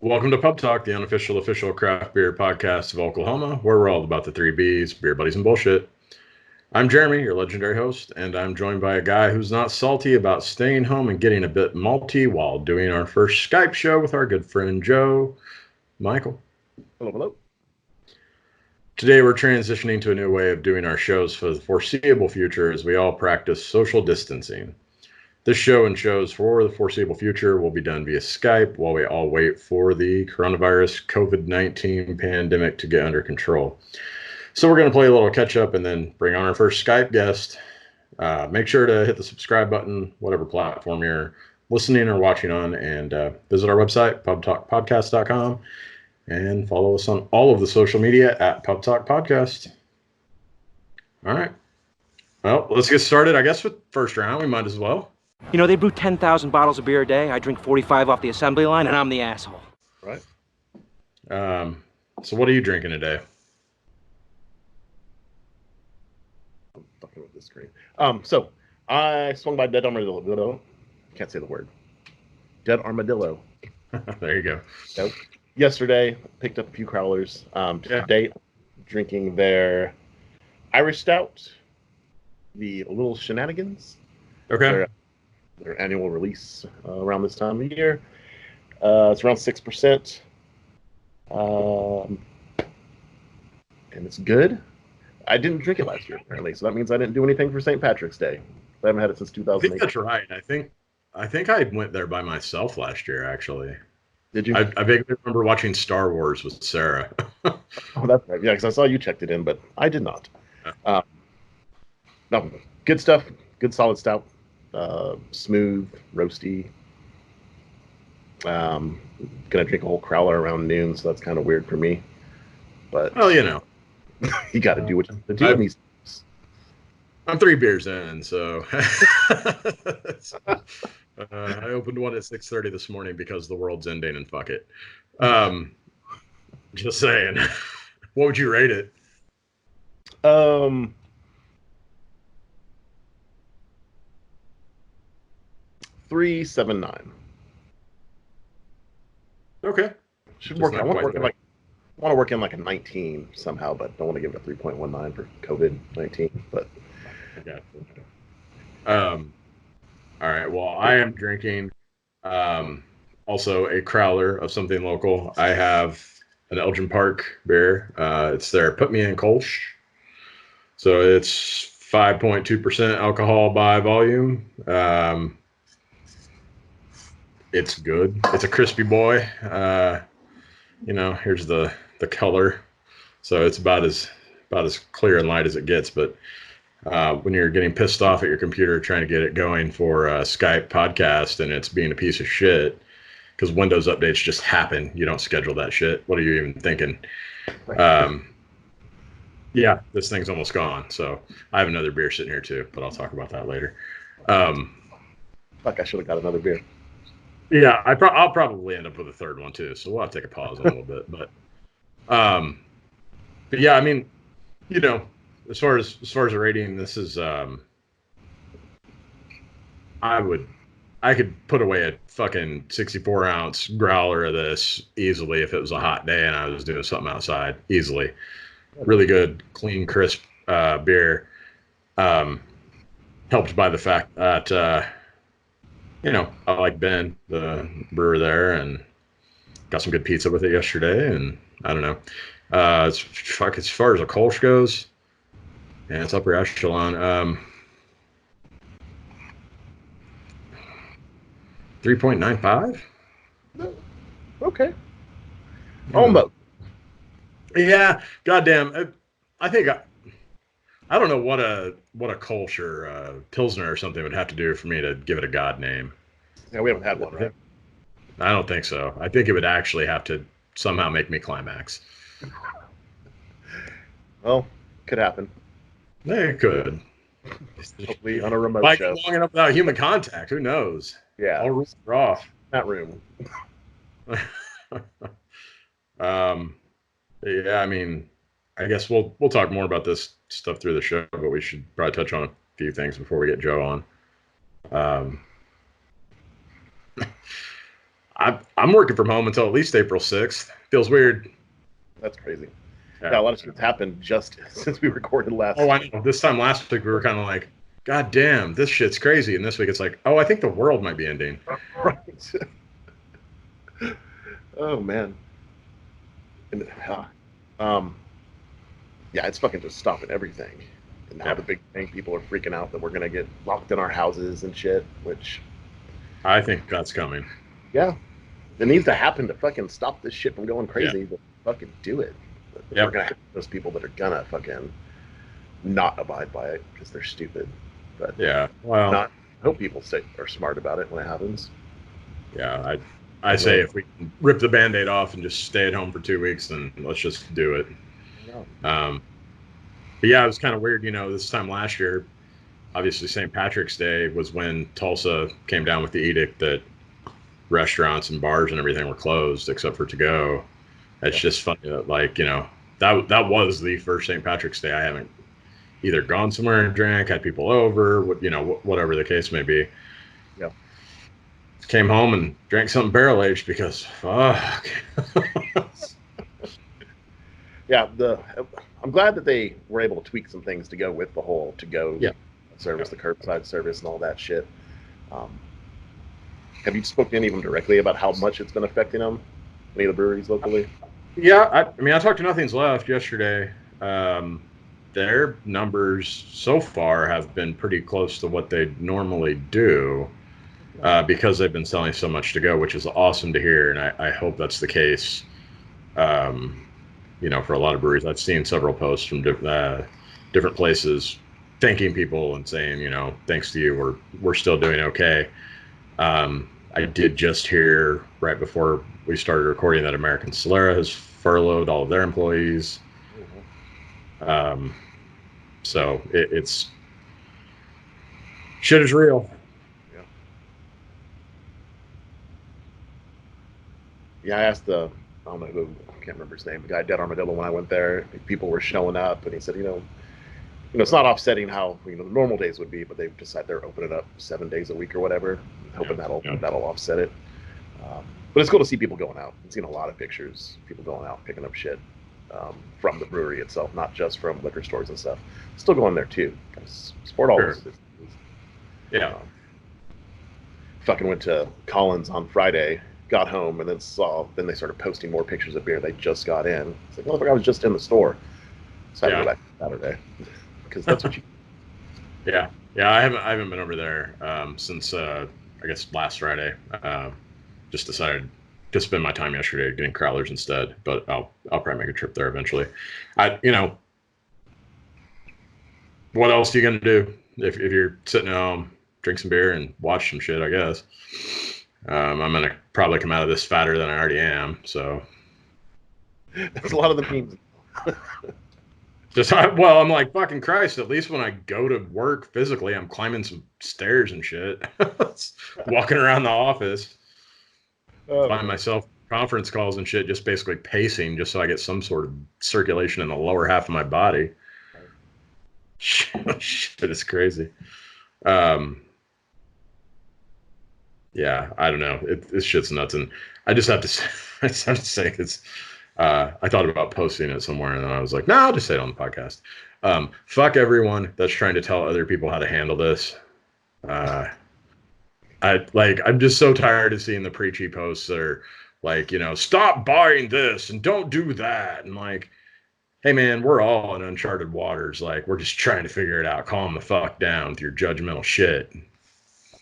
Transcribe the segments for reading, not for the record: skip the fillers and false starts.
Welcome to Pub Talk, the unofficial official craft beer podcast of Oklahoma, where we're all about the three B's, beer buddies and bullshit. I'm Jeremy, your legendary host, and I'm joined by a guy who's not salty about staying home and getting a bit malty while doing our first Skype show with our good friend Joe, Michael. Hello, hello. Today we're transitioning to a new way of doing our shows for the foreseeable future as we all practice social distancing. This show and shows for the foreseeable future will be done via Skype while we all wait for the coronavirus COVID-19 pandemic to get under control. So we're going to play a little catch up and then bring on our first Skype guest. Make sure to hit the subscribe button, whatever platform you're listening or watching on, and visit our website, pubtalkpodcast.com, and follow us on all of the social media at Pub Talk Podcast. All right. Well, let's get started, I guess, with first round. We might as well. You know, they brew 10,000 bottles of beer a day. I drink 45 off the assembly line, and I'm the asshole. Right. So what are you drinking today? I'm fucking with this screen. So I swung by Dead Armadillo. Can't say the word. Dead Armadillo. There you go. So, yesterday, picked up a few crowlers. Today, drinking their Irish Stout, the Little Shenanigans. Okay. Their annual release around this time of year. It's around 6%. And it's good. I didn't drink it last year, apparently, so that means I didn't do anything for St. Patrick's Day. I haven't had it since 2008. I think that's right. I think I went there by myself last year, actually. Did you? I vaguely remember watching Star Wars with Sarah. Oh, that's right. Yeah, because I saw you checked it in, but I did not. No, good stuff. Good solid stout. Smooth, roasty. Gonna drink a whole crowler around noon, so that's kind of weird for me. But well, you know, you got to do what you have to do in these. I'm 3 beers in, so I opened one at 6:30 this morning because the world's ending, and fuck it. Just saying. What would you rate it? 3.79. Okay. Should work. I want to work in like a 19 somehow, but don't want to give it a 3.19 for COVID-19. But okay. All right. Well, I am drinking also a crowler of something local. I have an Elgin Park beer. It's their Put Me in Kolsch. So it's 5.2% alcohol by volume. It's good. It's a crispy boy. Here's the color. So it's about as clear and light as it gets. But when you're getting pissed off at your computer trying to get it going for a Skype podcast and it's being a piece of shit because Windows updates just happen, you don't schedule that shit. What are you even thinking? Yeah, this thing's almost gone. So I have another beer sitting here too, but I'll talk about that later. Fuck, I should have got another beer. Yeah, I'll probably end up with a third one too, so we'll have to take a pause a little bit. But yeah, I mean, you know, as far as a rating, this is I could put away a fucking 64-ounce growler of this easily if it was a hot day and I was doing something outside. Easily, really good, clean, crisp beer. Helped by the fact that. I like Ben, the brewer there, and got some good pizza with it yesterday. And I don't know. As far as a Kolsch goes, and it's upper echelon. 3.95. Okay. Almost. Yeah. Goddamn. I think I don't know what a Kolsch or Pilsner or something would have to do for me to give it a god name. Yeah, we haven't had one, right? I don't think so. I think it would actually have to somehow make me climax. Well, could happen. It could. Hopefully on a remote Might show. be long enough without human contact. Who knows? Yeah. All rules are off. That room. Yeah, I mean, I guess we'll talk more about this stuff through the show, but we should probably touch on a few things before we get Joe on. I'm working from home until at least April 6th. Feels weird. That's crazy. Yeah. A lot of shit's happened just since we recorded last. Oh, I know. This time last week we were kind of like, God damn, this shit's crazy. And this week it's like, oh, I think the world might be ending. Right. Oh man. And, yeah, it's fucking just stopping everything. And now the big thing, people are freaking out that we're gonna get locked in our houses and shit. Which I think that's coming. Yeah, it needs to happen to fucking stop this shit from going crazy. But fucking do it. We're gonna have those people that are gonna fucking not abide by it because they're stupid. But yeah, well, I hope people are smart about it when it happens. Yeah, I say if we can rip the Band-Aid off and just stay at home for 2 weeks, then let's just do it. But yeah, it was kind of weird, this time last year, obviously St. Patrick's Day was when Tulsa came down with the edict that restaurants and bars and everything were closed except for to-go. It's just funny that, that was the first St. Patrick's Day I haven't either gone somewhere and drank, had people over, whatever the case may be. Yeah. Came home and drank something barrel-aged because, fuck. Yeah, I'm glad that they were able to tweak some things to go with the whole to-go service, the curbside service, and all that shit. Have you spoken to any of them directly about how much it's been affecting them? Any of the breweries locally? Yeah, I talked to Nothing's Left yesterday. Their numbers so far have been pretty close to what they normally do because they've been selling so much to go, which is awesome to hear, and I hope that's the case. For a lot of breweries, I've seen several posts from different places thanking people and saying, thanks to you, we're still doing okay. I did just hear right before we started recording that American Solera has furloughed all of their employees. So it's shit is real. Yeah, I asked I don't know who, I can't remember his name, the guy at Dead Armadillo when I went there. People were showing up, and he said, it's not offsetting how the normal days would be, but they've decided they're opening it up 7 days a week or whatever, hoping that'll offset it. But it's cool to see people going out. I've seen a lot of pictures, people going out picking up shit from the brewery itself, not just from liquor stores and stuff. Still going there too. Sport always. Yeah. Fucking went to Collins on Friday, got home, and then they started posting more pictures of beer they just got in. It's like, motherfucker, I was just in the store. So I had to go back Saturday because that's what you. Yeah, I haven't been over there since I guess last Friday. Just decided to spend my time yesterday getting crowlers instead, but I'll probably make a trip there eventually. What else are you gonna do if you're sitting at home, drink some beer and watch some shit? I guess I'm gonna probably come out of this fatter than I already am. So there's a lot of the memes. I'm like, fucking Christ, at least when I go to work physically, I'm climbing some stairs and shit. Walking around the office. Find myself conference calls and shit, just basically pacing just so I get some sort of circulation in the lower half of my body. Shit is crazy. Yeah, I don't know. This shit's nuts. And I just have to say, it's, I thought about posting it somewhere, and then I was like, no, I'll just say it on the podcast. Fuck everyone that's trying to tell other people how to handle this. I'm just so tired of seeing the preachy posts that are like, stop buying this and don't do that. And like, hey man, we're all in uncharted waters. Like, we're just trying to figure it out. Calm the fuck down with your judgmental shit.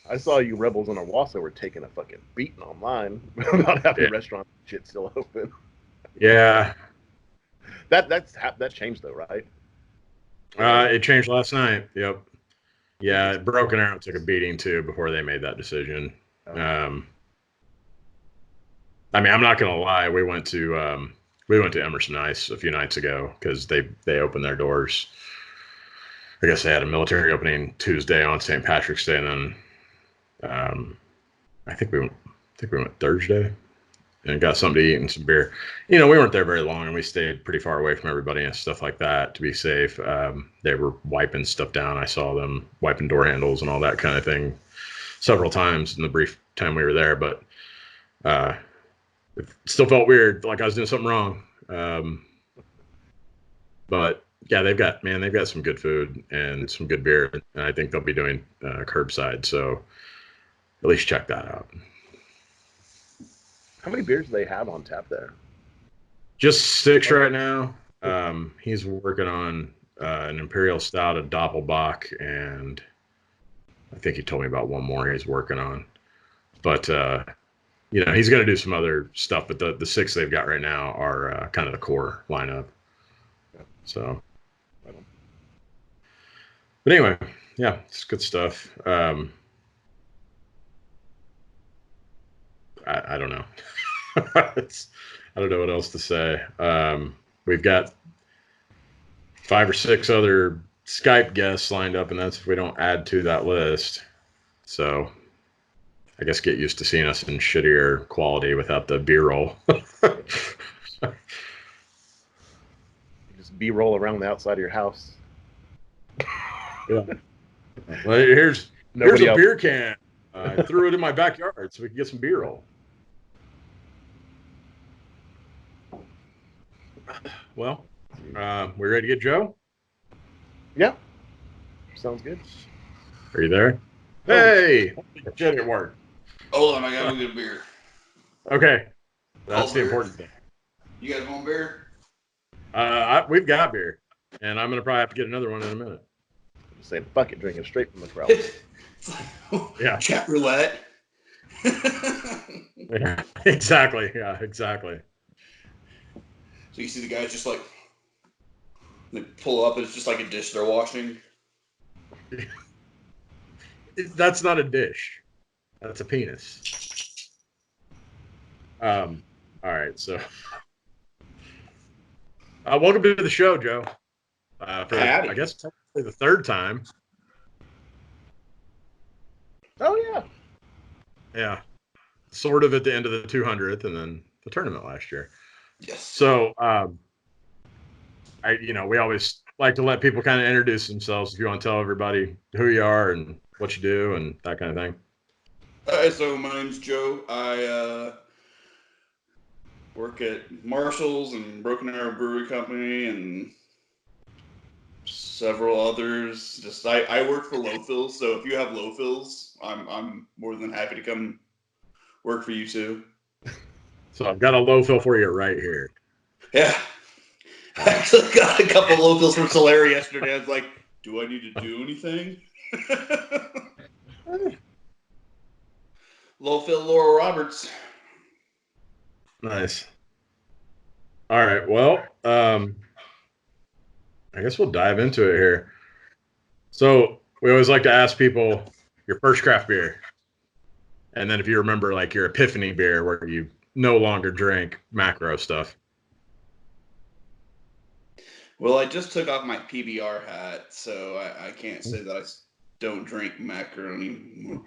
I saw you rebels in Owasso were taking a fucking beating online about having restaurant shit still open. Yeah. That changed though, right? It changed last night. Yep. Yeah, Broken Arrow took a beating too before they made that decision. I'm not gonna lie. We went to Emerson Ice a few nights ago because they opened their doors. I guess they had a military opening Tuesday on St. Patrick's Day, and then I think we went Thursday and got something to eat and some beer. We weren't there very long, and we stayed pretty far away from everybody and stuff like that to be safe. They were wiping stuff down. I saw them wiping door handles and all that kind of thing several times in the brief time we were there. But It still felt weird, like I was doing something wrong. But yeah, they've got some good food and some good beer, and I think they'll be doing curbside. So at least check that out. How many beers do they have on tap there? Just 6 right now. He's working on an Imperial Stout, a Doppelbock, and I think he told me about one more he's working on. But he's going to do some other stuff. But the 6 they've got right now are kind of the core lineup. So, but anyway, yeah, it's good stuff. I don't know. I don't know what else to say. We've got 5 or 6 other Skype guests lined up, and that's if we don't add to that list. So I guess get used to seeing us in shittier quality without the B-roll. Just B-roll around the outside of your house. Yeah. Well, here's a beer can. I threw it in my backyard so we can get some B-roll. Well, we ready to get Joe? Yeah. Sounds good. Are you there? Hey! Shit, it worked. Hold on, I gotta go get a beer. Okay. That's All the beer. important thing. You guys want beer? We've got beer, and I'm going to probably have to get another one in a minute. Say, fuck it, drinking straight from the crowd. Yeah. Chat roulette. Yeah, exactly. Yeah, exactly. So you see the guys just like, they pull up and it's just like a dish they're washing. That's not a dish. That's a penis. All right, so welcome to the show, Joe. For Howdy. I guess technically the 3rd time. Oh yeah. Yeah, sort of at the end of the 200th, and then the tournament last year. Yes. So, we always like to let people kind of introduce themselves. If you want to tell everybody who you are and what you do and that kind of thing. So my name's Joe. I work at Marshall's and Broken Arrow Brewery Company and several others. Just I work for Low Fills, so if you have Low Fills, I'm more than happy to come work for you too. So I've got a low fill for you right here. Yeah. I actually got a couple low fills from Solari yesterday. I was like, do I need to do anything? Low fill Laura Roberts. Nice. All right. Well, I guess we'll dive into it here. So we always like to ask people your first craft beer. And then if you remember like your epiphany beer where you no longer drink macro stuff. Well, I just took off my PBR hat, so I can't say that I don't drink macaroni anymore.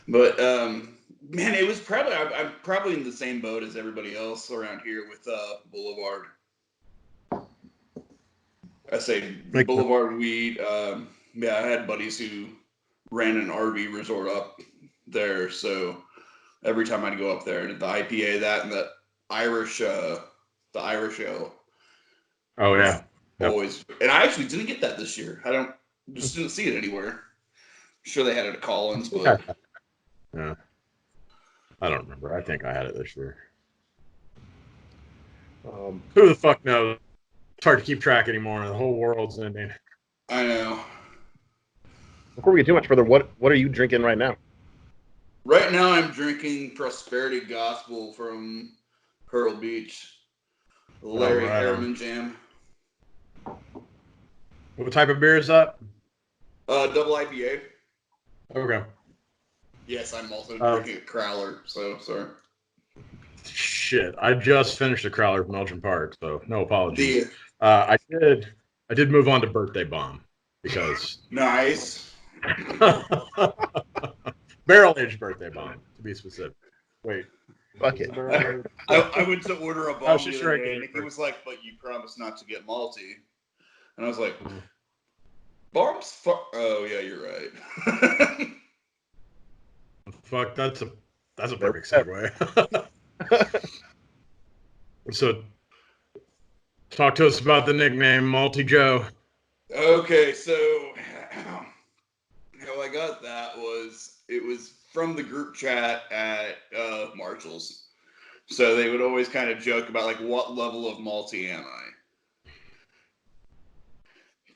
But, man, it was probably, I'm probably in the same boat as everybody else around here with Boulevard. I say Boulevard weed. Yeah, I had buddies who ran an RV resort up there, so every time I'd go up there, and the IPA, that, and the Irish ale. Oh, yeah. Always. And I actually didn't get that this year. Just didn't see it anywhere. I'm sure they had it at Collins, but. Yeah. I don't remember. I think I had it this year. Who the fuck knows? It's hard to keep track anymore. The whole world's ending. I know. Before we get too much further, what are you drinking right now? Right now I'm drinking Prosperity Gospel from Pearl Beach. Larry Harriman Jam. What type of beer is that? Double IPA. Okay. Yes, I'm also drinking a Crowler, so sorry. Shit, I just finished a Crowler from Elgin Park, so no apologies. Yeah. I did move on to Birthday Bomb because Nice. barrel aged Birthday Bomb to be specific. Wait, Fuck it. I went to order a bomb the other day, and he right. was like, "But you promised not to get malty," and I was like, "Bombs? Oh yeah, you're right." Fuck, that's a perfect segue. So talk to us about the nickname Malty Joe. Okay, so how I got that it was from the group chat at Marshall's. So they would always kind of joke about like, what level of malty am I?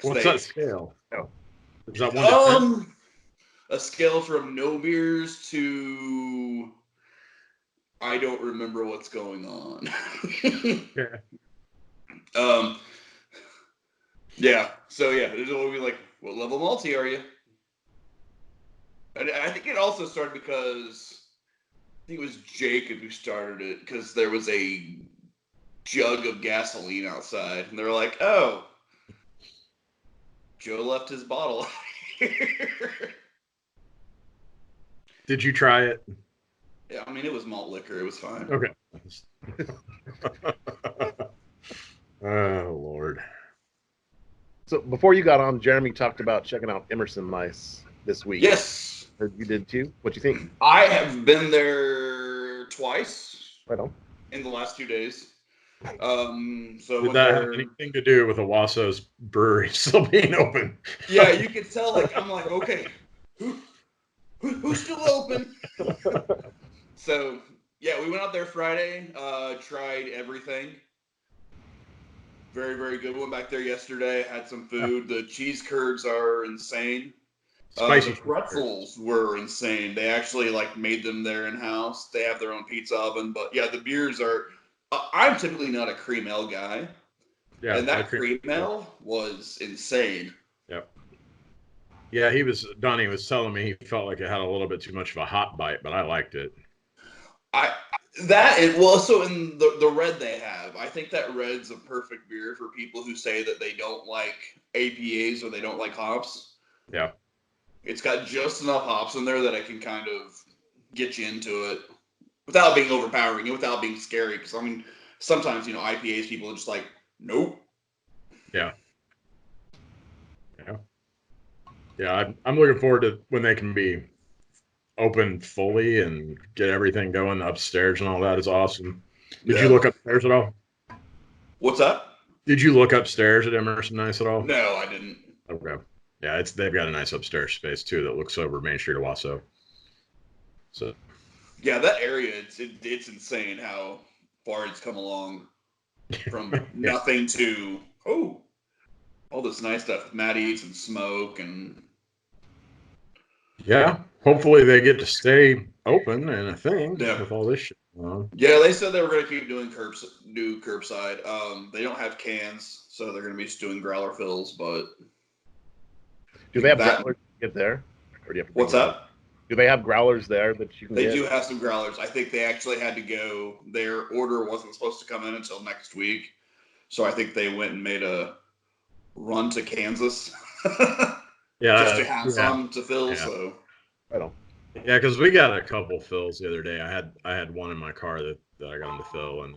What's that scale? Oh. Is that 1 to 10? A scale from no beers to I don't remember what's going on. Yeah. Yeah. So yeah, it'll always be like, what level malty are you? And I think it also started because I think it was Jacob who started it because there was a jug of gasoline outside, and they're like, "Oh, Joe left his bottle here." Did you try it? Yeah, I mean it was malt liquor. It was fine. Okay. Oh Lord. So before you got on, Jeremy talked about checking out Emerson Nice this week. Yes, Heard you did too. What you think? I have been there twice Right on. in the last 2 days. So Did that have anything to do with Owasso's brewery still being open? Yeah, you could tell. Like I'm like, okay, who's still open? So yeah, we went out there Friday. Tried everything. Very, very good. Went back there yesterday. Had some food. The cheese curds are insane. Spicy The pretzels were insane. They actually like made them there in house. They have their own pizza oven. But yeah, the beers are. I'm typically not a cream ale guy, and that cream ale was insane. Yep. Yeah, Donnie was telling me he felt like it had a little bit too much of a hot bite, but I liked it. So in the red they have, I think that red's a perfect beer for people who say that they don't like APAs or they don't like hops. Yeah. It's got just enough hops in there that it can kind of get you into it without being overpowering and without being scary. Because I mean, sometimes IPAs people are just like, nope. Yeah. Yeah. Yeah. I'm looking forward to when they can be open fully and get everything going upstairs and all that is awesome. Did you look upstairs at all? What's up? Did you look upstairs at Emerson Nice at all? No, I didn't. Okay. Yeah, they've got a nice upstairs space too that looks over Main Street of Owasso. So yeah, that area it's insane how far it's come along from nothing to all this nice stuff with Matt Eats and Smoke and yeah, hopefully they get to stay open and a thing with all this shit. Yeah, they said they were going to keep doing curbside. They don't have cans, so they're going to be just doing growler fills. But do they have growlers to get there? Or do you have to what's up? Do they have growlers there that you can get? They do have some growlers. I think they actually had to go. Their order wasn't supposed to come in until next week, so I think they went and made a run to Kansas. Just to have some to fill. Yeah. So I don't. Yeah, because we got a couple fills the other day. I had one in my car that I got them to fill, and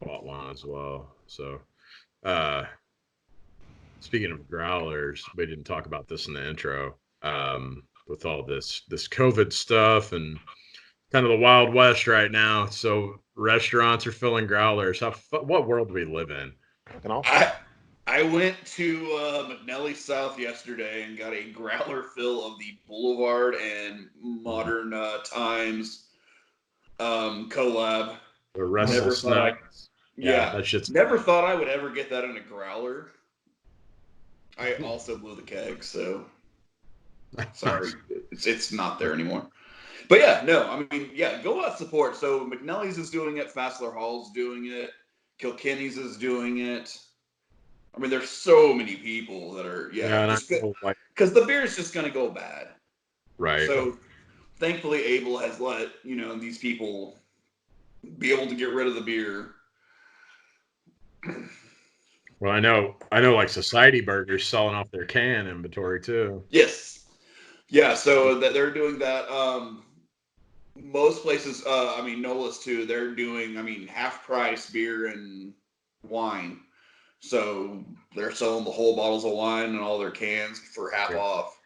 bought one as well. So, speaking of growlers, we didn't talk about this in the intro. With all this COVID stuff and kind of the Wild West right now, so restaurants are filling growlers. What world do we live in? I went to McNelly South yesterday and got a growler fill of the Boulevard and Modern Times collab. The Restless Nuts. Yeah, never thought I would ever get that in a growler. I also blew the keg, so sorry, it's not there anymore. But yeah, no, I mean, yeah, go out support. So McNelly's is doing it, Fassler Hall's doing it, Kilkenny's is doing it. I mean, there's so many people that are, because the beer is just going to go bad. Right. So thankfully, Abel has let, these people be able to get rid of the beer. Well, I know like Society Burgers selling off their can inventory too. Yes. Yeah, so that they're doing that. Most places, Nola's too, they're doing, half price beer and wine. So they're selling the whole bottles of wine and all their cans for half off.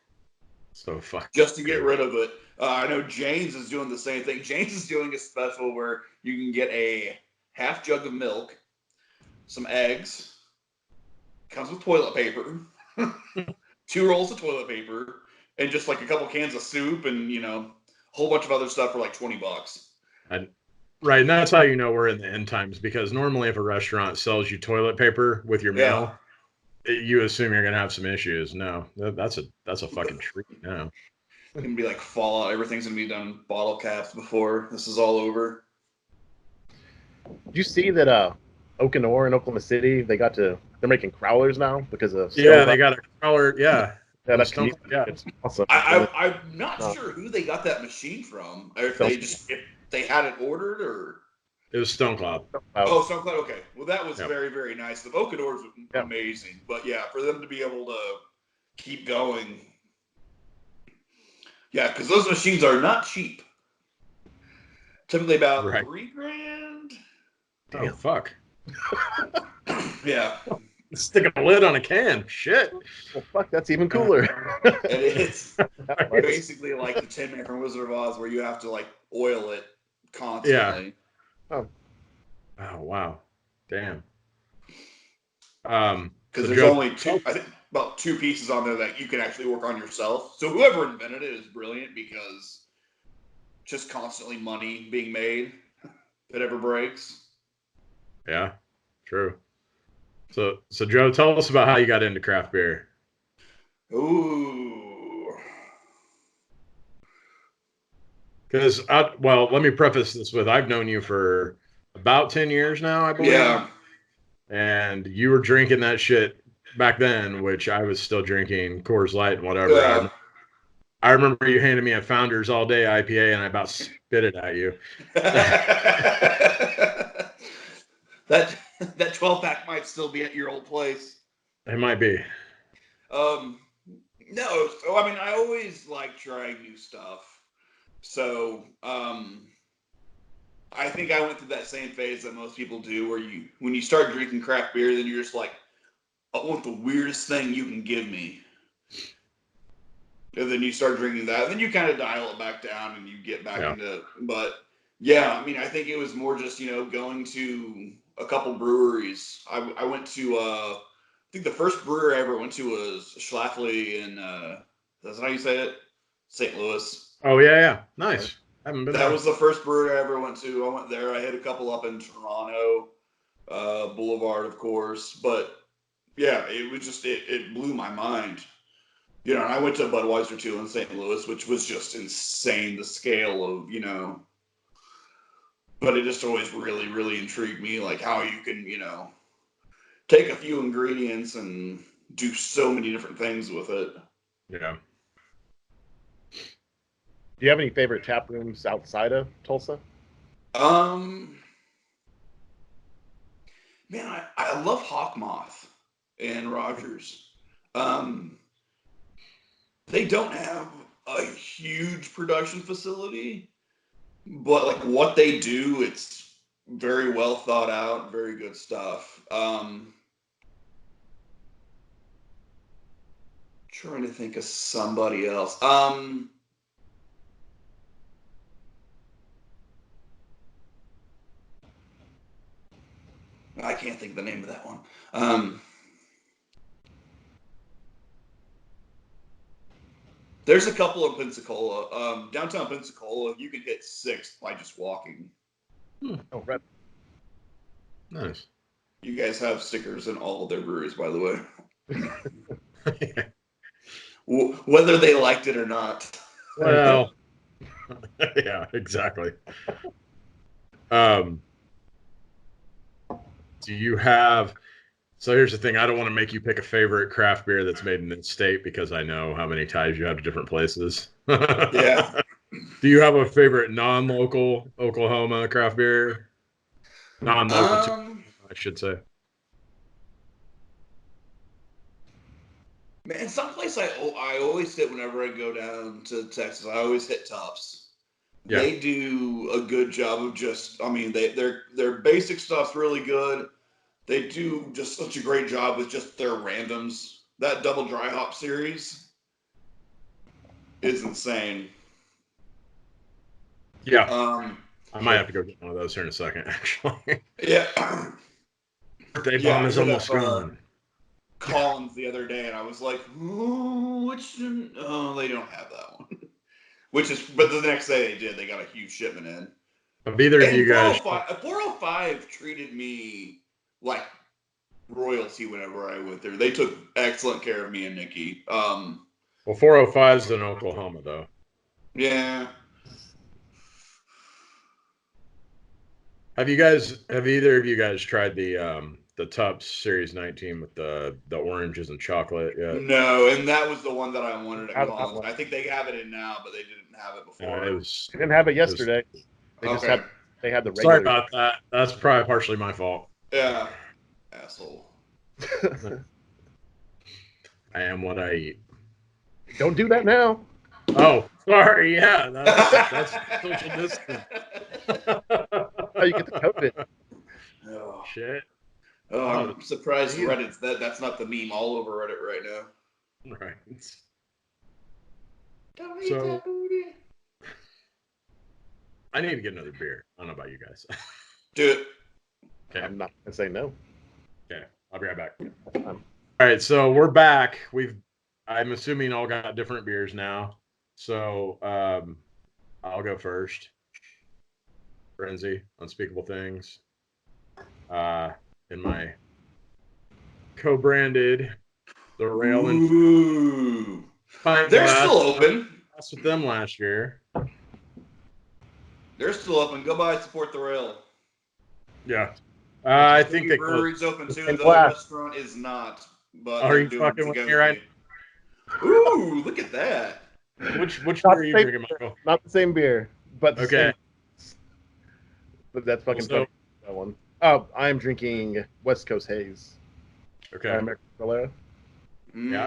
So fuck. Just to get rid of it. I know James is doing the same thing. James is doing a special where you can get a half jug of milk, some eggs, comes with toilet paper, 2 rolls of toilet paper, and just like a couple cans of soup and, a whole bunch of other stuff for like $20. Right, and that's how you know we're in the end times, because normally if a restaurant sells you toilet paper with your meal, you assume you're gonna have some issues. No, that's a fucking treat now. It's gonna be like Fallout. Everything's gonna be done bottle caps before this is all over. Did you see that Okanor in Oklahoma City, they're making crowlers now because of they got a crowler. Yeah, that's Stone, yeah. It's awesome. I'm not sure who they got that machine from. Or if they had it ordered or. It was Stone Cloud. Oh, Stone Cloud. Okay, well that was very, very nice. The Okanor is amazing, but yeah, for them to be able to keep going, because those machines are not cheap. Typically about $3,000. Oh fuck. Yeah. Stick a lid on a can. Shit. Well, fuck, that's even cooler. And it's basically like the Tin Man from Wizard of Oz, where you have to like oil it constantly. Yeah. Oh wow. Damn. Because there's only I think about 2 pieces on there that you can actually work on yourself. So whoever invented it is brilliant, because just constantly money being made that ever breaks. Yeah, true. So Joe, tell us about how you got into craft beer. Ooh. Because, let me preface this with, I've known you for about 10 years now, I believe. Yeah. And you were drinking that shit back then, which I was still drinking Coors Light and whatever. Yeah. I remember you handed me a Founders All Day IPA, and I about spit it at you. That 12-pack might still be at your old place. It might be. No, so I mean, I always like trying new stuff. So, I think I went through that same phase that most people do, where when you start drinking craft beer, then you're just like, I want the weirdest thing you can give me. And then you start drinking that, and then you kind of dial it back down and you get back into it. But yeah, I mean, I think it was more just, going to a couple breweries. I went to, I think the first brewery I ever went to was Schlafly in, that's how you say it? St. Louis. Oh, yeah. Nice. I haven't been That there. was the first brewery I ever went to. I went there. I hit a couple up in Toronto, Boulevard, of course. But yeah, it was just, it blew my mind. And I went to Budweiser too in St. Louis, which was just insane, the scale of, but it just always really, really intrigued me, like how you can, take a few ingredients and do so many different things with it. Yeah. Do you have any favorite tap rooms outside of Tulsa? Man, I love Hawkmoth and Rogers. They don't have a huge production facility, but like what they do, it's very well thought out, very good stuff. Trying to think of somebody else. I can't think of the name of that one. There's a couple of Pensacola. Downtown Pensacola, you can hit 6 by just walking. Oh, right. Nice. You guys have stickers in all of their breweries, by the way. Whether they liked it or not. Well, yeah, exactly. Do you have... So here's the thing. I don't want to make you pick a favorite craft beer that's made in this state, because I know how many ties you have to different places. Yeah. Do you have a favorite non-local Oklahoma craft beer? Non-local, I should say. Man, someplace I always hit whenever I go down to Texas, I always hit Tufts. Yeah. They do a good job of just, I mean, their basic stuff's really good. They do just such a great job with just their randoms. That double dry hop series is insane. Yeah. I might have to go get one of those here in a second, actually. Yeah. Birthday Yeah, bomb I is hit almost up, gone. Collins the other day, and I was like, "Oh, they don't have that one." But the next day they did. They got a huge shipment in. Have either of you And guys? 405 treated me like royalty whenever I went there. They took excellent care of me and Nikki. Well, 405 is in Oklahoma, though. Yeah. Have either of you guys tried the Tupps Series 19 with the oranges and chocolate yet? No, and that was the one that I wanted at Have that Collins. one. I think they have it in now, but they didn't have it before. It was. They didn't have it yesterday. They just Okay. had the Sorry regular. about that. That's probably partially my fault. Yeah. Asshole. I am what I eat. Don't do that now. Oh, sorry. Yeah, that's social distance. How you get the COVID? Oh, Shit. oh, I'm surprised Yeah. Reddit's that's not the meme all over Reddit right now. Right. Don't eat So- that booty. I need to get another beer. I don't know about you guys. Do it. Okay. I'm not gonna say no. Okay, I'll be right back. All right, so we're back. I'm assuming all got different beers now. So I'll go first. Frenzy, Unspeakable Things. In my co-branded, the Rail and Ooh. Pint They're glass. still open. That's with them last year. They're still open. Go by, support the rail. Yeah. I think they brewery's open too. And The glass. restaurant is not. But Are they're you doing fucking with to-go me right? fee. Ooh, look at that. Which Not beer are the you same drinking, beer. Michael? Not the same beer, but the Okay. same. But that's fucking So- funny. That one. Oh, I am drinking West Coast Haze. Okay. American Valera. Yeah.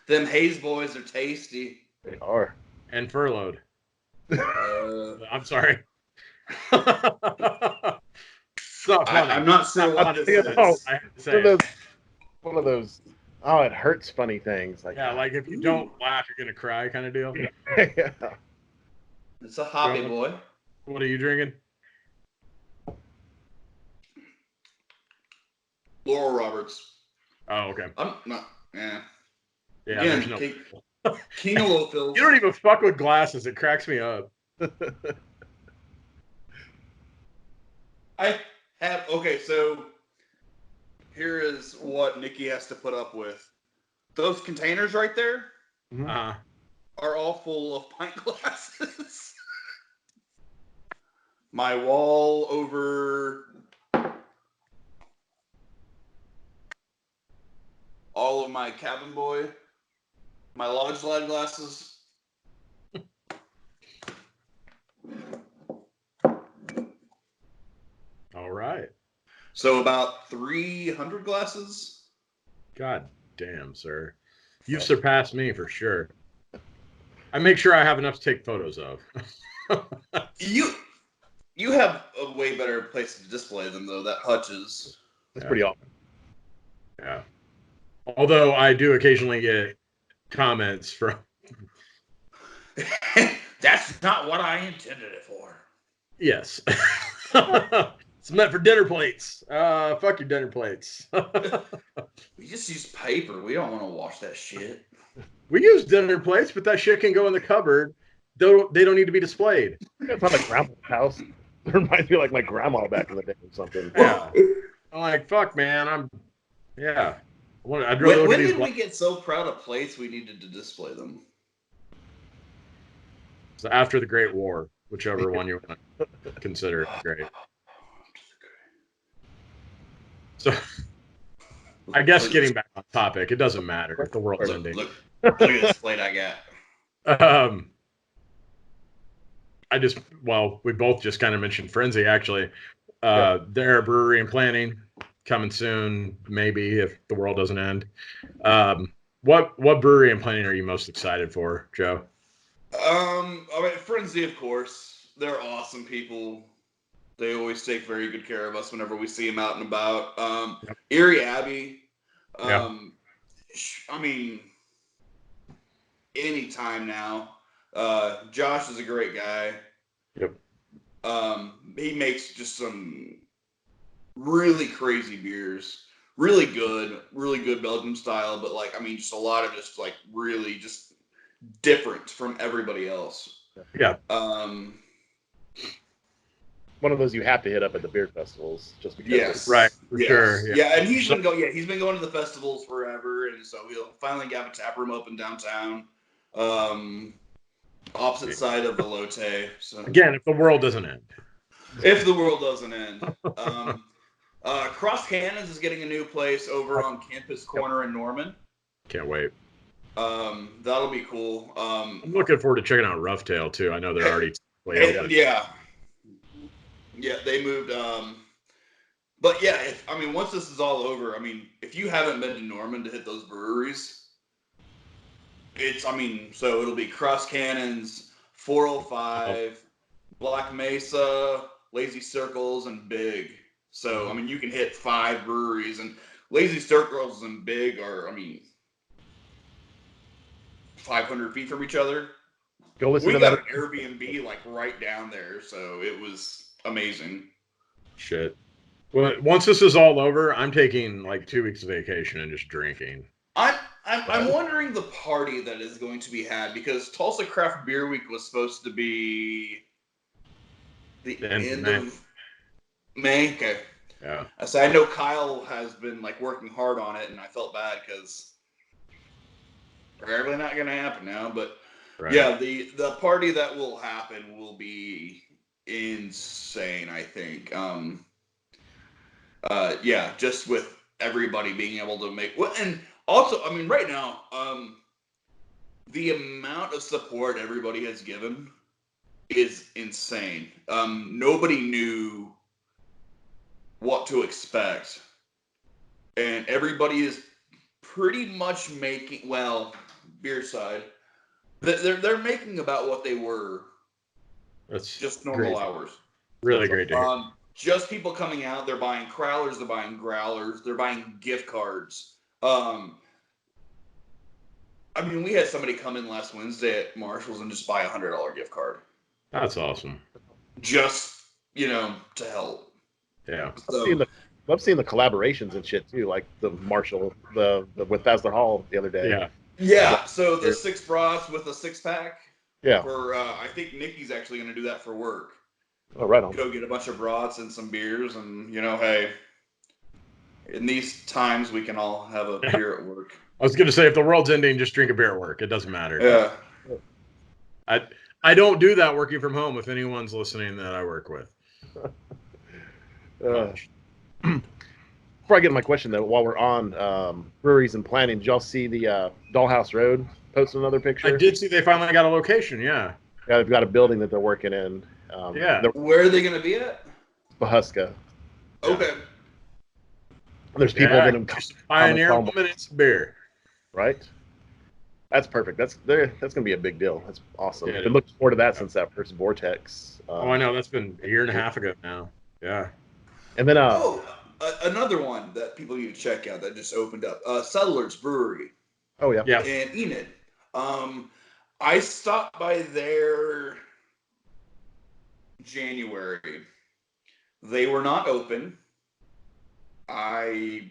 Them Haze boys are tasty. They are. And furloughed. Uh, I'm sorry. It's not funny. I'm not sure what this Yeah, is. no. I have to One say of those. One of those. Oh, it hurts. Funny things. Like yeah, like if you don't laugh, you're gonna cry, kind of deal. yeah. It's a hoppy Joe? boy. What are you drinking? Laurel Roberts. Oh, okay. I'm not. Yeah. Yeah, Again, there's no. King of Lowfields. You don't even fuck with glasses. It cracks me up. I have. Okay, so here is what Nikki has to put up with. Those containers right there Uh, are all full of pint glasses. My wall over all of my cabin boy, my lodge slide glasses. all right. So about 300 glasses. God damn, sir. You've surpassed me for sure. I make sure I have enough to take photos of. You have a way better place to display them though. That Hutch's. That's Yeah. pretty awesome. Yeah. Although I do occasionally get comments from. That's not what I intended it for. Yes. It's meant for dinner plates. Fuck your dinner plates. We just use paper. We don't want to wash that shit. We use dinner plates, but that shit can go in the cupboard. They don't need to be displayed. It's not my grandma's house. It reminds me of like my grandma back in the day or something. Yeah. I'm like, fuck, man. I'd rather When look at these. did we get so proud of plates we needed to display them? So after the Great War, whichever one you want to consider great. So I guess getting back on topic, it doesn't matter if the world's ending. Look at this plate I got. We both just kind of mentioned Frenzy, actually. They're a brewery in planning, coming soon, maybe, if the world doesn't end. What brewery in planning are you most excited for, Joe? Frenzy, of course. They're awesome people. They always take very good care of us whenever we see them out and about. Yep. Erie Abbey. Yep. Anytime now. Josh is a great guy. Yep. He makes just some really crazy beers, really good Belgian style, but like, I mean, just a lot of just like really just different from everybody else. Yeah. One of those you have to hit up at the beer festivals, just because. Yes. Right. For sure. Yeah. And he's been going to the festivals forever, and so he'll finally get a tap room open downtown, opposite side of the Lotte. So Again, if the world doesn't end. If the world doesn't end. Cross Cannons is getting a new place over on Campus Corner in Norman. Can't wait. That'll be cool. I'm looking forward to checking out Rough Tail too. I know they're already way open. Yeah, they moved. But yeah, once this is all over, if you haven't been to Norman to hit those breweries, so it'll be Cross Cannons, 405, Black Mesa, Lazy Circles, and Big. So, you can hit 5 breweries, and Lazy Circles and Big are, 500 feet from each other. Go listen we to got that. An Airbnb like right down there, so it was amazing. Shit. Well, once this is all over, I'm taking like 2 weeks of vacation and just drinking. I'm wondering the party that is going to be had, because Tulsa Craft Beer Week was supposed to be the end of May. Okay. Yeah. So I know Kyle has been like working hard on it, and I felt bad because probably not going to happen now. But yeah, the party that will happen will be insane, I think. Yeah, just with everybody being able to make and also, right now, the amount of support everybody has given is insane. Nobody knew what to expect, and everybody is pretty much making, beer side, they're making about what they were. That's just normal great. hours. Really great to hear. Just people coming out, they're buying crowlers, they're buying growlers, they're buying gift cards. We had somebody come in last Wednesday at Marshall's and just buy $100 gift card. That's awesome. Just, to help. Yeah. So, I've seen the collaborations and shit too, like the Marshall, the with Bethesda Hall the other day. Yeah. So the 6 brats with a 6-pack. Yeah. For I think Nikki's actually going to do that for work. Oh, right on. Go get a bunch of brats and some beers, and hey, in these times we can all have a beer at work. I was going to say, if the world's ending, just drink a beer at work. It doesn't matter. Yeah. I don't do that working from home, if anyone's listening that I work with. Before I get to my question, though, while we're on breweries and planning, did y'all see the Dollhouse Road posted another picture? I did see they finally got a location, yeah. Yeah, they've got a building that they're working in. Where are they going to be at? Pahuska. Okay. There's people that have Pioneer Women's beer. Right? That's perfect. That's going to be a big deal. That's awesome. Yeah, I've been looking forward to that since that first Vortex. I know. That's been a year and a half ago now. Yeah. And then another one that people need to check out that just opened up, Settlers Brewery. Oh yeah. Yeah. In Enid. I stopped by there January. They were not open. I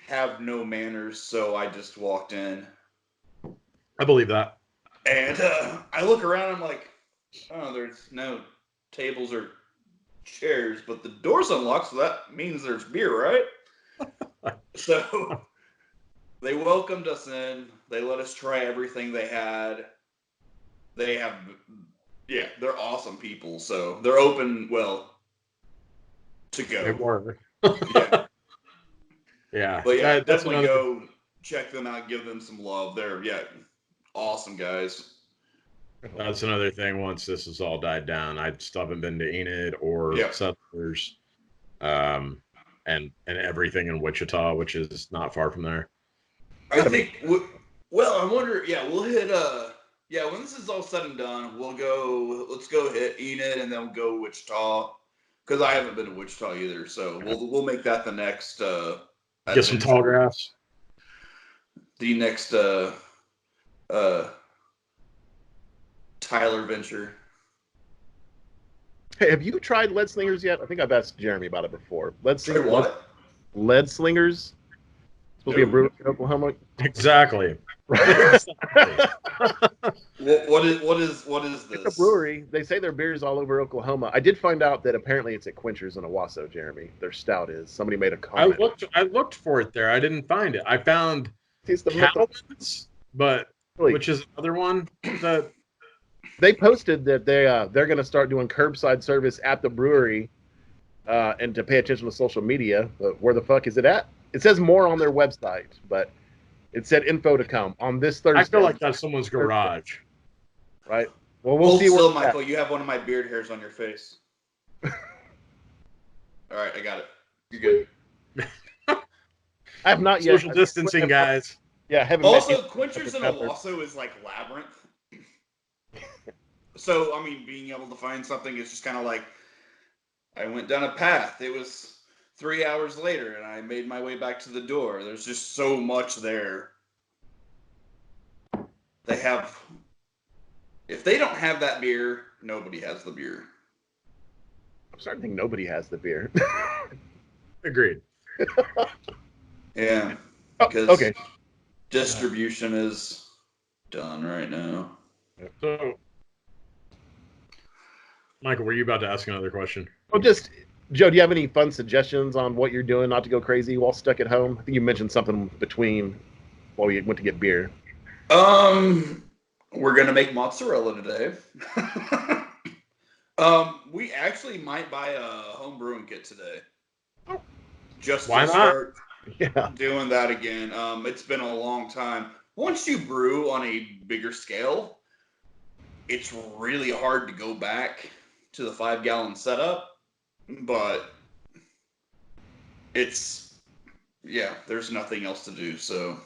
have no manners, so I just walked in. I believe that. And I look around, I'm like, oh, there's no tables or chairs, but the door's unlocked, so that means there's beer, right? So they welcomed us in. They let us try everything they had. They're awesome people, so they're open, to go. They were. Yeah. Yeah. But yeah, definitely go check them out, give them some love. They're, awesome guys. That's another thing. Once this has all died down, I still haven't been to Enid or Settlers, and everything in Wichita, which is not far from there. I think. I wonder. Yeah, we'll hit. When this is all said and done, we'll go. Let's go hit Enid, and then we'll go Wichita, because I haven't been to Wichita either. So we'll make that the next. Get some tall grass. The next. Tyler venture. Hey, have you tried lead slingers yet? I think I've asked Jeremy about it before. Lead Try slingers. what? Lead slingers. Supposed to be a No. brewery in Oklahoma. Exactly. It's What is a this? brewery. They say their beer's all over Oklahoma. I did find out that apparently it's at Quenchers in Owasso, Jeremy. Their stout is. Somebody made a comment. I looked for it there. I didn't find it. I found It's the myth of, Calvin's, but really, which is another one that they posted that they're going to start doing curbside service at the brewery, and to pay attention to social media. But where the fuck is it at? It says more on their website, but it said info to come on this Thursday. I feel like that's someone's garage. Right. Well, we'll Hold see still, where Michael. You have one of my beard hairs on your face. All right, I got it. You're good. I have not yet. Social distancing, guys. Yeah, I haven't. Also, Quenchers in Owasso is like Labyrinth. So, I mean, being able to find something is just kind of like, I went down a path. It was 3 hours later, and I made my way back to the door. There's just so much there. They have... If they don't have that beer, nobody has the beer. I'm starting to think nobody has the beer. Agreed. Yeah. Oh, Because okay. distribution is done right now. So, Michael, were you about to ask another question? Well, just Joe, do you have any fun suggestions on what you're doing not to go crazy while stuck at home? I think you mentioned something between while you went to get beer. We're gonna make mozzarella today. We actually might buy a home brewing kit today. Just Why to not? start Yeah. doing that again. It's been a long time. Once you brew on a bigger scale, it's really hard to go back to the 5-gallon setup, but there's nothing else to do. So,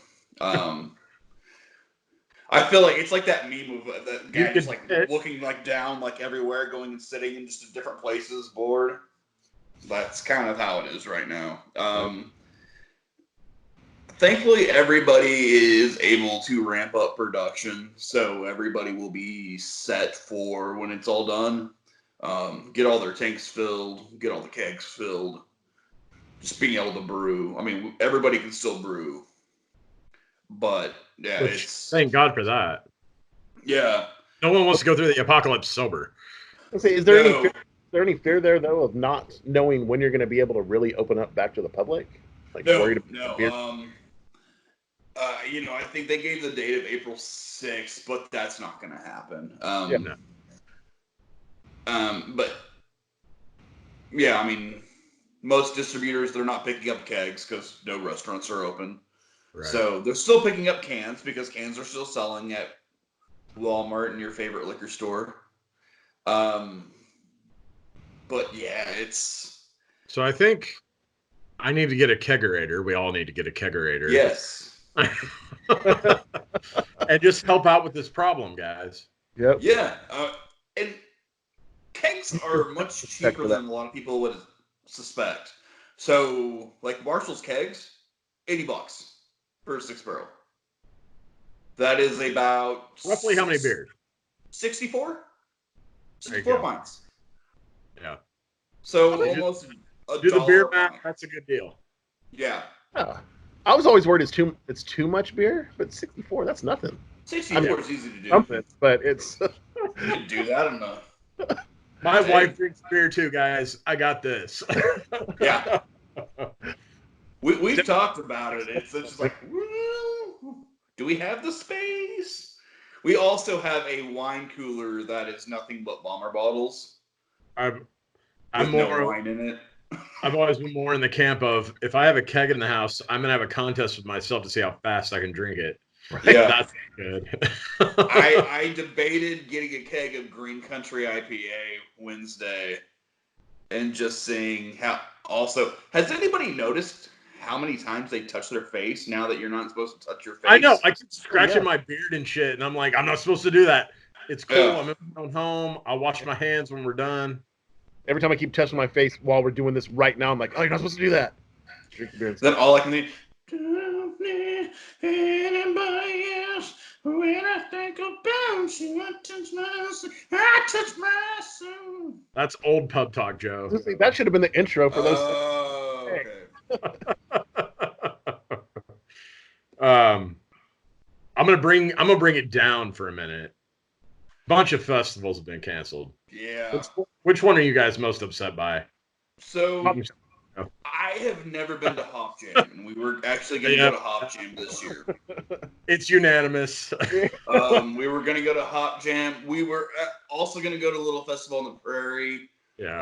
I feel like it's like that meme of that guy just like looking like down like everywhere, going and sitting in just different places, bored. That's kind of how it is right now. Thankfully, everybody is able to ramp up production, so everybody will be set for when it's all done. Get all their tanks filled, get all the kegs filled. Just being able to brew. I mean, everybody can still brew, but yeah, Thank God for that. Yeah. No one wants to go through the apocalypse sober. Is there any fear there though of not knowing when you're going to be able to really open up back to the public? Like worried about beer? I think they gave the date of April 6th, but that's not going to happen. But yeah, I mean, most distributors, they're not picking up kegs because no restaurants are open. Right. So they're still picking up cans because cans are still selling at Walmart and your favorite liquor store. But yeah, it's... So I think I need to get a kegerator. We all need to get a kegerator. Yes. And just help out with this problem, guys. Yep. Yeah. And kegs are much cheaper than a lot of people would suspect. So, like Marshall's kegs, $80 for a 6-barrel. That is about roughly how many beers? 64? 64 pints. Yeah. So almost a do the beer math. That's a good deal. Yeah. I was always worried it's too much beer, but 64, that's nothing. 64 is easy to do. Something, but it's you can do that enough. My wife drinks beer too, guys. I got this. Yeah. We've talked about it. It's just like, do we have the space? We also have a wine cooler that is nothing but bomber bottles. I'm more no wine in it. I've always been more in the camp of if I have a keg in the house, I'm gonna have a contest with myself to see how fast I can drink it. Yeah, that's good. I debated getting a keg of Green Country IPA Wednesday, and just seeing how. Also, has anybody noticed how many times they touch their face now that you're not supposed to touch your face? I know. I keep scratching my beard and shit, and I'm like, I'm not supposed to do that. It's cool. I'm in my own home. I'll wash my hands when we're done. Every time I keep touching my face while we're doing this right now, I'm like, oh, you're not supposed to do that. Drink the beer. Is that all I can do? Don't need anybody else when I think about you. I touch myself. That's old pub talk, Joe. That should have been the intro for those. Oh, okay. I'm gonna bring it down for a minute. Bunch of festivals have been canceled. Yeah. Which one are you guys most upset by? So I have never been to Hop Jam, and we were actually going to go to Hop Jam this year. It's unanimous. We were going to go to Hop Jam. We were also going to go to Little Festival on the Prairie. Yeah.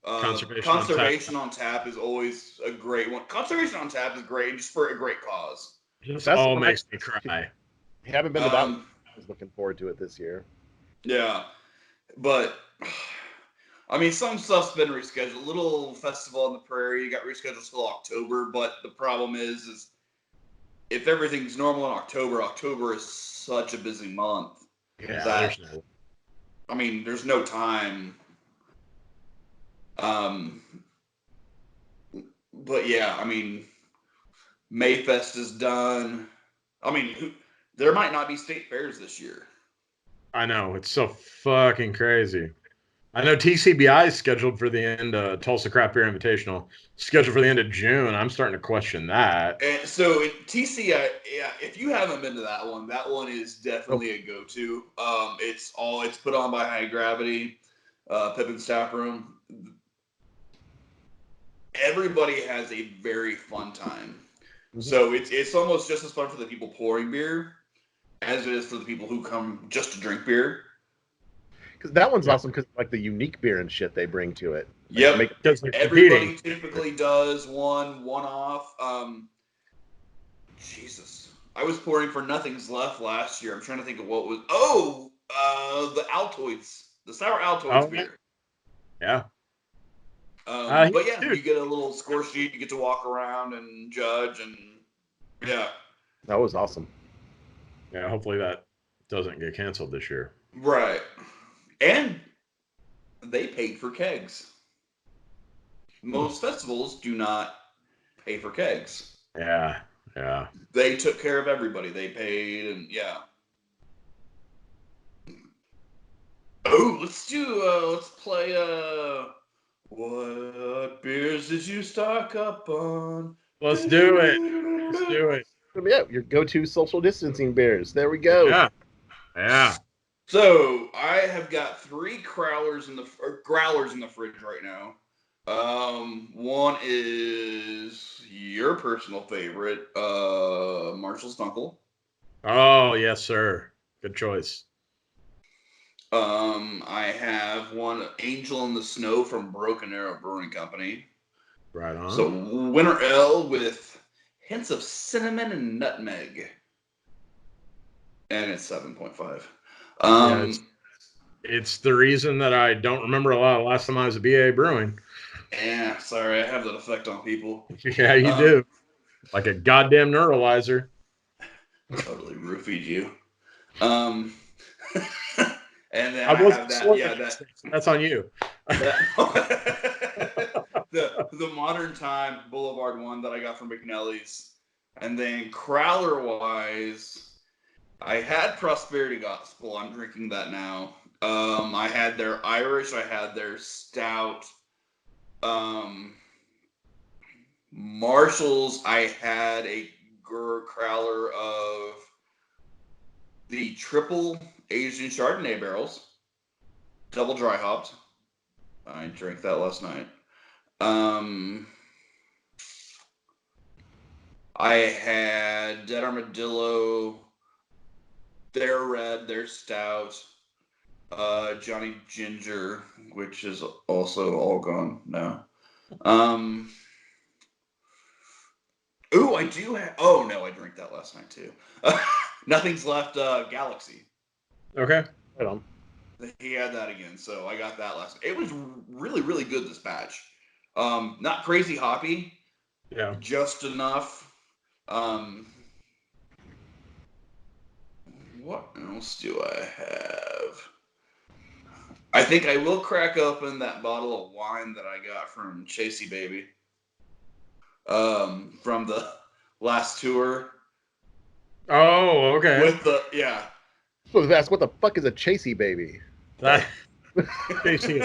Conservation on Tap is always a great one. Conservation on Tap is great, just for a great cause. Just all makes me cry. You haven't been to that one. I was looking forward to it this year. Yeah, but I mean, some stuff's been rescheduled. Little Festival on the Prairie got rescheduled till October, but the problem is if everything's normal in October, October is such a busy month. Yeah, there's no time. But yeah, I mean, Mayfest is done. I mean, there might not be state fairs this year. I know, it's so fucking crazy. I know TCBI is scheduled for the end of Tulsa Craft Beer Invitational, scheduled for the end of June. I'm starting to question that. And so TCI, if you haven't been to that one is definitely a go-to. It's put on by High Gravity, Pippin's Tap Room. Everybody has a very fun time. Mm-hmm. So it's almost just as fun for the people pouring beer as it is for the people who come just to drink beer. Because that one's awesome because like the unique beer and shit they bring to it. Yep. Everybody typically does one off. Jesus. I was pouring for Nothing's Left last year. I'm trying to think of what was. The Altoids. The Sour Altoids beer. Yeah. But yeah, you get a little score sheet. You get to walk around and judge, and yeah. That was awesome. Yeah, hopefully that doesn't get canceled this year. Right. And they paid for kegs. Most festivals do not pay for kegs. Yeah. They took care of everybody. They paid, and yeah. Oh, let's play what beers did you stock up on? Let's do it. Yeah, your go-to social distancing beers. There we go. Yeah. So I have got 3 growlers in the fridge right now. One is your personal favorite, Marshall's Dunkel. Oh yes, sir. Good choice. I have one Angel in the Snow from Broken Arrow Brewing Company. Right on. So Winter Ale with hints of cinnamon and nutmeg. And it's 7.5. It's the reason that I don't remember a lot last time I was at BA Brewing. Yeah, sorry, I have that effect on people. Yeah, you do. Like a goddamn neuralizer. Totally roofied you. And then I have that. That's on you. The Modern Time Boulevard one that I got from McNelly's. And then Crowler-wise, I had Prosperity Gospel. I'm drinking that now. I had their Irish. I had their Stout. Marshall's, I had a Crowler of the triple Asian Chardonnay barrels, double dry hopped. I drank that last night. I had Dead Armadillo, their red, their stout, Johnny Ginger, which is also all gone now. I do have. Oh no, I drank that last night too. Nothing's Left. Galaxy. Okay. Right on. He had that again, so I got that last. It was really, really good this batch. Not crazy hoppy. Yeah. Just enough. What else do I have? I think I will crack open that bottle of wine that I got from Chasey Baby. From the last tour. Oh, okay. So ask, what the fuck is a Chasey Baby? Tasting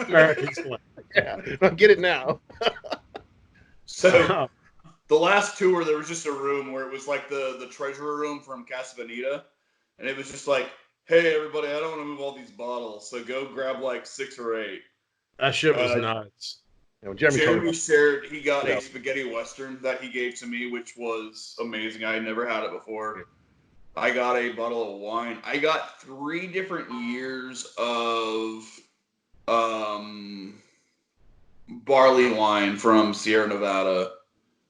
American slang. Yeah, I'll get it now. So the last tour, there was just a room where it was like the treasurer room from Casa Bonita, and it was just like, hey everybody, I don't want to move all these bottles, so go grab like 6 or 8. That shit was nuts. You know, Jeremy told me shared, he got a spaghetti western that he gave to me, which was amazing. I had never had it before. I got a bottle of wine. I got 3 different years of barley wine from Sierra Nevada,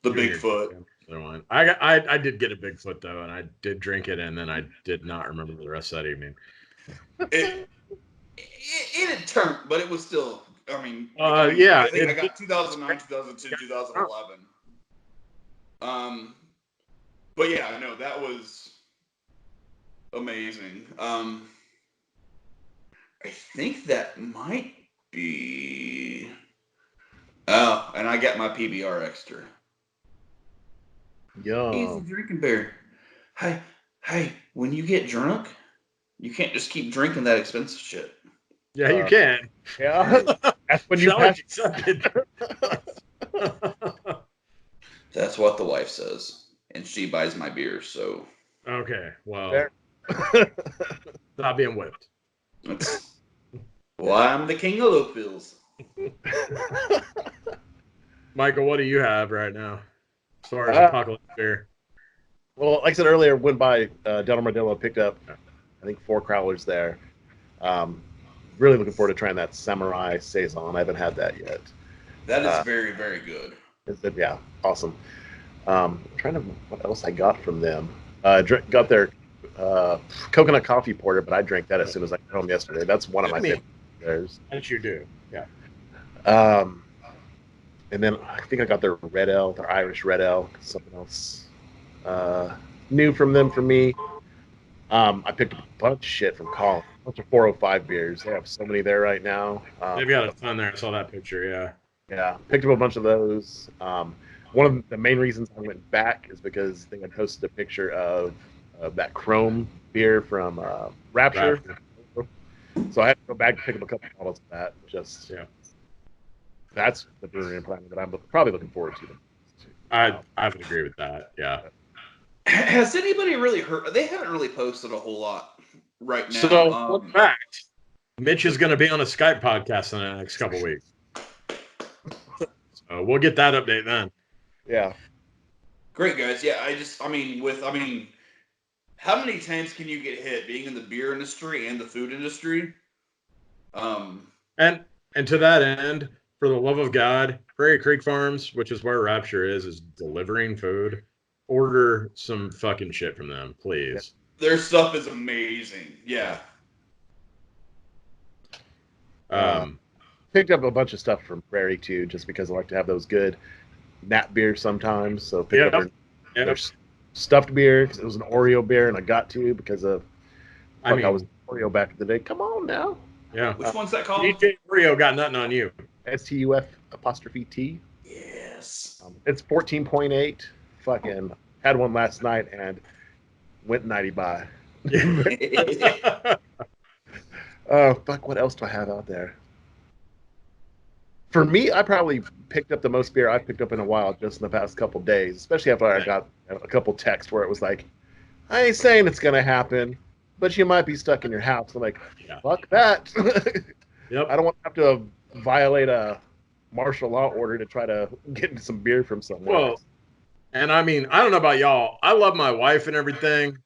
the Bigfoot. I did get a Bigfoot though, and I did drink it, and then I did not remember the rest of that evening. It had turned, but it was still. I mean, yeah, I think I got 2009, 2010, 2011. But yeah, no, that was amazing. I think that might be. Oh, and I got my PBR extra. Easy drinking beer. Hey, when you get drunk, you can't just keep drinking that expensive shit. Yeah, you can. Yeah, that's when you pass. That's what the wife says, and she buys my beer. So okay, well, stop being whipped. Well, I'm the king of those pills. Michael, what do you have right now as far as apocalypse beer? Well, like I said earlier, went by Del Armadillo, picked up I think 4 crowlers there. Really looking forward to trying that Samurai Saison. I haven't had that yet. That is very, very good. Yeah, awesome. I'm trying to what else I got from them. Got their coconut coffee porter, but I drank that as soon as I got home yesterday. That's one of my favorite beers. That you do, yeah. And then I think I got their red ale, their Irish red ale, something else new from them for me. I picked up a bunch of shit from Colin. A bunch of 405 beers. They have so many there right now. They've got a ton there. I saw that picture, yeah. Yeah, picked up a bunch of those. One of the main reasons I went back is because they had posted a picture of that Chrome beer from Rapture. So I had to go back and pick up a couple bottles of that. That's the brewery and planning that I'm probably looking forward to. I would agree with that, yeah. Has anybody really heard? They haven't really posted a whole lot right now. So, in fact, Mitch is going to be on a Skype podcast in the next couple of weeks. So we'll get that update then. Yeah. Great, guys. Yeah, how many times can you get hit being in the beer industry and the food industry? And to that end, for the love of God, Prairie Creek Farms, which is where Rapture is delivering food. Order some fucking shit from them, please. Their stuff is amazing. Yeah. Picked up a bunch of stuff from Prairie too, just because I like to have those good nat beers sometimes. So picked up their stuffed beer because it was an Oreo beer, and I got to because of I was Oreo back in the day. Come on now. Yeah. Which one's that called? DJ Oreo got nothing on you. STUF''T. Yes. It's 14.8. Fucking had one last night and went 90 by. Oh, fuck. What else do I have out there? For me, I probably picked up the most beer I've picked up in a while just in the past couple days, especially after I got a couple texts where it was like, I ain't saying it's going to happen, but you might be stuck in your house. I'm like, fuck that. Yep. I don't want to have to violate a martial law order to try to get some beer from somewhere. Well, and I mean, I don't know about y'all. I love my wife and everything.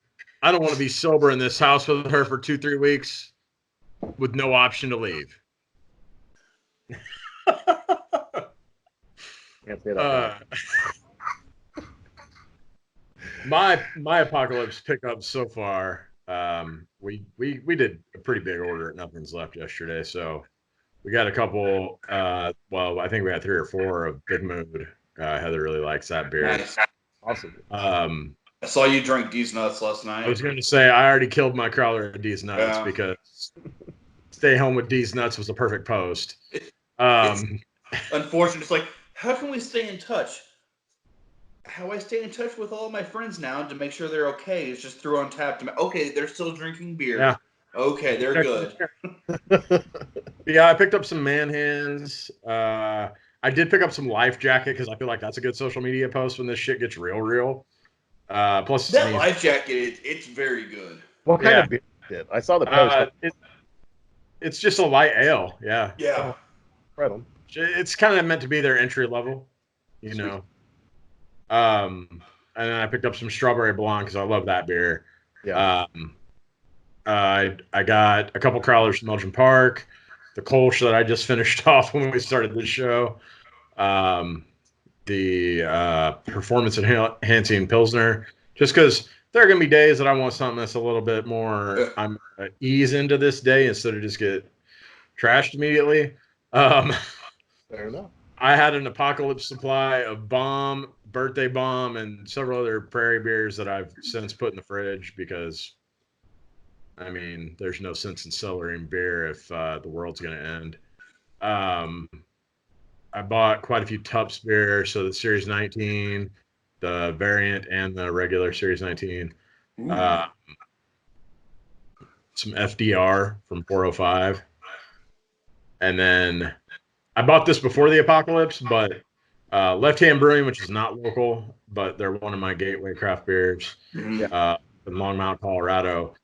I don't want to be sober in this house with her for 2-3 weeks with no option to leave. Can't say that. My apocalypse pickups so far. We did a pretty big order at Nothing's Left yesterday, so we got a couple. Well, I think we had 3 or 4 of Big Mood. Heather really likes that beer. Nice. Awesome. I saw you drink D's Nuts last night. I was going to say I already killed my crowler at D's Nuts because Stay Home with D's Nuts was the perfect post. Unfortunately, it's like, how can we stay in touch? How I stay in touch with all my friends now to make sure they're okay is just through Untapped. Okay, they're still drinking beer. Yeah. Okay, they're good. Yeah, I picked up some man hands. I did pick up some life jacket because I feel like that's a good social media post when this shit gets real. Plus, That life jacket, it's very good. What kind of beer is it? I saw the post. It's just a light ale. Yeah. Yeah. Right on. It's kind of meant to be their entry level, you Sweet. know. And then I picked up some strawberry blonde because I love that beer. Yeah. I got a couple crawlers from Elgin Park, the Kolsch that I just finished off when we started this show, the performance enhancing Pilsner, just because there are going to be days that I want something that's a little bit more, I'm ease into this day instead of just get trashed immediately. Fair enough. I had an apocalypse supply of Bomb, Birthday Bomb, and several other prairie beers that I've since put in the fridge because, I mean, there's no sense in cellaring beer if the world's going to end. I bought quite a few Tups beer, so the Series 19, the variant, and the regular Series 19. Some FDR from 405. And then I bought this before the apocalypse, but Left Hand Brewing, which is not local, but they're one of my gateway craft beers in Longmont, Colorado.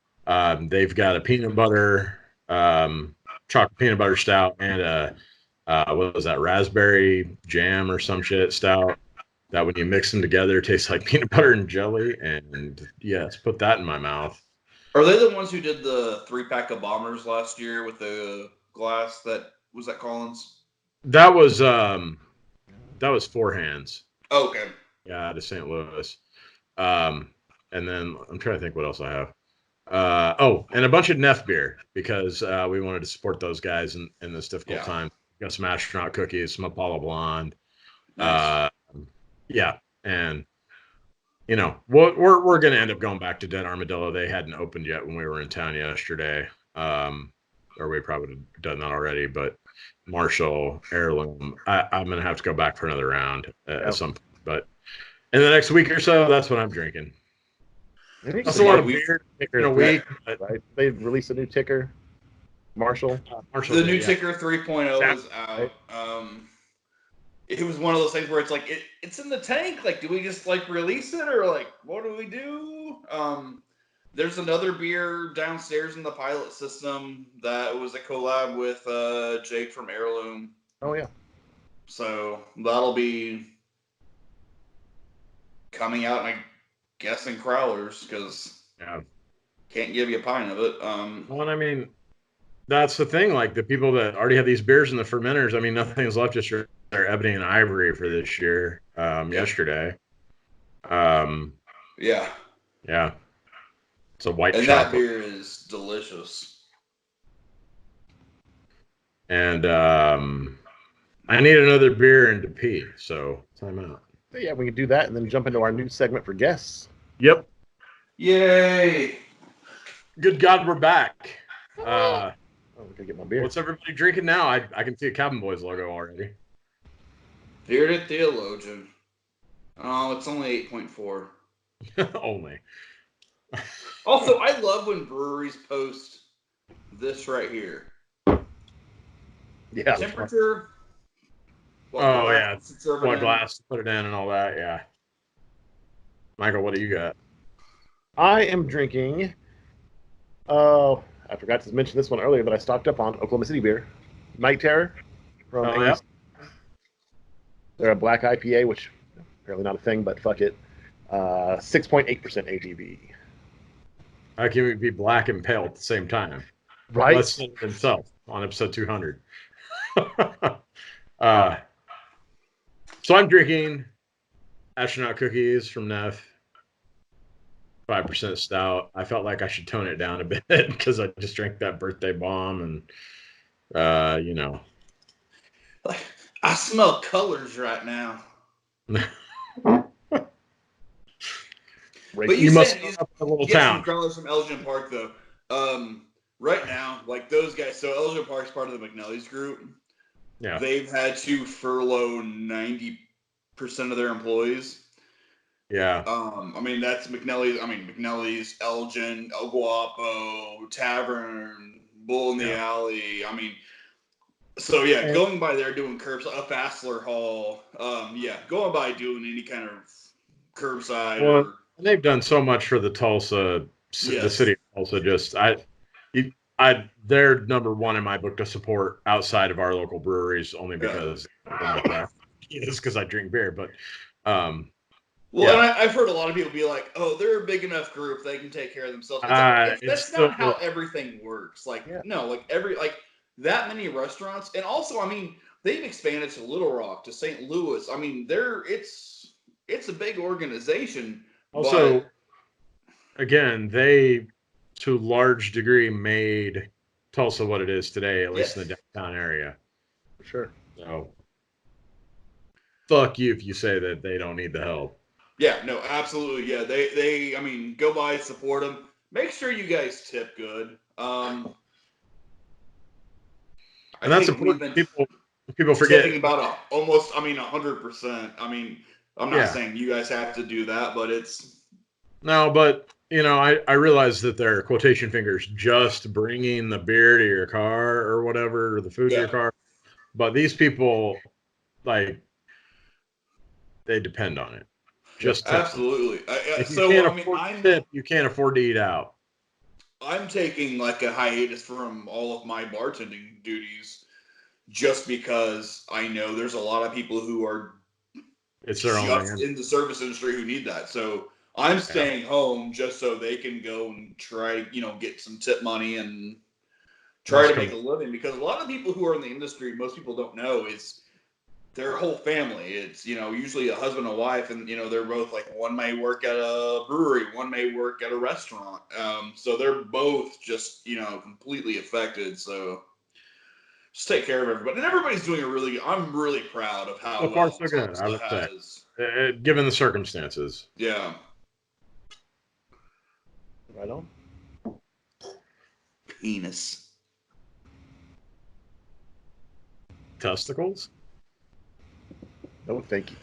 They've got a peanut butter, chocolate peanut butter stout, and a what was that, raspberry jam or some shit stout that when you mix them together tastes like peanut butter and jelly. And yes, put that in my mouth. Are they the ones who did the 3-pack of bombers last year with the glass? That was that Collins? That was Four Hands. Oh, okay. Yeah, out of St. Louis. And then I'm trying to think what else I have. And a bunch of Neff beer because we wanted to support those guys in this difficult time. Got some astronaut cookies, some Apollo Blonde. Nice. Yeah, and you know we're going to end up going back to Dead Armadillo. They hadn't opened yet when we were in town yesterday, or we probably would have done that already. But Marshall Heirloom, I'm going to have to go back for another round at some point. But in the next week or so, that's what I'm drinking. That's a lot of beer in a week. Right? They released a new ticker. Marshall. The new ticker 3.0 is out. It was one of those things where it's like it's in the tank. Like, do we just like release it or like what do we do? There's another beer downstairs in the pilot system that was a collab with Jake from Heirloom. Oh yeah. So that'll be coming out, and I guess in Crowlers because can't give you a pint of it. Well, I mean, that's the thing. Like the people that already have these beers in the fermenters, I mean, nothing's left. Just their Ebony and Ivory for this year. Yesterday. Yeah. It's a white and chocolate. that beer is delicious. And I need another beer and to pee, so time out. Yeah, we can do that and then jump into our new segment for guests. Yep. Yay! Good God, we're back. I'm gonna get my beer. What's everybody drinking now? I can see a Cabin Boys logo already. Bearded Theologian. Oh, it's only 8.4. Only. Also, I love when breweries post this right here. Yeah. Temperature. What glass to put it in and all that. Yeah. Michael, what do you got? I am drinking. Oh, I forgot to mention this one earlier, but I stocked up on Oklahoma City beer. Night Terror from They're a black IPA, which apparently not a thing, but fuck it. 6.8% ABV. How can we be black and pale at the same time? Right? Let's see himself on episode 200. So I'm drinking astronaut cookies from Neff. 5% stout. I felt like I should tone it down a bit because I just drank that birthday bomb and, you know. I smell colors right now. But you must have a little town. Some colors from Elgin Park, though. Right now, like those guys, so Elgin Park's part of the McNally's group. Yeah. They've had to furlough 90% of their employees. Yeah. I mean, that's McNelly's. I mean, McNelly's, Elgin, El Guapo, Tavern, Bull in the Alley. I mean, so yeah, going by there doing curbs, a Fassler Hall. Yeah, going by doing any kind of curbside Well, or and they've done so much for the Tulsa, the yes, city of Tulsa. Just they're number one in my book to support outside of our local breweries, only yeah. because my craft is because I drink beer. But Well, yeah, and I've heard a lot of people be like, "Oh, they're a big enough group; they can take care of themselves." it's That's not how still everything works. Like, Yeah. no, like that many restaurants, and also, I mean, they've expanded to Little Rock, to St. Louis. I mean, it's a big organization, also but again they to a large degree made Tulsa what it is today, at least in yes, the downtown area. For sure. So fuck you if you say that they don't need the help. yeah, no, absolutely, yeah. I mean, go by, support them. Make sure you guys tip good. I And that's think we've important. been People tipping forget. about almost, I mean, 100%. I mean, I'm not Yeah. saying you guys have to do that, but it's No, but I realize that they're quotation fingers just bringing the beer to your car or whatever, or the food to yeah, your car. But these people, like, they depend on it. Yep. Just tip them. absolutely. If you So can't I mean, afford to tip, you can't afford to eat out. I'm taking like a hiatus from all of my bartending duties just because I know there's a lot of people who are It's their own just man. in the service industry who need that. So I'm Yeah. staying home just so they can go and try, get some tip money and try Must to come. make a living, because a lot of people who are in the industry, most people don't know, is their whole family. It's, usually a husband and wife, and, they're both like, one may work at a brewery, one may work at a restaurant. So they're both just, completely affected. So just take care of everybody. And everybody's doing I'm really proud of how So far, well so good, I Tulsa would say, has. given the circumstances. Yeah. Right on. Penis. Testicles? No, thank you.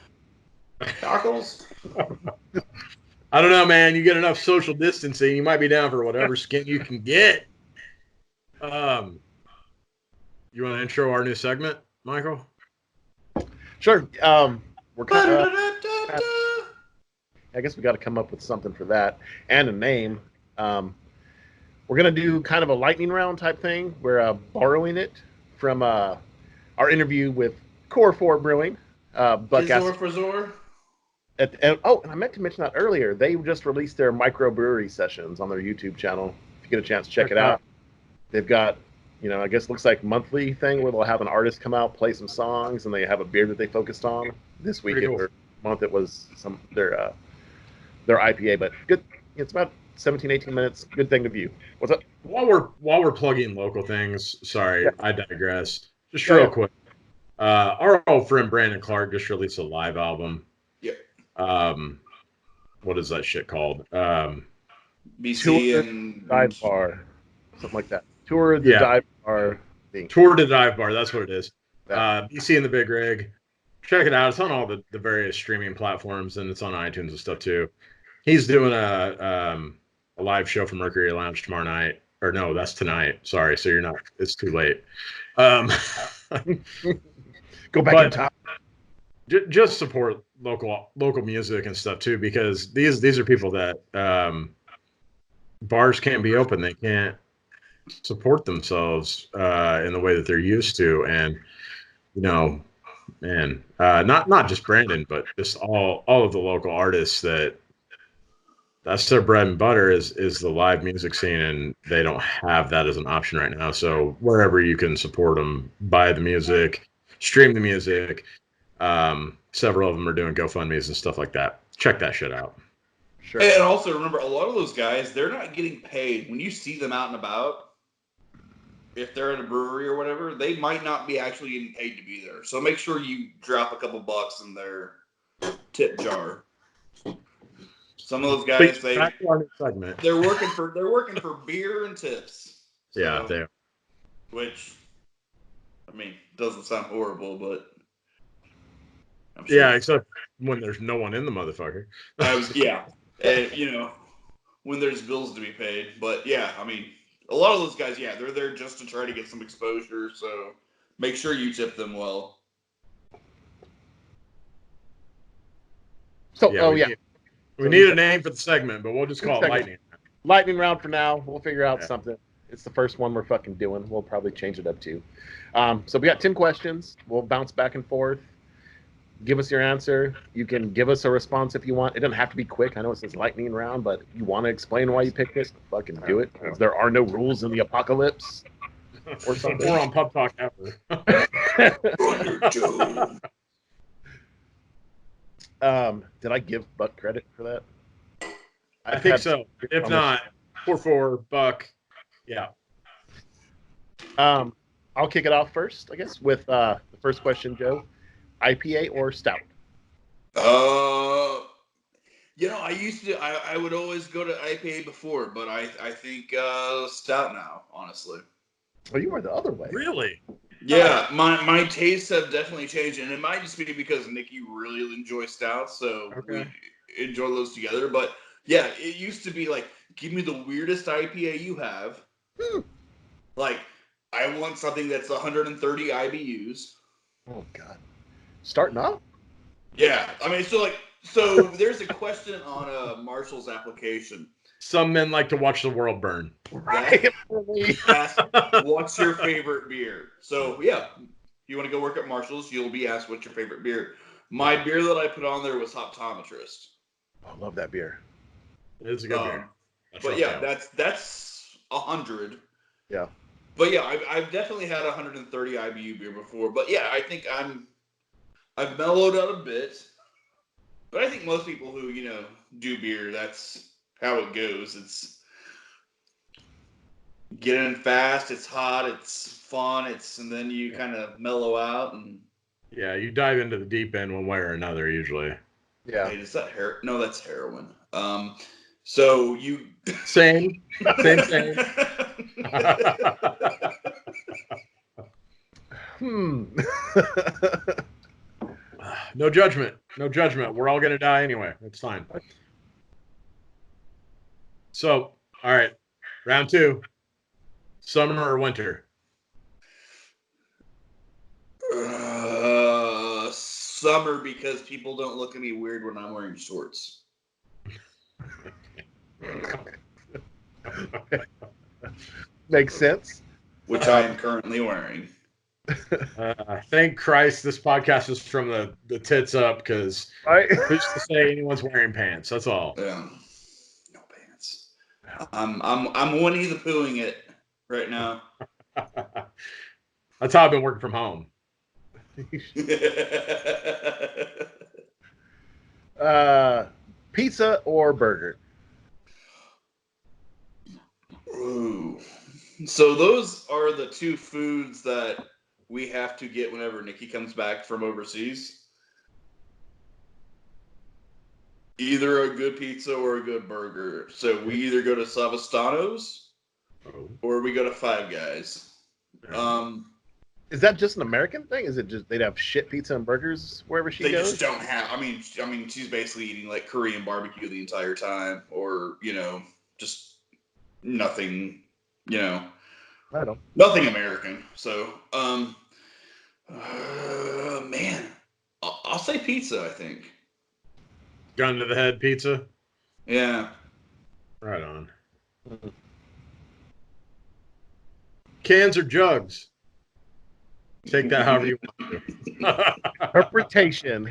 Cockles? I don't know, man. You get enough social distancing, you might be down for whatever skin you can get. You want to intro our new segment, Michael? Sure. We're kind of. Ba-da-da-da-da. I guess we got to come up with something for that and a name. We're gonna do kind of a lightning round type thing. We're borrowing it from our interview with Core 4 Brewing. Buck Jizzor asked, for Zor? and I meant to mention that earlier. They just released their microbrewery sessions on their YouTube channel. If you get a chance, check it out. They've got, I guess it looks like monthly thing where they'll have an artist come out, play some songs, and they have a beer that they focused on. This week Pretty cool. or month it was their IPA, but good. It's about 17, 18 minutes. Good thing to view. What's up? While we're plugging local things, sorry, Yeah. I digress. Just Yeah, real yeah. quick. Our old friend Brandon Clark just released a live album. Yep. What is that shit called? BC Tour and Dive Bar, something like that. Tour the Yeah. Dive Bar thing. Tour to Dive Bar, that's what it is. That. BC and the Big Rig. Check it out. It's on all the various streaming platforms, and it's on iTunes and stuff too. He's doing a live show for Mercury Lounge tomorrow night. Or no, that's tonight. Sorry, so you're not. It's too late. Go back in time. Just support local music and stuff too, because these are people that bars can't be open. They can't support themselves in the way that they're used to, and man, not just Brandon, but just all of the local artists that's their bread and butter is the live music scene, and they don't have that as an option right now. So wherever you can support them, buy the music, stream the music. Several of them are doing GoFundMe's and stuff like that. Check that shit out. Sure. And also remember, a lot of those guys, they're not getting paid. When you see them out and about, if they're at a brewery or whatever, they might not be actually getting paid to be there. So make sure you drop a couple bucks in their tip jar. Some of those guys, Back to our new segment. they're working for beer and tips. So, Yeah, they are. which, I mean, doesn't sound horrible, but I'm sure. Yeah, except when there's no one in the motherfucker. And, when there's bills to be paid. But yeah, I mean, a lot of those guys, yeah, they're there just to try to get some exposure. So make sure you tip them well. So, We So need a name for the segment, but we'll just call it Segment. Lightning. lightning round for now. We'll figure out Yeah. something. It's the first one we're fucking doing. We'll probably change it up too. So we got 10 questions. We'll bounce back and forth. Give us your answer. You can give us a response if you want. It doesn't have to be quick. I know it says lightning round, but if you want to explain why you picked it, fucking do it. Because there are no rules in the apocalypse or something. Or on Pub Talk ever. Did I give Buck credit for that? I think so. If not, 4 Buck. Yeah. I'll kick it off first, I guess, with the first question, Joe. IPA or stout? I would always go to IPA before, but I think stout now, honestly. Oh, you were the other way. Really? Yeah, my tastes have definitely changed, and it might just be because Nikki really enjoys stouts, so we enjoy those together. But yeah, it used to be like, give me the weirdest IPA you have. Like, I want something that's 130 IBUs. Oh God, starting off? Yeah, I mean, so there's a question on Marshall's application. Some men like to watch the world burn. What's your favorite beer? So yeah, if you want to go work at Marshall's, you'll be asked what's your favorite beer. My beer that I put on there was Hoptometrist. I love that beer. It is a good beer. But yeah, that's 100. Yeah. But yeah, I've definitely had 130 IBU beer before. But yeah, I think I've mellowed out a bit. But I think most people who do beer, that's how it goes. It's get in fast, it's hot, it's fun, and then you kind of mellow out and yeah, you dive into the deep end one way or another usually. Yeah. Wait, is that No, that's heroin. So you same. No judgment. We're all gonna die anyway. It's fine. So, all right, round 2. Summer or winter? Summer, because people don't look at me weird when I'm wearing shorts. Makes sense. Which I am currently wearing. Thank Christ this podcast is from the tits up, because who's to say anyone's wearing pants? That's all. Yeah. No pants. I'm Winnie the Poohing it right now. That's how I've been working from home. Pizza or burger? Ooh. So those are the 2 foods that we have to get whenever Nikki comes back from overseas. Either a good pizza or a good burger. So we either go to Savastano's or we go to Five Guys. Is that just an American thing? Is it just they'd have shit pizza and burgers wherever she goes? They just don't have. I mean, she's basically eating like Korean barbecue the entire time, or just nothing. I don't. Nothing American. So, man, I'll say pizza. I think. Gun to the head pizza. Yeah. Right on. Cans or jugs? Take that however you want to. Interpretation.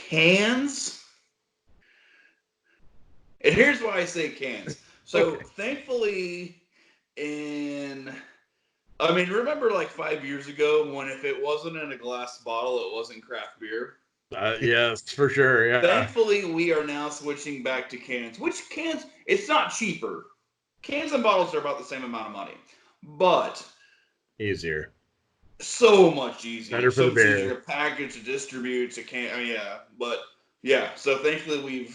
Cans? And here's why I say cans. So thankfully, remember like 5 years ago when if it wasn't in a glass bottle, it wasn't craft beer? Yes, for sure. Yeah. Thankfully, we are now switching back to cans. Which cans? It's not cheaper. Cans and bottles are about the same amount of money, but easier. So much easier. Better for the beer. Easier to package, to distribute, to can. But yeah. So thankfully,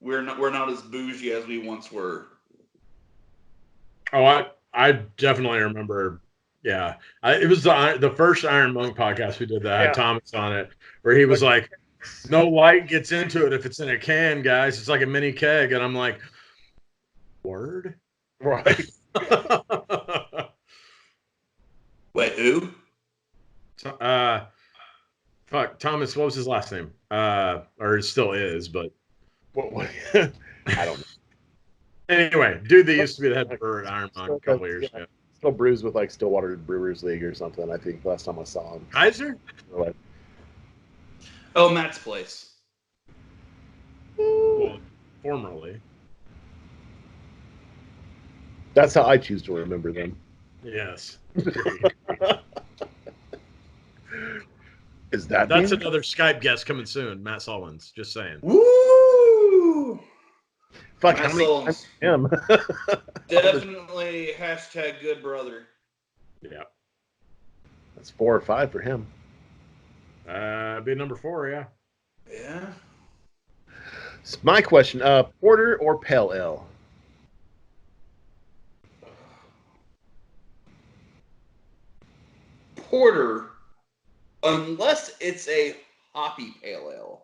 we're not as bougie as we once were. Oh, I definitely remember. Yeah, it was the first Iron Monk podcast we did that had Thomas on it, where he was like, "No light gets into it if it's in a can, guys. It's like a mini keg," and I'm like, "Word." Right. Wait, who? Fuck, Thomas. What was his last name? Or it still is, but What? I don't know. Anyway, dude that used to be the head brewer at Iron Monk a couple years ago. Still brews with like Stillwater Brewers League or something. I think last time I saw him. Kaiser? Oh, Matt's place. Well, formerly. That's how I choose to remember them. Yes. Is that That's another Skype guest coming soon, Matt Sullins. Just saying. Woo! Fuck, how many times him? Definitely hashtag good brother. Yeah. That's 4 or 5 for him. Be number 4, yeah. Yeah. So my question, porter or pale ale? Porter, unless it's a hoppy pale ale.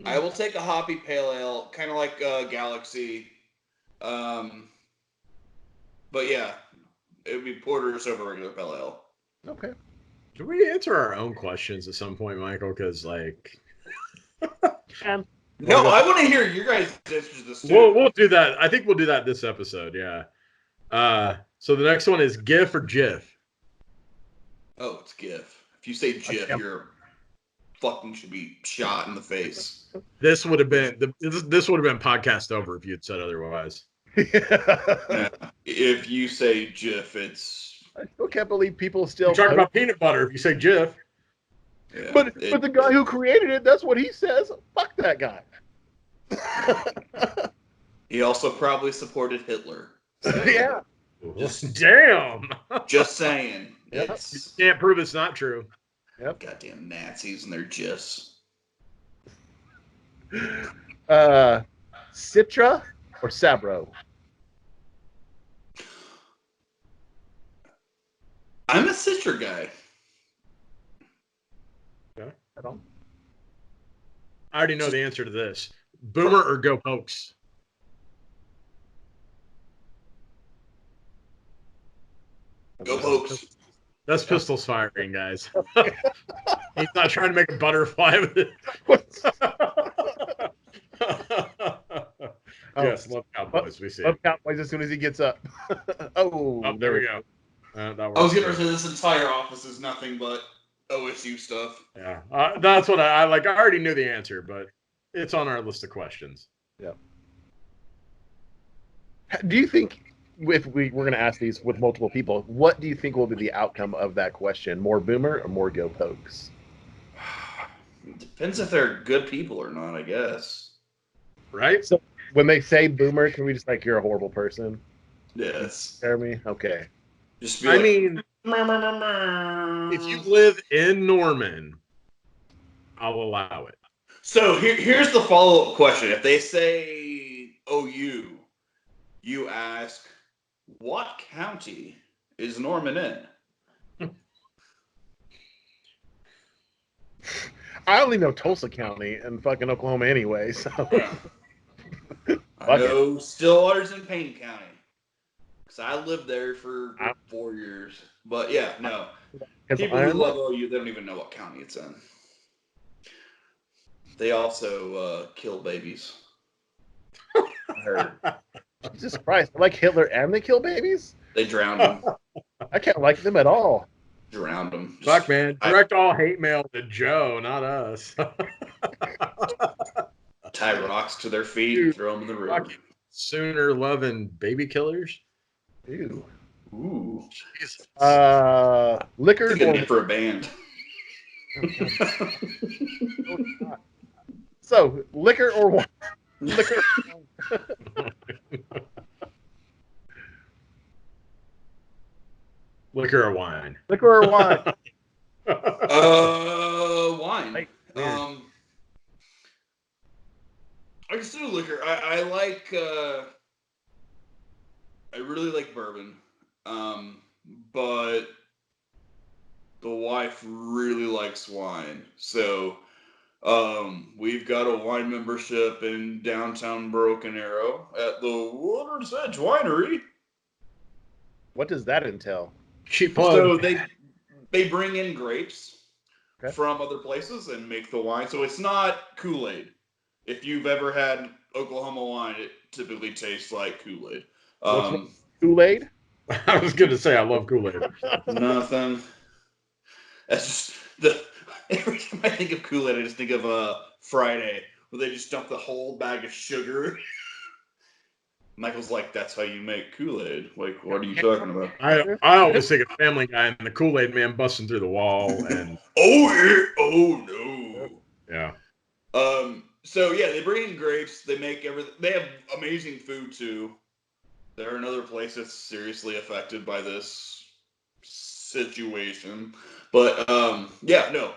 I will take a hoppy pale ale, kind of like Galaxy. But yeah, it would be porters over regular pale ale. Okay. Should we answer our own questions at some point, Michael? Because, like... No, I want to hear your guys' answers to this, too. We'll do that. I think we'll do that this episode, yeah. So the next one is GIF or GIF? Oh, it's GIF. If you say GIF, you're fucking should be shot in the face. This would have been podcast over if you had said otherwise. If you say GIF, it's. I still can't believe people still. You talk about peanut butter if you say GIF. Yeah, but the guy who created it, that's what he says. Fuck that guy. He also probably supported Hitler. So. Yeah. Damn. Just saying. Yep. You can't prove it's not true. Yep. Goddamn Nazis and their GIFs. Citra or Sabro? I'm a Citra guy. Okay. I already know the answer to this. Boomer or Go Pokes? Go Pokes. That's pistols firing, guys. He's not trying to make a butterfly with it. Yes, love Cowboys. We see. Love Cowboys as soon as he gets up. Oh, there we go. I was going to say this entire office is nothing but OSU stuff. Yeah, that's what I like. I already knew the answer, but it's on our list of questions. Yeah. Do you think, if we're going to ask these with multiple people, what do you think will be the outcome of that question? More Boomer or more Go Pokes? Depends if they're good people or not, I guess. Right? So when they say Boomer, can we just like, you're a horrible person? Yes. Scare me? Okay. Just be I like, mean, if you live in Norman, I'll allow it. So here's the follow-up question. If they say OU, you ask, what county is Norman in? I only know Tulsa County and fucking Oklahoma anyway, so. I know Stillwater's in Payne County. Because I lived there for 4 years. But yeah, no. People who love OU, they don't even know what county it's in. They also kill babies. I heard. Jesus Christ. I like Hitler and they kill babies? They drowned them. I can't like them at all. Drowned them. Fuck, man. Direct all hate mail to Joe, not us. Tie rocks to their feet and throw them in the river. Sooner loving baby killers. Ew. Ooh. Jesus. Liquor It's a good name for a band. So, liquor or wine? Liquor. Liquor or wine? Liquor or wine? Wine. I just do liquor. I like I really like bourbon, but the wife really likes wine. So we've got a wine membership in downtown Broken Arrow at the Water's Edge Winery. What does that entail? Cheap plug. So they bring in grapes Okay. from other places and make the wine. So it's not Kool-Aid. If you've ever had Oklahoma wine, it typically tastes like Kool-Aid. What's wrong? Kool-Aid? I was going to say I love Kool-Aid. Nothing. That's just the every time I think of Kool-Aid, I just think of Friday, where they just dump the whole bag of sugar. Michael's like, "That's how you make Kool-Aid." Like, what are you talking about? I always think of Family Guy and the Kool-Aid Man busting through the wall and Oh no. yeah. So yeah, they bring in grapes. They make everything. They have amazing food too. They're another place that's seriously affected by this situation. But yeah, no,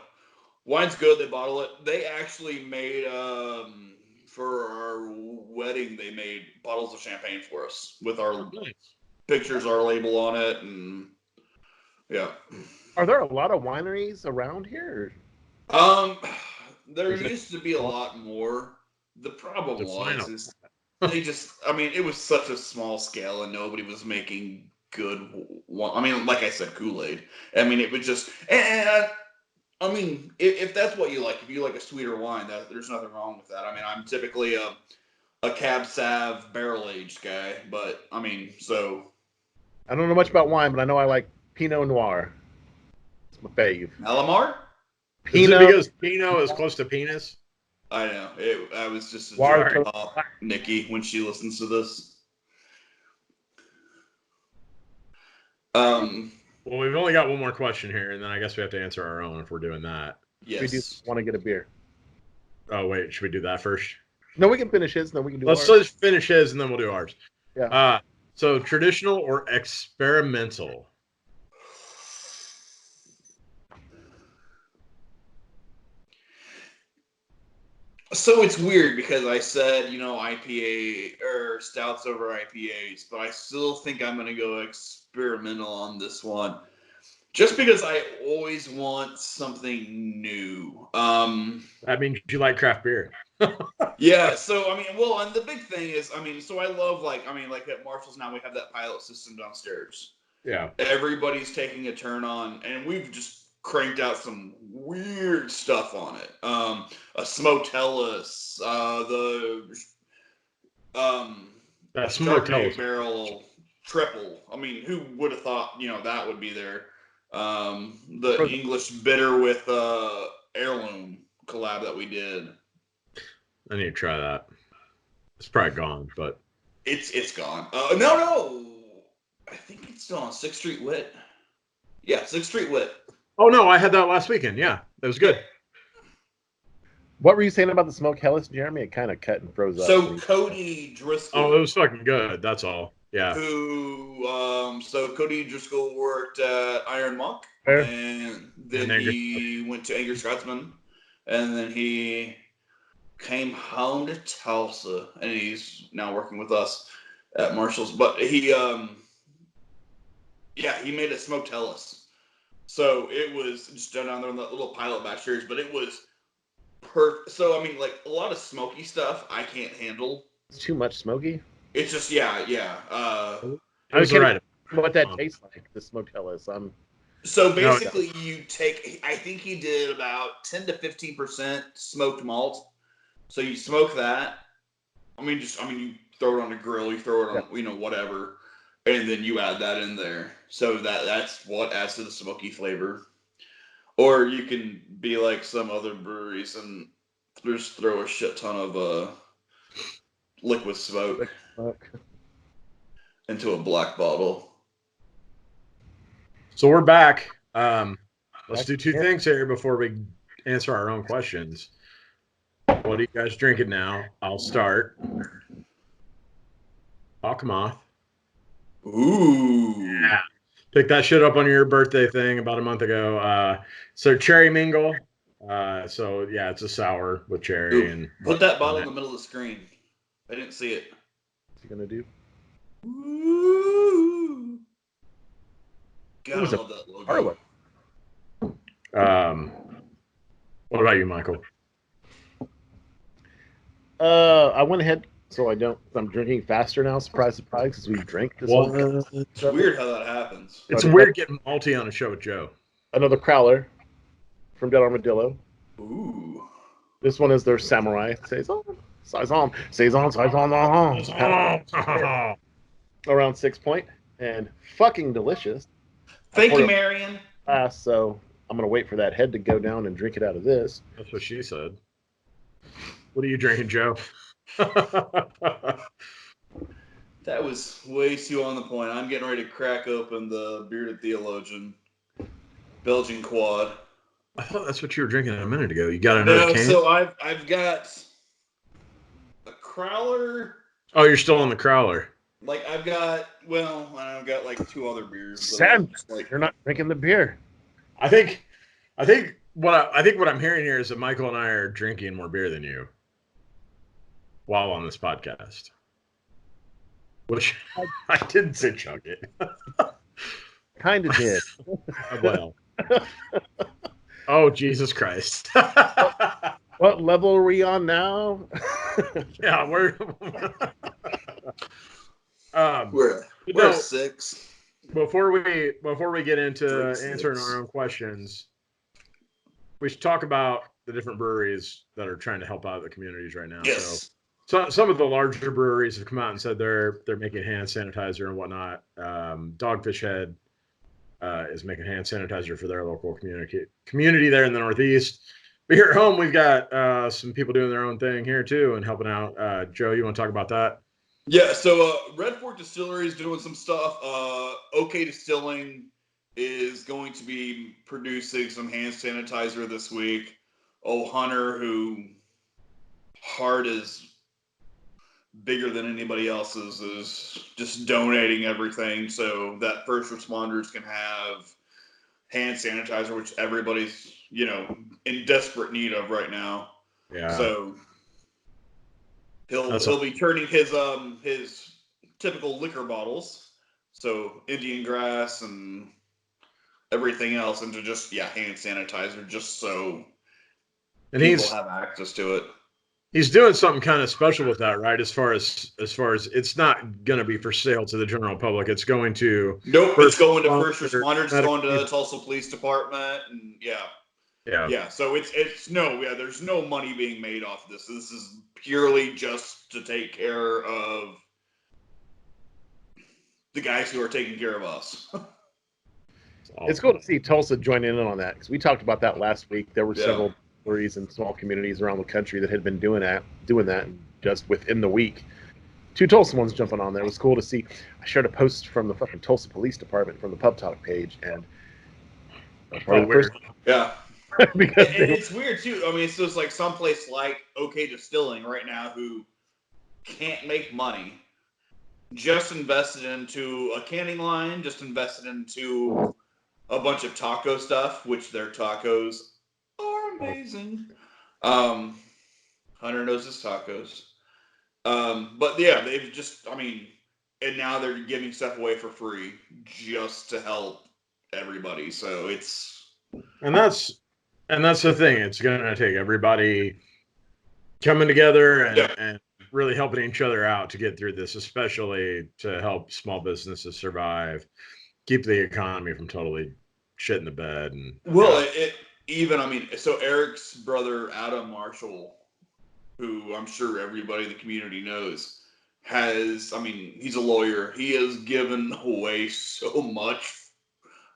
wine's good. They bottle it. They actually made for our wedding. They made bottles of champagne for us with our pictures, our label on it, and yeah. Are there a lot of wineries around here? There used to be a lot more. The problem is they just, I mean, it was such a small scale and nobody was making good I mean, like I said, Kool-Aid. I mean, it was just, I mean, if that's what you like, if you like a sweeter wine, there's nothing wrong with that. I mean, I'm typically a Cab Sav barrel-aged guy, but I mean, so. I don't know much about wine, but I know I like Pinot Noir. It's my fave. Malamar? Is it because Pinot is close to penis? I know. I was just a Water. joke, Nikki, when she listens to this. Well, we've only got one more question here, and then I guess we have to answer our own if we're doing that. Yes. We do want to get a beer. Oh, wait. Should we do that first? No, we can finish his, then we can do Let's ours. finish his, and then we'll do ours. Yeah. So traditional or experimental? So it's weird because I said, IPA or stouts over IPAs, but I still think I'm going to go experimental on this one. Just because I always want something new. That means you like craft beer. Yeah, so I mean, well, and the big thing is, I mean, so I love like at Marshall's now we have that pilot system downstairs. Yeah. Everybody's taking a turn on, and we've just cranked out some weird stuff on it. A Smotellus, That Chardonnay barrel triple. I mean, who would have thought, that would be there? The English bitter with heirloom collab that we did. I need to try that. It's probably gone, but it's gone. No, I think it's still on 6th Street Wit. Yeah, 6th Street Wit. Oh no, I had that last weekend. Yeah, that was good. What were you saying about the Smoke Hellas, Jeremy? It kind of cut and froze up. So Cody Driscoll. Oh, it was fucking good. That's all. Yeah. So Cody Driscoll worked at Iron Monk, and then he went to Angry Scotsman, and then he came home to Tulsa, and he's now working with us at Marshall's. But he made a smoked Hellas. So it was just done down there in that little pilot batch series, but it was perfect. So I mean, like a lot of smoky stuff, I can't handle. It's too much smoky. It's just yeah. I was right. What that tastes like, the smoked Hellas. So basically, you take. I think he did about 10 to 15% smoked malt. So you smoke that. You throw it on a grill, you throw it on, whatever, and then you add that in there. So that's what adds to the smoky flavor. Or you can be like some other breweries and just throw a shit ton of liquid smoke into a black bottle. So we're back. Let's do two things here before we answer our own questions. What are you guys drinking now? I'll start. Hawkmoth. Ooh. Yeah. Picked that shit up on your birthday thing about a month ago. So cherry mingle. So yeah, it's a sour with cherry. And put that bottle in the middle of the screen. I didn't see it. What's he gonna do? Ooh. God, It was I a love that logo. parlor. What about you, Michael? I went ahead so I'm drinking faster now. Surprise, surprise, because we drank this whole. It's weird how that happens. It's weird getting malty on a show with Joe. Another crowler from Dead Armadillo. Ooh. This one is their samurai saison. Around 6 point and fucking delicious. Thank you, Marion. So I'm gonna wait for that head to go down and drink it out of this. That's what she said. What are you drinking, Joe? That was way too on the point. I'm getting ready to crack open the Bearded Theologian Belgian Quad. I thought that's what you were drinking a minute ago. You got another can? So I've got a crowler. Oh, you're still on the crowler. Like I've got like 2 other beers. Sam, you're not drinking the beer. I think what I'm hearing here is that Michael and I are drinking more beer than you while on this podcast. Which I didn't say chug it. Kind of did. Well. Oh, Jesus Christ. What level are we on now? Yeah, we're we're 6. Before we get into answering our own questions, we should talk about the different breweries that are trying to help out the communities right now. Yes. So some of the larger breweries have come out and said they're making hand sanitizer and whatnot. Dogfish Head is making hand sanitizer for their local community there in the Northeast. But here at home, we've got some people doing their own thing here too and helping out. Joe, you want to talk about that? Yeah, so Red Fork Distillery is doing some stuff. OK Distilling is going to be producing some hand sanitizer this week. Hunter, who heart is bigger than anybody else's, is just donating everything so that first responders can have hand sanitizer, which everybody's, in desperate need of right now. Yeah. So he'll be turning his typical liquor bottles, so Indian grass and everything else, into just hand sanitizer, just so people have access to it. He's doing something kind of special with that, right? As far as it's not going to be for sale to the general public. It's going to it's going to first responders. It's going to the Tulsa Police Department, and yeah. So there's no money being made off of this. This is purely just to take care of the guys who are taking care of us. It's cool to see Tulsa join in on that because we talked about that last week. There were several breweries and small communities around the country that had been doing that just within the week. 2 Tulsa ones jumping on there. It was cool to see. I shared a post from the fucking Tulsa Police Department from the Pub Talk page, and weird. because it's weird too. I mean, it's just like someplace like OK Distilling right now who can't make money, just invested into a canning line, just invested into a bunch of taco stuff, which their tacos are amazing. Hunter knows his tacos. But yeah, they've just, and now they're giving stuff away for free just to help everybody. So and that's the thing. It's going to take everybody coming together and really helping each other out to get through this, especially to help small businesses survive, keep the economy from totally shitting the bed. And so Eric's brother, Adam Marshall, who I'm sure everybody in the community knows, he's a lawyer. He has given away so much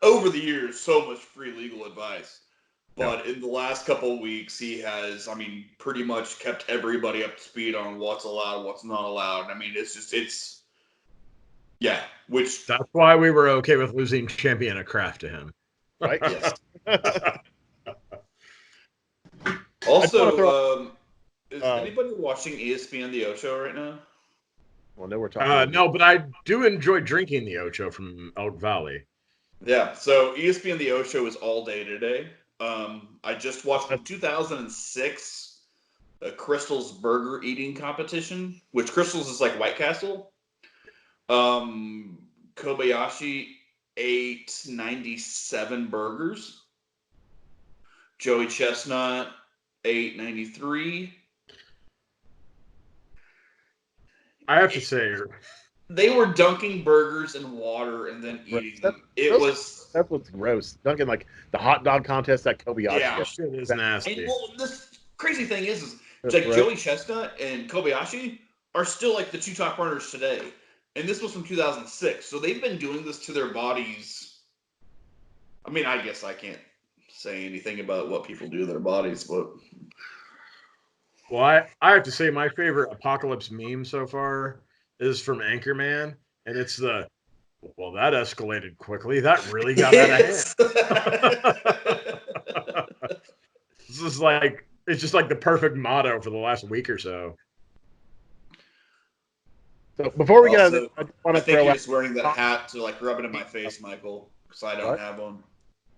over the years, so much free legal advice. But in the last couple of weeks, he has, pretty much kept everybody up to speed on what's allowed, what's not allowed. That's why we were okay with losing Champion of Craft to him. Right? Yes. Also, is anybody watching ESPN The Ocho right now? Well, no, we're talking. No, but I do enjoy drinking the Ocho from Elk Valley. Yeah, so ESPN The Ocho is all day today. I just watched the 2006 Crystal's burger eating competition, which Crystal's is like White Castle. Kobayashi ate 97 burgers. Joey Chestnut ate 93. I have to say, They were dunking burgers in water and then eating them. That's what's gross. Duncan, like the hot dog contest at Kobayashi. Yeah. shit is And nasty. well, this crazy thing is That's like right. Joey Chestnut and Kobayashi are still like the two top runners today. And this was from 2006. So they've been doing this to their bodies. I mean, I guess I can't say anything about what people do to their bodies, but Well, I have to say my favorite apocalypse meme so far is from Anchorman, and it's the, well, that escalated quickly. That really got out of hand. This is like, it's just like the perfect motto for the last week or so. So before we get out of Also, this, I just want I to think throw you're out. just wearing that hat to like rub it in my face, Michael, because I don't What? have one.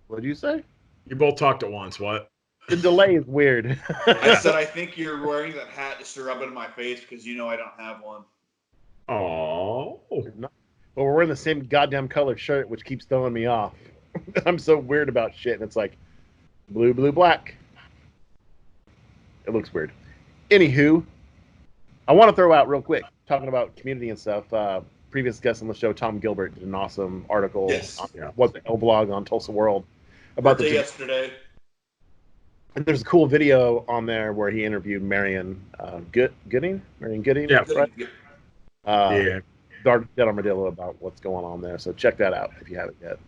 What did you say? You both talked at once. What? The delay is weird. I said I think you're wearing that hat just to rub it in my face because you know I don't have one. Oh, Well, we're wearing the same goddamn colored shirt, which keeps throwing me off. I'm so weird about shit, and it's like blue, blue, black. It looks weird. Anywho, I want to throw out real quick, talking about community and stuff. Previous guest on the show, Tom Gilbert, did an awesome article Yes. on Yeah. What the Hell blog on Tulsa World about Birthday the. yesterday. And there's a cool video on there where he interviewed Marion Gooding. Marion Gooding, Yeah. right? yeah. Dead Armadillo about what's going on there. So check that out if you haven't yet.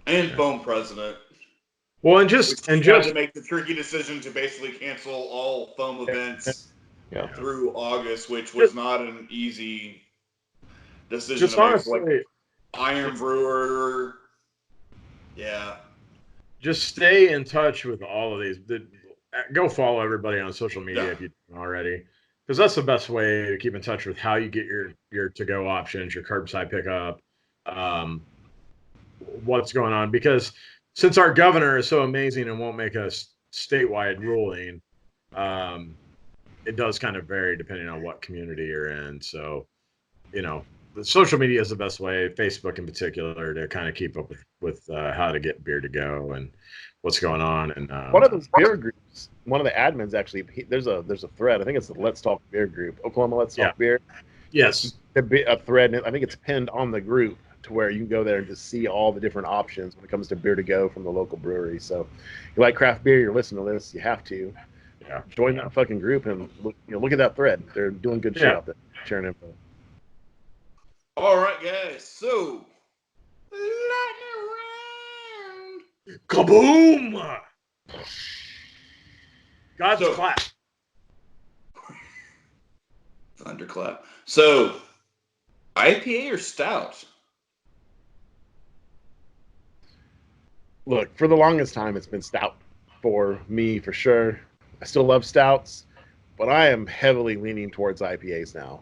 And Foam President. Well, He had to make the tricky decision to basically cancel all foam events Yeah. through August, which was not an easy decision just to make. honestly, Like Iron Brewer. Yeah. just stay in touch with all of these. Go follow everybody on social media Yeah. if you don't already, because that's the best way to keep in touch with how you get your to-go options, your curbside pickup, what's going on. Because since our governor is so amazing and won't make a statewide ruling, it does kind of vary depending on what community you're in. So, the social media is the best way, Facebook in particular, to kind of keep up with how to get beer to go and what's going on. And One of those beer groups, one of the admins actually, there's a thread. I think it's the Let's Talk Beer group, Oklahoma Let's Talk Beer. yes, A thread, and I think it's pinned on the group to where you can go there and just see all the different options when it comes to beer to go from the local brewery. So, you like craft beer, you're listening to this, you have to join that fucking group and look at that thread. They're doing good shit out there, sharing info. All right, guys. So, lightning round. kaboom! God's So- clap. Thunderclap. So, IPA or stout? Look, for the longest time, it's been stout for me, for sure. I still love stouts, but I am heavily leaning towards IPAs now.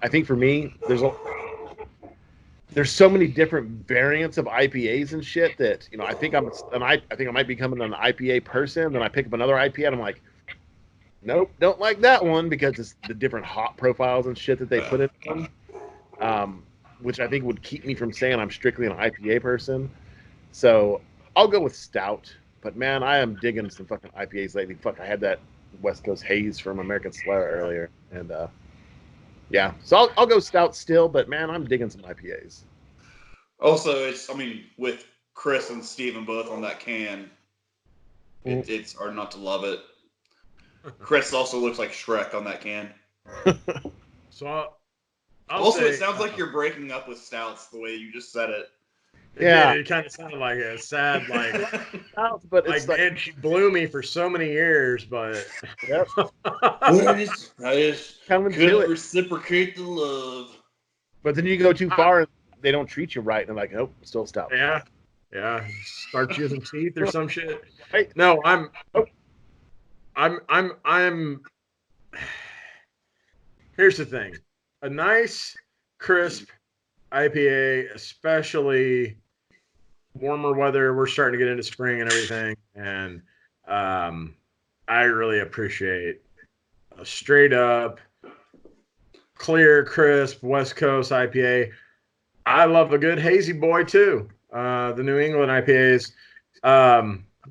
I think for me, there's so many different variants of IPAs and shit that I think I might be becoming an IPA person. Then I pick up another IPA and I'm like, nope, don't like that one because it's the different hop profiles and shit that they put in them, which I think would keep me from saying I'm strictly an IPA person. So I'll go with stout. But man, I am digging some fucking IPAs lately. Fuck, I had that West Coast Haze from American Slayer earlier, and yeah. So I'll go stout still, but man, I'm digging some IPAs. Also, with Chris and Steven both on that can, it's hard not to love it. Chris also looks like Shrek on that can. So it sounds like you're breaking up with stouts the way you just said it. It kind of sounded like a sad, but it's like man, she blew me for so many years, but yep. I just Coming to couldn't it. reciprocate the love. But then you go too far and they don't treat you right, and I'm like, nope, still stout. yeah, start using teeth or some shit. Right. No, I'm. Here's the thing: a nice, crisp IPA, especially warmer weather. We're starting to get into spring and everything, and I really appreciate a straight up clear, crisp West Coast IPA. I love a good hazy boy too. The New England IPAs.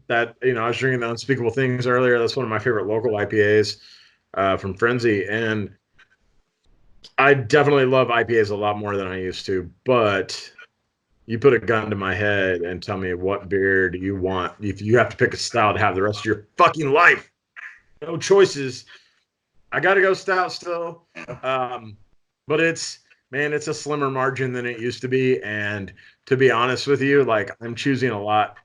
That I was drinking the Unspeakable Things earlier. That's one of my favorite local IPAs from Frenzy, and I definitely love IPAs a lot more than I used to. But you put a gun to my head and tell me what beer do you want if you have to pick a stout to have the rest of your fucking life. No choices. I got to go stout still. But it's a slimmer margin than it used to be. And to be honest with you, like I'm choosing a lot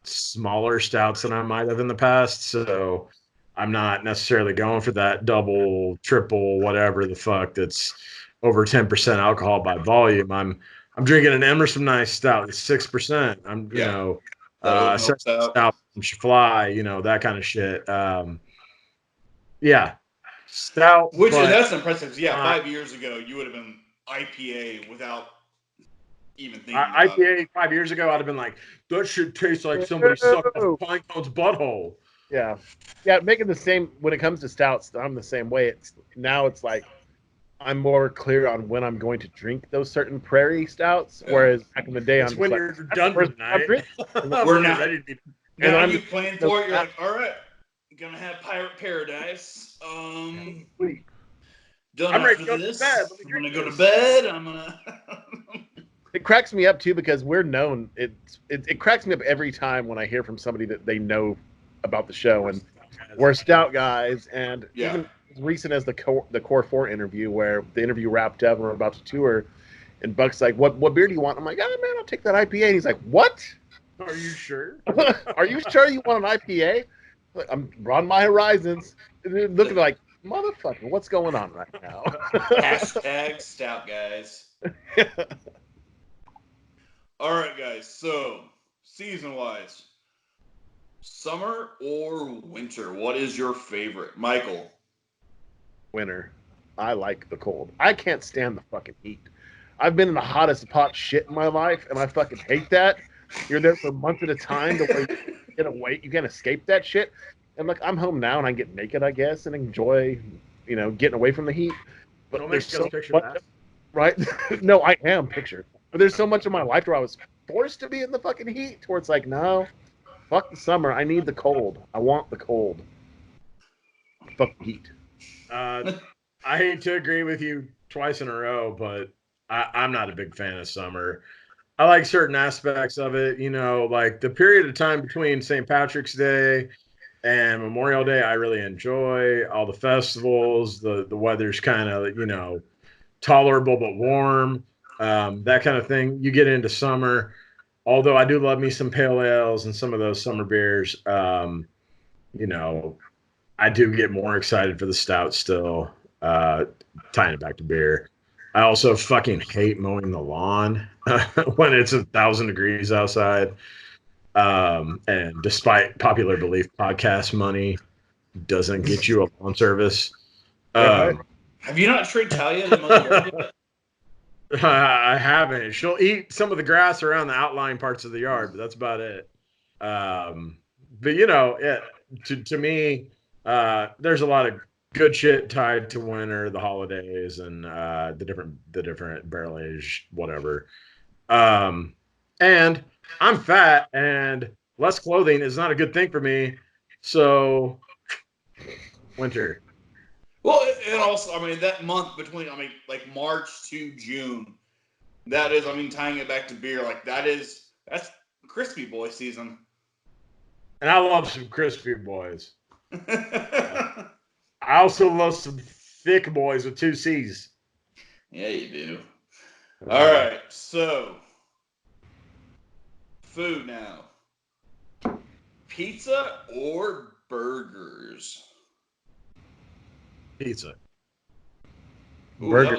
smaller stouts than I might have in the past. So I'm not necessarily going for that double, triple, whatever the fuck that's over 10% alcohol by volume. I'm drinking an Emerson Nice stout that's 6%. I'm, stout from Fly, that kind of shit. Yeah. Stout. That's impressive. Yeah, 5 years ago, you would have been IPA without even thinking about IPA it. 5 years ago, I'd have been like, that shit tastes like somebody sucked off a Pinecone's butthole. Yeah. Making the same when it comes to stouts. I'm the same way. It's like I'm more clear on when I'm going to drink those certain prairie stouts. Yeah. Whereas back in the day, it's when you're done for the night. We're not ready to be. Now you plan for it. You're like, all right, gonna have Pirate Paradise. Done I'm ready to go this. to bed. I'm gonna go to bed. I'm gonna. It cracks me up too because we're known. It cracks me up every time when I hear from somebody that they know about the show, and we're stout guys. And even as recent as the Core 4 interview, where the interview wrapped up and we're about to tour, and Buck's like, "What beer do you want?" I'm like, "Oh man, I'll take that IPA." And he's like, "What? Are you sure? Are you sure you want an IPA?" Like, I'm broadening my horizons. And looking like, motherfucker, what's going on right now? Hashtag stout guys. All right, guys. So, season-wise, summer or winter? What is your favorite, Michael? Winter. I like the cold. I can't stand the fucking heat. I've been in the hottest pot shit in my life, and I fucking hate that. You're there for months at a time to where you can't escape that shit. And like, I'm home now, and I can get naked, I guess, and enjoy, getting away from the heat. But don't there's so picture much, that. Right? No, I am pictured. But there's so much of my life where I was forced to be in the fucking heat, to where it's like, no, fuck the summer. I need the cold. I want the cold. Fuck the heat. I hate to agree with you twice in a row, but I'm not a big fan of summer. I like certain aspects of it, like the period of time between St. Patrick's Day and Memorial Day, I really enjoy all the festivals. The weather's kind of, tolerable but warm, that kind of thing. You get into summer, although I do love me some pale ales and some of those summer beers. I do get more excited for the stout still, tying it back to beer. I also fucking hate mowing the lawn when it's 1,000 degrees outside. And despite popular belief, podcast money doesn't get you a lawn service. Have you not tried Talia to mow the yard yet? I haven't. She'll eat some of the grass around the outlying parts of the yard, but that's about it. But to me, there's a lot of good shit tied to winter, the holidays, and the different barrel age, whatever. And I'm fat, and less clothing is not a good thing for me. So, winter. Well, and also, that month between, like March to June, that is, tying it back to beer, like that's crispy boy season. And I love some crispy boys. I also love some thick boys with 2 C's. Yeah, you do. All right, so food now. Pizza or burgers? Pizza. Burger.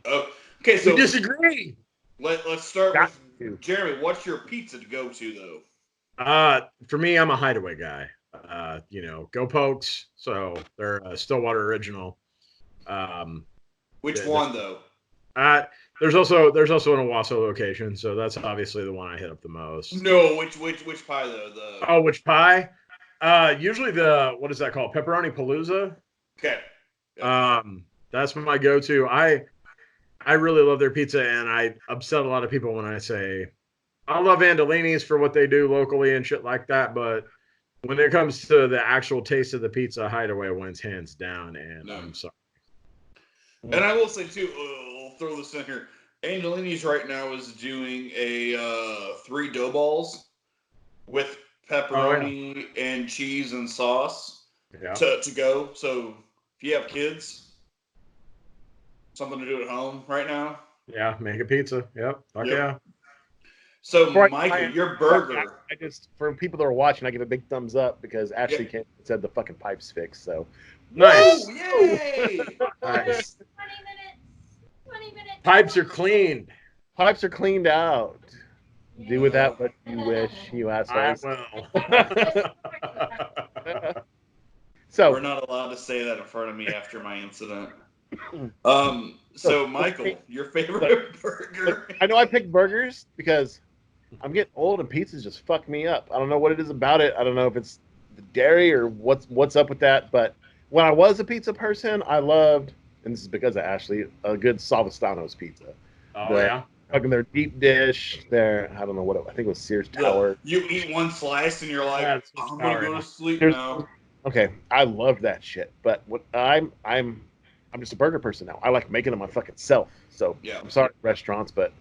Oh, okay, so we disagree. Let's start with Jeremy. What's your pizza to go to, though? For me, I'm a Hideaway guy. Go Pokes. So they're Stillwater Original. Which one though? There's also an Owasso location, so that's obviously the one I hit up the most. No, which pie though? Which pie? Usually what is that called? Pepperoni Palooza. Okay. That's my go-to. I really love their pizza, and I upset a lot of people when I say I love Andolini's for what they do locally and shit like that, but when it comes to the actual taste of the pizza, Hideaway wins hands down, and No. I'm sorry. And I will say too, I'll throw this in here. Angelini's right now is doing a 3 dough balls with pepperoni and cheese and sauce Yeah. to go. So if you have kids, something to do at home right now. Yeah, make a pizza. Yep. Fuck Yep. yeah. So Before Michael, your burger. I just, for people that are watching, I give a big thumbs up because Ashley came and said the fucking pipe's fixed. So Nice. Woo, yay! Nice. 20 minutes. 20 minutes. Pipes are cleaned. pipes are cleaned out. Do with that what you wish, you I assholes. will. So We're not allowed to say that in front of me after my incident. So Michael, your favorite burger? I know I picked burgers because I'm getting old and pizzas just fuck me up. I don't know what it is about it. I don't know if it's the dairy or what's up with that. But when I was a pizza person, I loved, and this is because of Ashley, a good Salvestano's pizza. Oh yeah. Fucking their deep dish, their I don't know what I think it was Sears Tower. You eat one slice and you're like, Yeah, it's I'm power gonna go now. to sleep There's- now. Okay, I loved that shit. But what I'm just a burger person now. I like making them my fucking self. So Yeah. I'm sorry, restaurants, but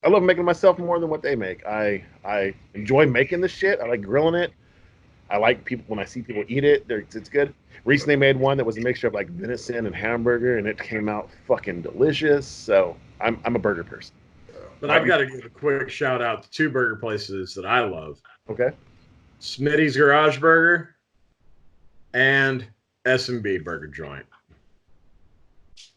I love making myself more than what they make. I enjoy making the shit. I like grilling it. I like people when I see people eat it. It's good. Recently, they made one that was a mixture of like venison and hamburger, and it came out fucking delicious. So I'm a burger person. But I've got to give a quick shout out to 2 burger places that I love. Okay. Smitty's Garage Burger and S&B Burger Joint.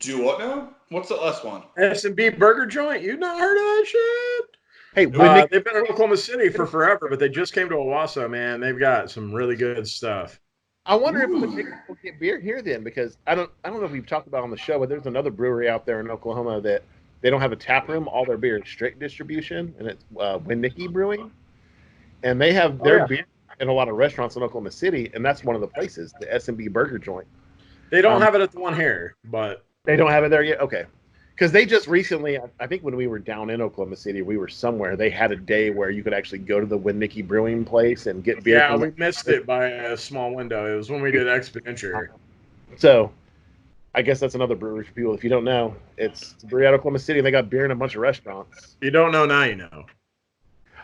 Do what now? What's the last one? S&B Burger Joint? You not heard of that shit? Hey, They've been in Oklahoma City for forever, but they just came to Owasso, man. They've got some really good stuff. I wonder if it would Ooh. make people get beer here then, because I don't know if we've talked about it on the show, but there's another brewery out there in Oklahoma that they don't have a tap room. All their beer is straight distribution, and it's Winnicki Brewing, and they have their beer in a lot of restaurants in Oklahoma City, and that's one of the places, the S&B Burger Joint. They don't have it at the one here, but They don't have it there yet? Okay. Because they just recently, I think when we were down in Oklahoma City, we were somewhere, they had a day where you could actually go to the Winnicki Brewing place and get beer. yeah, we missed it by a small window. It was when we did Exponential. So I guess that's another brewery for people. If you don't know, it's a brewery out of Oklahoma City, and they got beer in a bunch of restaurants. You don't know, now you know.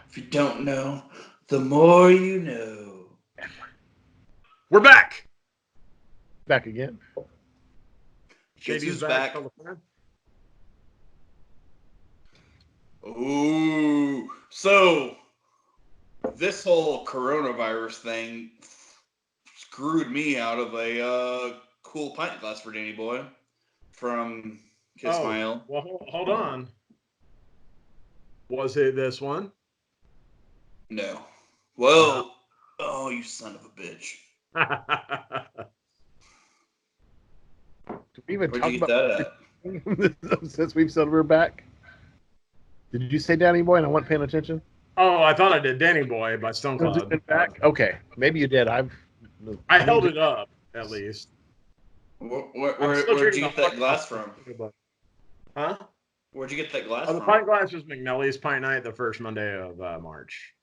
If you don't know, the more you know. We're back. Back again. Guess JD's who's back? California. Ooh. So this whole coronavirus thing screwed me out of a cool pint glass for Danny Boy from Kiss My L. Well, hold on. Was it this one? No. Well, oh, you son of a bitch. Did we even Where'd talk you get about that at? since we've said we're back? Did you say Danny Boy and I wasn't paying attention? Oh, I thought I did Danny Boy by Stone Has it Club. been back? Okay, maybe you did. I held it up, at least. Where'd you get that glass from? Huh? Where'd you get that glass The from? pint glass was McNally's Pint Night the first Monday of March.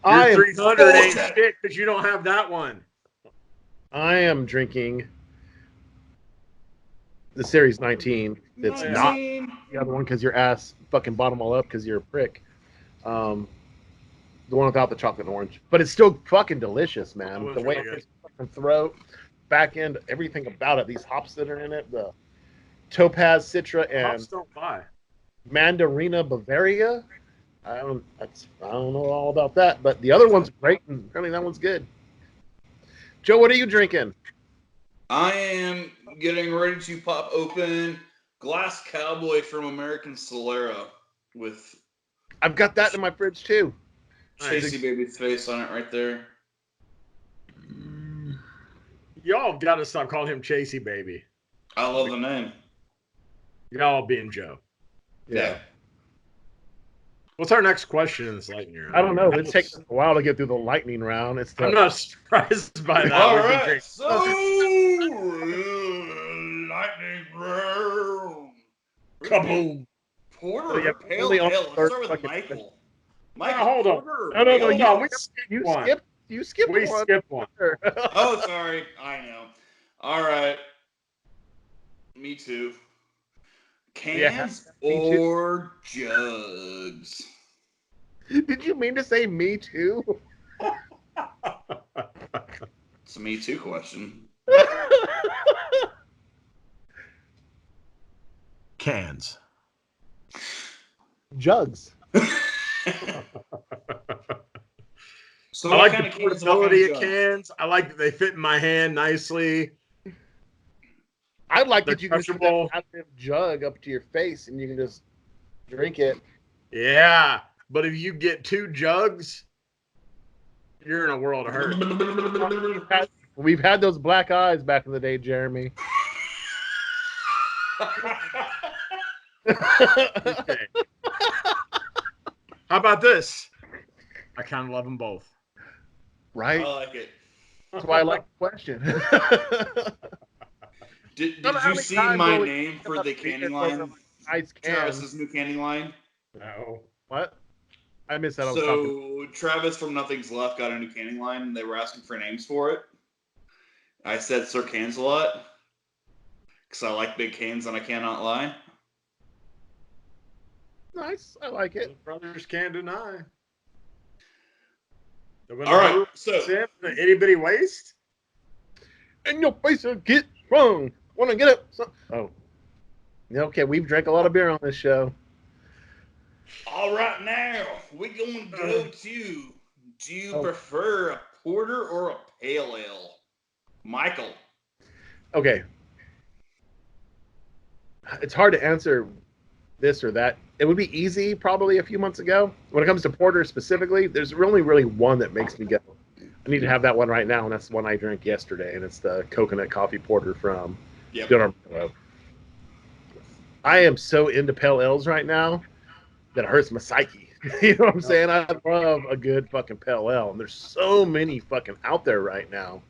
Your 300 ain't shit because you don't have that one. I am drinking the Series 19. It's not the other one because your ass fucking bought them all up because you're a prick. The one without the chocolate and orange. But it's still fucking delicious, man. The way it hits the throat, back end, everything about it. These hops that are in it, the Topaz Citra and Mandarina Bavaria. I don't know all about that, but the other one's great, and apparently that one's good. Joe, what are you drinking? I am getting ready to pop open Glass Cowboy from American Solera with. I've got that in my fridge too. Chasey Baby's face on it right there. Y'all got to stop calling him Chasey Baby. I love the name. Y'all being Joe. Yeah. What's our next question in this lightning round? I don't know. It's taking a while to get through the lightning round. I'm not surprised by that. All We've been right, drinking- so lightning round. Kaboom. Porter Yeah, or pale only on ale? the Let's third start with fucking Michael. Now, Michael, hold on. porter or No, pale Hold ale? on. You One. skipped We one. skipped one. Oh, sorry. I know. All right. Me too. Cans me too. or jugs? Did you mean to say me too? It's a me too question. Cans. Jugs. So I what like kind the of cans? What kind portability of of jugs? cans. I like that they fit in my hand nicely. I like They're that you can put crushable. that massive jug up to your face and you can just drink it. Yeah, but if you get 2 jugs, you're in a world of hurt. We've had those black eyes back in the day, Jeremy. Okay. How about this? I kind of love them both. Right? I like it. That's why I like the question. Did How you many see times my will we name pick for up the beer canning over line? Ice cans. Travis's new canning line. No. What? I missed that. I was talking. So Travis from Nothing's Left got a new canning line, and they were asking for names for it. I said Sir Cans a lot because I like big cans and I cannot lie. Nice. I like it. Those brothers can't deny. All right, so The itty bitty waist. In your face and get wrong. Want to get up? Oh. Yeah, okay, we've drank a lot of beer on this show. all right now we're going to go to. Do you prefer a porter or a pale ale, Michael? Okay. It's hard to answer this or that. It would be easy probably a few months ago. When it comes to porter specifically, there's only really one that makes me go, I need to have that one right now, and that's the one I drank yesterday, and it's the coconut coffee porter from Good Armadillo. I am so into pale ales right now that it hurts my psyche. You know what I'm saying? I love a good fucking pale ale, and there's so many fucking out there right now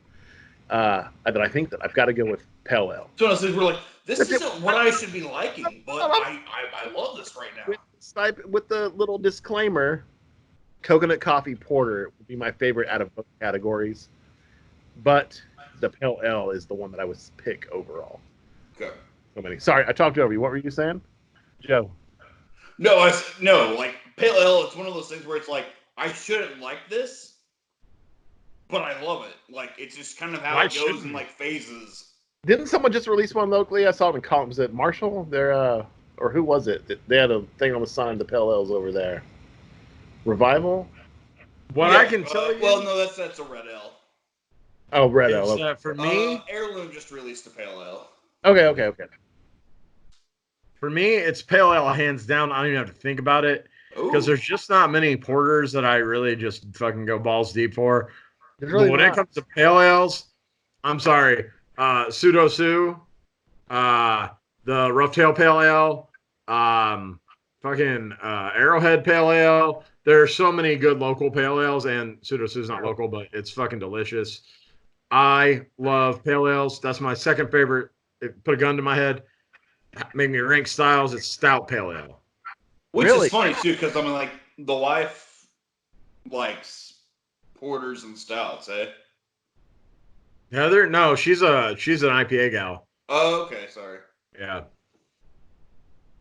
that I think that I've got to go with pale ale. So honestly, we're like, this isn't what I should be liking, but I love this right now. With the little disclaimer, coconut coffee porter would be my favorite out of both categories, but the pale ale is the one that I would pick overall. Okay. So many. Sorry, I talked over you. What were you saying, Joe? No, like pale ale. It's one of those things where it's like I shouldn't like this, but I love it. Like it's just kind of how Why it goes shouldn't in you? like phases. Didn't someone just release one locally? I saw it in Column. Was it Marshall? Or who was it? They had a thing on the sign. The pale ales over there. Revival. What I can tell you. Well, no, that's a red ale. Oh, red is, ale. for me, Heirloom just released a pale ale. Okay. For me, it's pale ale hands down. I don't even have to think about it because there's just not many porters that I really just fucking go balls deep for. There's really but when not. it comes to pale ales, I'm sorry, Pseudo Sue, the Rough Tail Pale Ale, fucking Arrowhead Pale Ale. There are so many good local pale ales, and Pseudo Sue's not local, but it's fucking delicious. I love pale ales. That's my second favorite. Put a gun to my head. Make me rank styles. It's stout pale ale. Which Really? is funny too, because I mean, like the wife likes porters and stouts, eh? Heather, no, she's an IPA gal. Oh, okay, sorry. Yeah.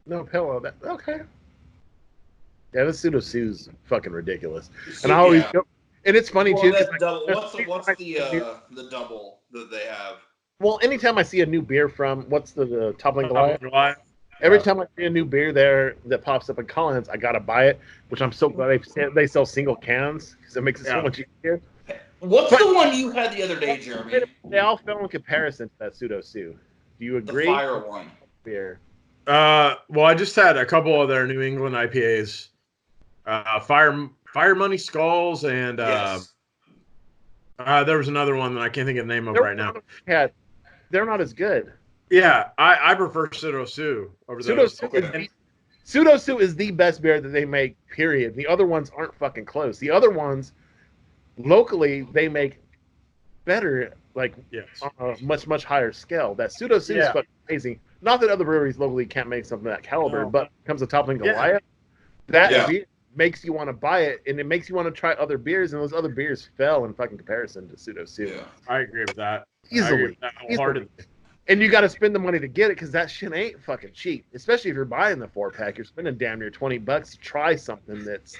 No pale ale. Okay. Yeah, the Pseudo Sue's fucking ridiculous. So, And I always yeah. go. And it's funny Well, too. that 'Cause double, what's the double that they have? well, anytime I see a new beer from what's the Toppling Goliath? Goliath. Every time I see a new beer there that pops up in Collins, I gotta buy it. Which I'm so glad they sell single cans because it makes it so much easier. What's the one you had the other day, Jeremy? They all fell in comparison to that Pseudo Sue. Do you The agree? fire one. Beer. Well, I just had a couple of their New England IPAs. Fire Money Skulls, and Yes. there was another one that I can't think of the name of right now. They're not as good. Yeah, I prefer Pseudo Sue over Pseudo those. Sue Pseudo Sue is the best beer that they make, period. The other ones aren't fucking close. The other ones, locally, they make better, like, Yes. on a much, much higher scale. That Pseudo Sue is fucking amazing. Not that other breweries locally can't make something of that caliber, but when it comes to Toppling Goliath, that beer makes you want to buy it, and it makes you want to try other beers, and those other beers fell in fucking comparison to Pseudo Sue. Yeah. I agree with that. Easily. Wholeheartedly. And you got to spend the money to get it because that shit ain't fucking cheap. Especially if you're buying the 4-pack, you're spending damn near $20 to try something that's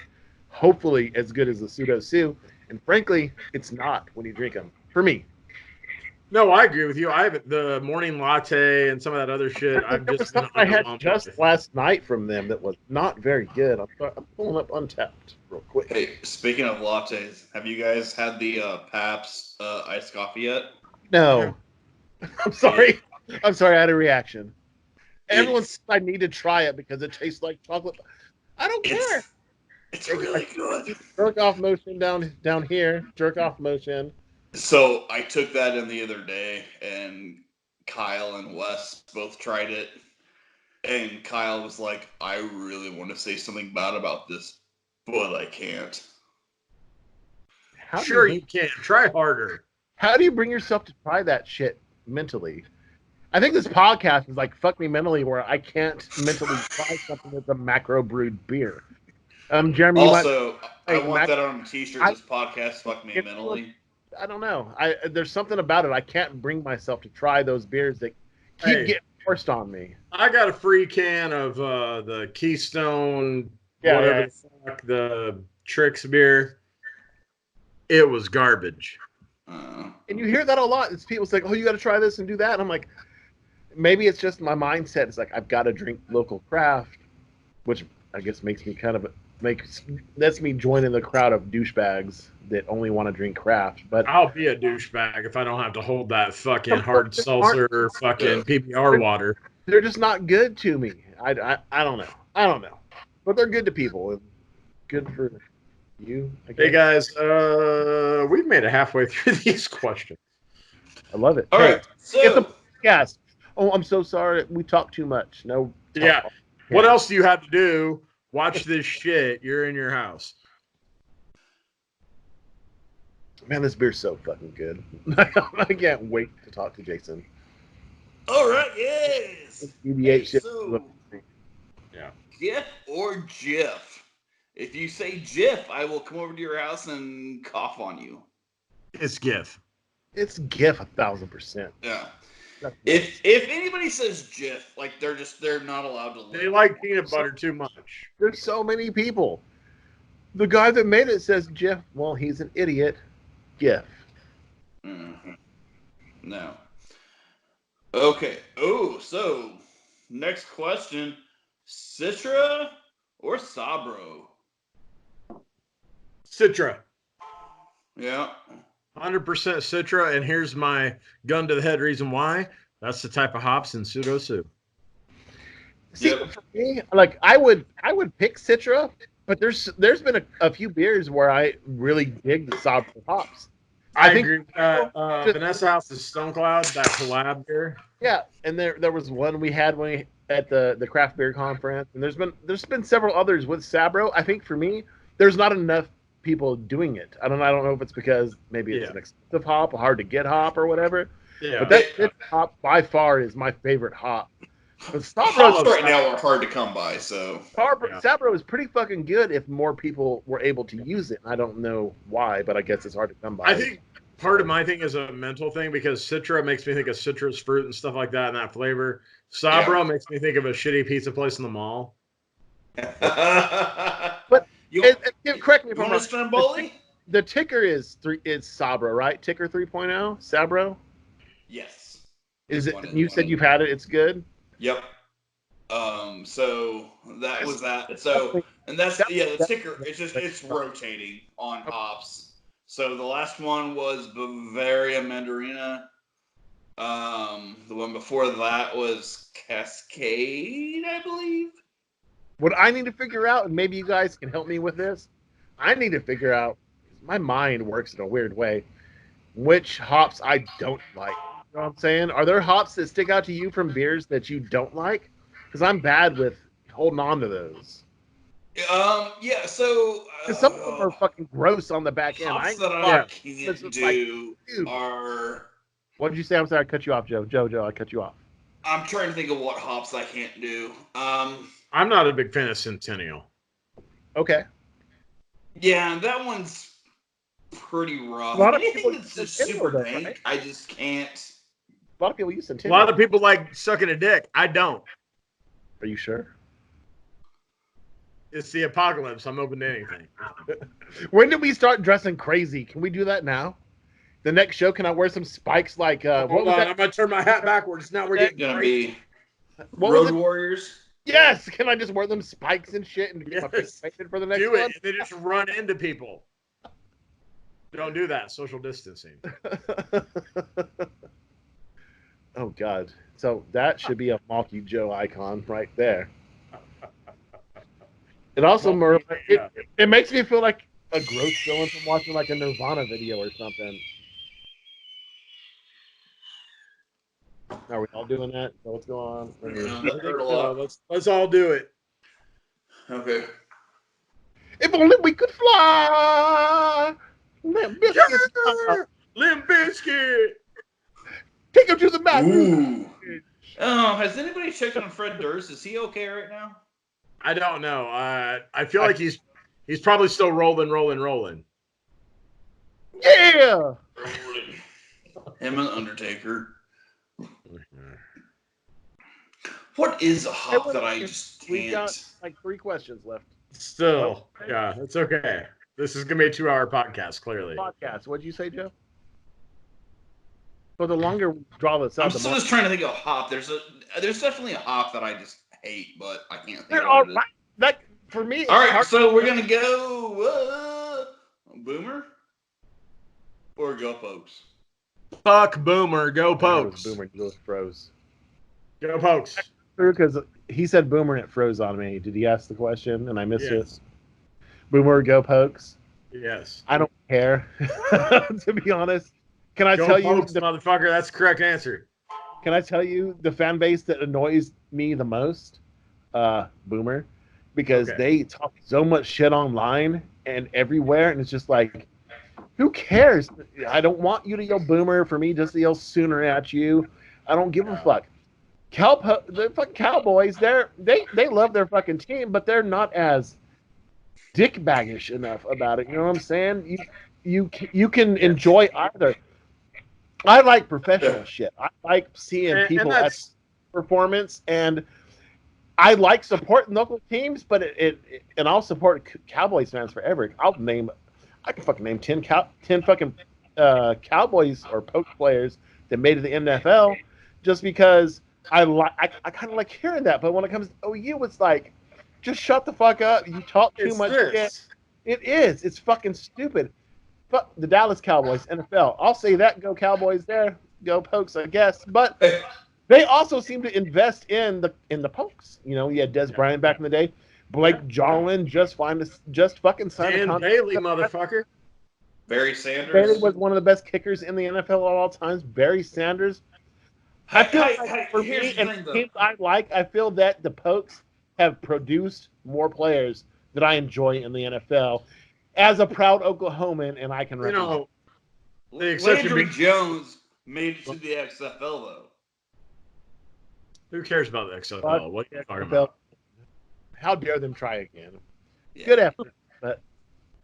hopefully as good as the Pseudo Sue. And frankly, it's not when you drink them. For me. No, I agree with you. I have the morning latte and some of that other shit. I've There was just something I had just last night from them that was not very good. I'm pulling up Untapped real quick. Hey, speaking of lattes, have you guys had the Pabst iced coffee yet? No. I'm sorry. I had a reaction. Everyone says I need to try it because it tastes like chocolate. I don't care. It's really good. Jerk off motion down here. Jerk off motion. So I took that in the other day, and Kyle and Wes both tried it. And Kyle was like, I really want to say something bad about this, but I can't. Sure, you can. Try harder. How do you bring yourself to try that shit mentally? I think this podcast is like fuck me mentally, where I can't mentally try something that's a macro brewed beer. Jeremy. Also, I want that on a t-shirt. This podcast fuck me mentally. I don't know. There's something about it. I can't bring myself to try those beers that keep getting forced on me. I got a free can of the Keystone, the fuck, the Trix beer. It was garbage. And you hear that a lot. It's people say, "Oh, you got to try this and do that." And I'm like, maybe it's just my mindset. It's like I've got to drink local craft, which I guess makes me that's me joining the crowd of douchebags that only want to drink craft. But I'll be a douchebag if I don't have to hold that fucking hard seltzer, fucking PBR water. They're just not good to me. I don't know. But they're good to people. And good for you. Hey guys, we've made it halfway through these questions. I love it. All right, so yes. Oh, I'm so sorry. We talk too much. No. Yeah. What else do you have to do? Watch this shit. You're in your house. Man, this beer's so fucking good. I can't wait to talk to Jason. All right, yes. Hey, so, Jeff or Jiff? If you say Jiff, I will come over to your house and cough on you. It's GIF. It's GIF 1,000%. Yeah. If anybody says Jiff, like they're not allowed to live. They like peanut butter too much. There's so many people. The guy that made it says Jiff. Well, he's an idiot. GIF. Mm-hmm. No. Okay. Oh, so next question: Citra or Sabro? Citra. Yeah. 100% Citra, and here's my gun to the head reason why. That's the type of hops in Pseudo Sue. See, for me, like I would pick Citra, but there's been a few beers where I really dig the Sabro hops. I agree with that. Vanessa House's Stone Cloud, that collab beer. Yeah, and there was one we had at the craft beer conference, and there's been several others with Sabro. I think for me, there's not enough people doing it. I don't know if it's because maybe it's an expensive hop, a hard to get hop, or whatever. Yeah. But that hop by far is my favorite hop. But hops right now are hard to come by, so Sabro is pretty fucking good if more people were able to use it. I don't know why, but I guess it's hard to come by. I think part of my thing is a mental thing because Citra makes me think of citrus fruit and stuff like that and that flavor. Sabro makes me think of a shitty pizza place in the mall. But correct me if I'm wrong. The ticker is Sabro, right? Ticker 3.0, Sabro. Yes. Is it? You said you've had it. It's good. Yep. So that was that. So and that's the ticker. It's rotating on hops. So the last one was Bavaria Mandarina. The one before that was Cascade, I believe. What I need to figure out, and maybe you guys can help me with this, I need to figure out, my mind works in a weird way, which hops I don't like. You know what I'm saying? Are there hops that stick out to you from beers that you don't like? Because I'm bad with holding on to those? Yeah. So Because some of them are fucking gross on the back end. hops that Yeah. I can't do are. What did you say? I'm sorry, I cut you off, Joe. Joe, I cut you off. I'm trying to think of what hops I can't do. I'm not a big fan of Centennial. Okay. Yeah, that one's pretty rough. A lot of Anything people that's use just Centennial, super though, dank, right? I just can't. A lot of people use A Centennial. lot of people like sucking a dick. I don't. Are you sure? It's the apocalypse. I'm open to anything. When did we start dressing crazy? Can we do that now? The next show, can I wear some spikes like what Hold was on, that? I'm gonna turn my hat backwards. Now we're It's getting gonna crazy. be What was Road it? Warriors. Yes. Can I just wear them spikes and shit and get my face Yes. painted for the next Do one? it. And they just run into people. Don't do that. Social distancing. Oh God. So that should be a Malky Joe icon right there. It also it makes me feel like a gross villain from watching like a Nirvana video or something. Are we all doing that? So what's going on? I heard a lot. Let's all do it. Okay. If only we could fly. Limp Bizkit. Limp Bizkit. Take him to the back. Ooh. Oh, has anybody checked on Fred Durst? Is he okay right now? I don't know. I feel like he's probably still rolling. Yeah. Him and Undertaker. What is a hop that I just We got can't? like 3 questions left. Still, yeah, it's okay. This is gonna be a 2-hour podcast. Clearly, Podcast. What'd you say, Joe? Well, the longer we draw this out, I'm the still more. just trying to think of a hop. There's definitely a hop that I just hate, but I can't think They're of all what it is. right. That for me. All right, so we're gonna go Boomer or Go Pokes. fuck Boomer, go Pokes. Boomer just froze. Go Pokes. True, because he said Boomer and it froze on me. Did he ask the question and I missed Yes. it? Boomer, go Pokes. Yes. I don't care, to be honest. Can I Go tell Pokes, you, motherfucker? That's the correct answer. Can I tell you the fan base that annoys me the most? Boomer, because they talk so much shit online and everywhere, and it's just like, who cares? I don't want you to yell Boomer for me just to yell Sooner at you. I don't give a fuck. The fucking Cowboys, they love their fucking team, but they're not as dickbaggish enough about it. You know what I'm saying? You can enjoy either. I like professional shit. I like seeing people at performance, and I like supporting local teams, but and I'll support Cowboys fans forever. I can fucking name 10 fucking Cowboys or Poke players that made it to the NFL just because I kind of like hearing that. But when it comes to OU, it's like, just shut the fuck up. You talk too much shit. It is. It's fucking stupid. Fuck the Dallas Cowboys, NFL. I'll say that. Go Cowboys there. Go Pokes, I guess. But they also seem to invest in the Pokes. You know, you had Des Bryant back in the day. Blake Jarwin just fucking signed a contract. Bailey, motherfucker. Barry Sanders. Bailey was one of the best kickers in the NFL at all times. Barry Sanders. I feel like for me and teams I like, I feel that the Pokes have produced more players that I enjoy in the NFL. As a proud Oklahoman, and I can represent. Landry Jones made it to the XFL, though. Who cares about the XFL? What are you talking about? How dare them try again? Yeah. Good effort, but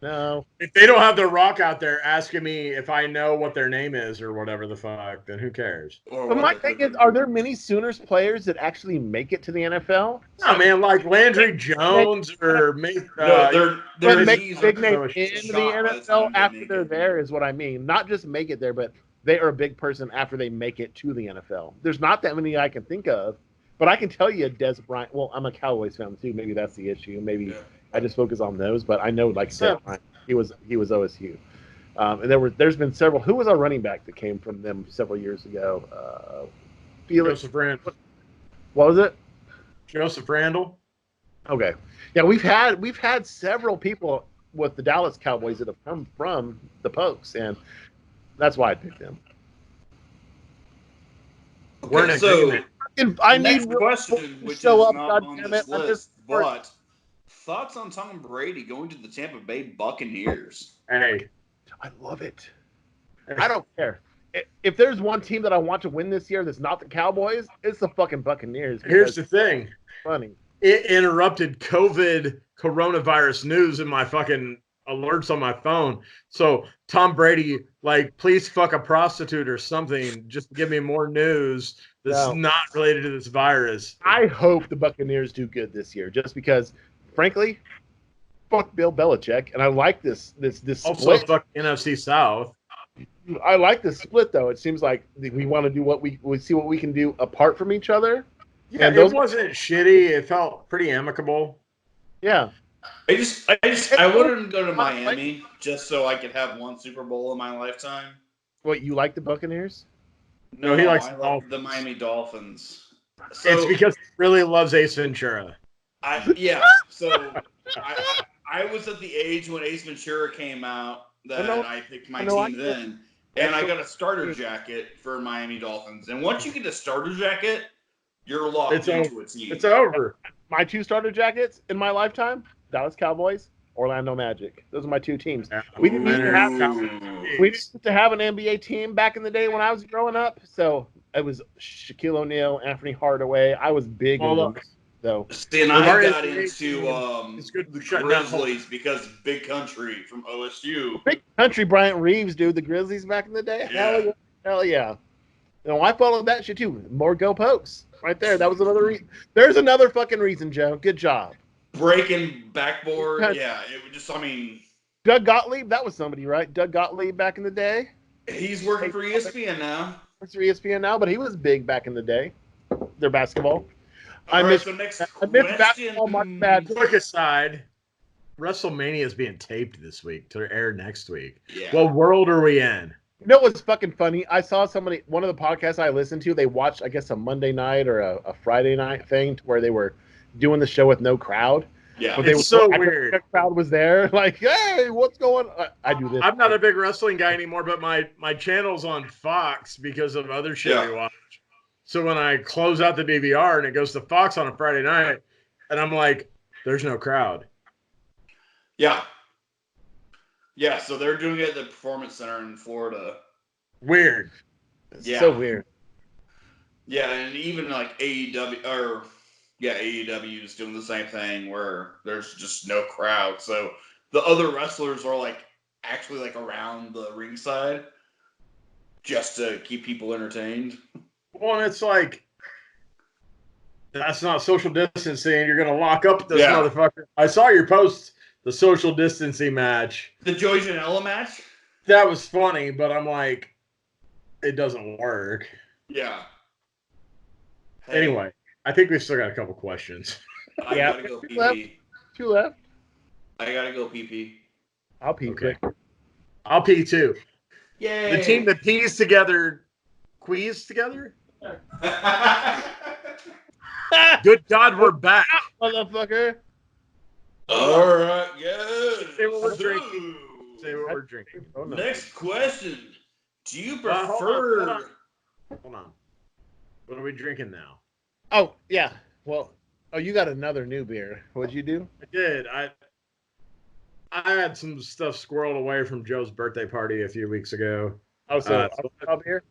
no. If they don't have The Rock out there asking me if I know what their name is or whatever the fuck, then who cares? But my thing is, are there many Sooners players that actually make it to the NFL? No, man, like Landry Jones or make big name in the NFL after they're there is what I mean. Not just make it there, but they are a big person after they make it to the NFL. There's not that many I can think of, but I can tell you Des Bryant. Well, I'm a Cowboys fan too. Maybe that's the issue. Maybe I just focus on those, but I know like Des Bryant, he was OSU. And there's been several. Who was our running back that came from them several years ago? Joseph Randall. What was it? Joseph Randall. Okay. Yeah, we've had several people with the Dallas Cowboys that have come from the Pokes, and that's why I picked them. Okay, so I need next question, which show is up, not God on damn this it. list, but thoughts on Tom Brady going to the Tampa Bay Buccaneers? Hey, I love it. I don't care. If there's one team that I want to win this year that's not the Cowboys, it's the fucking Buccaneers. Here's the thing. It's funny. It interrupted coronavirus news in my fucking alerts on my phone. So Tom Brady, like, please fuck a prostitute or something. Just give me more news that's not related to this virus. I hope the Buccaneers do good this year, just because, frankly, fuck Bill Belichick, and I like this Also, split. fuck NFC South. I like this split, though. It seems like we want to do what we see what we can do apart from each other. Yeah, and it wasn't shitty. It felt pretty amicable. Yeah. I wouldn't go to Miami just so I could have one Super Bowl in my lifetime. What, you like the Buccaneers? No, he likes I like the Miami Dolphins. So, it's because he really loves Ace Ventura. So I was at the age when Ace Ventura came out that I picked my team then, and I got a starter jacket for Miami Dolphins. And once you get a starter jacket, you're locked into a team. It's over. My 2 starter jackets in my lifetime: Dallas Cowboys, Orlando Magic. Those are my 2 teams. We didn't used to have an NBA team back in the day when I was growing up. So it was Shaquille O'Neal, Anthony Hardaway. I was big in them. So see, and I got into the Grizzlies because Big Country from OSU. Big Country Bryant Reeves, dude. The Grizzlies back in the day. Yeah. Hell yeah. You know, I followed that shit too. More Go Pokes. Right there. That was another reason. There's another fucking reason, Joe. Good job. Breaking backboard. Yeah, it would just, Doug Gottlieb, that was somebody, right? Doug Gottlieb back in the day. He's working for ESPN now. Works for ESPN now, but he was big back in the day. Their basketball. I miss basketball much bad. Quick aside, WrestleMania is being taped this week to air next week. Yeah. What world are we in? You know what's fucking funny? I saw somebody, one of the podcasts I listened to, they watched, I guess, a Monday night or a Friday night thing where they were doing the show with no crowd. Yeah, but they it's so weird. The crowd was there, like, hey, what's going on? I do this. I'm not a big wrestling guy anymore, but my channel's on Fox because of other shit we watch. So when I close out the DVR and it goes to Fox on a Friday night, and I'm like, there's no crowd. Yeah. Yeah, so they're doing it at the Performance Center in Florida. Weird. Yeah. So weird. Yeah, and even like AEW is doing the same thing where there's just no crowd. So the other wrestlers are like actually like around the ringside just to keep people entertained. Well, and it's like, that's not social distancing. You're going to lock up this motherfucker. I saw your post, the social distancing match. The Joey Janela match? That was funny, but I'm like, it doesn't work. Yeah. Hey. Anyway, I think we've still got a couple questions. I gotta go pee. 2 left. I gotta go pee. I'll pee quick. I'll pee too. Yay. The team that pees together, quees together? Good God, we're back. Motherfucker. All right, good. Say what we're drinking. Oh, no. Next question. Do you prefer... Hold on. What are we drinking now? Oh, yeah. Well, you got another new beer. What'd you do? I did. I had some stuff squirreled away from Joe's birthday party a few weeks ago. Oh, so beer?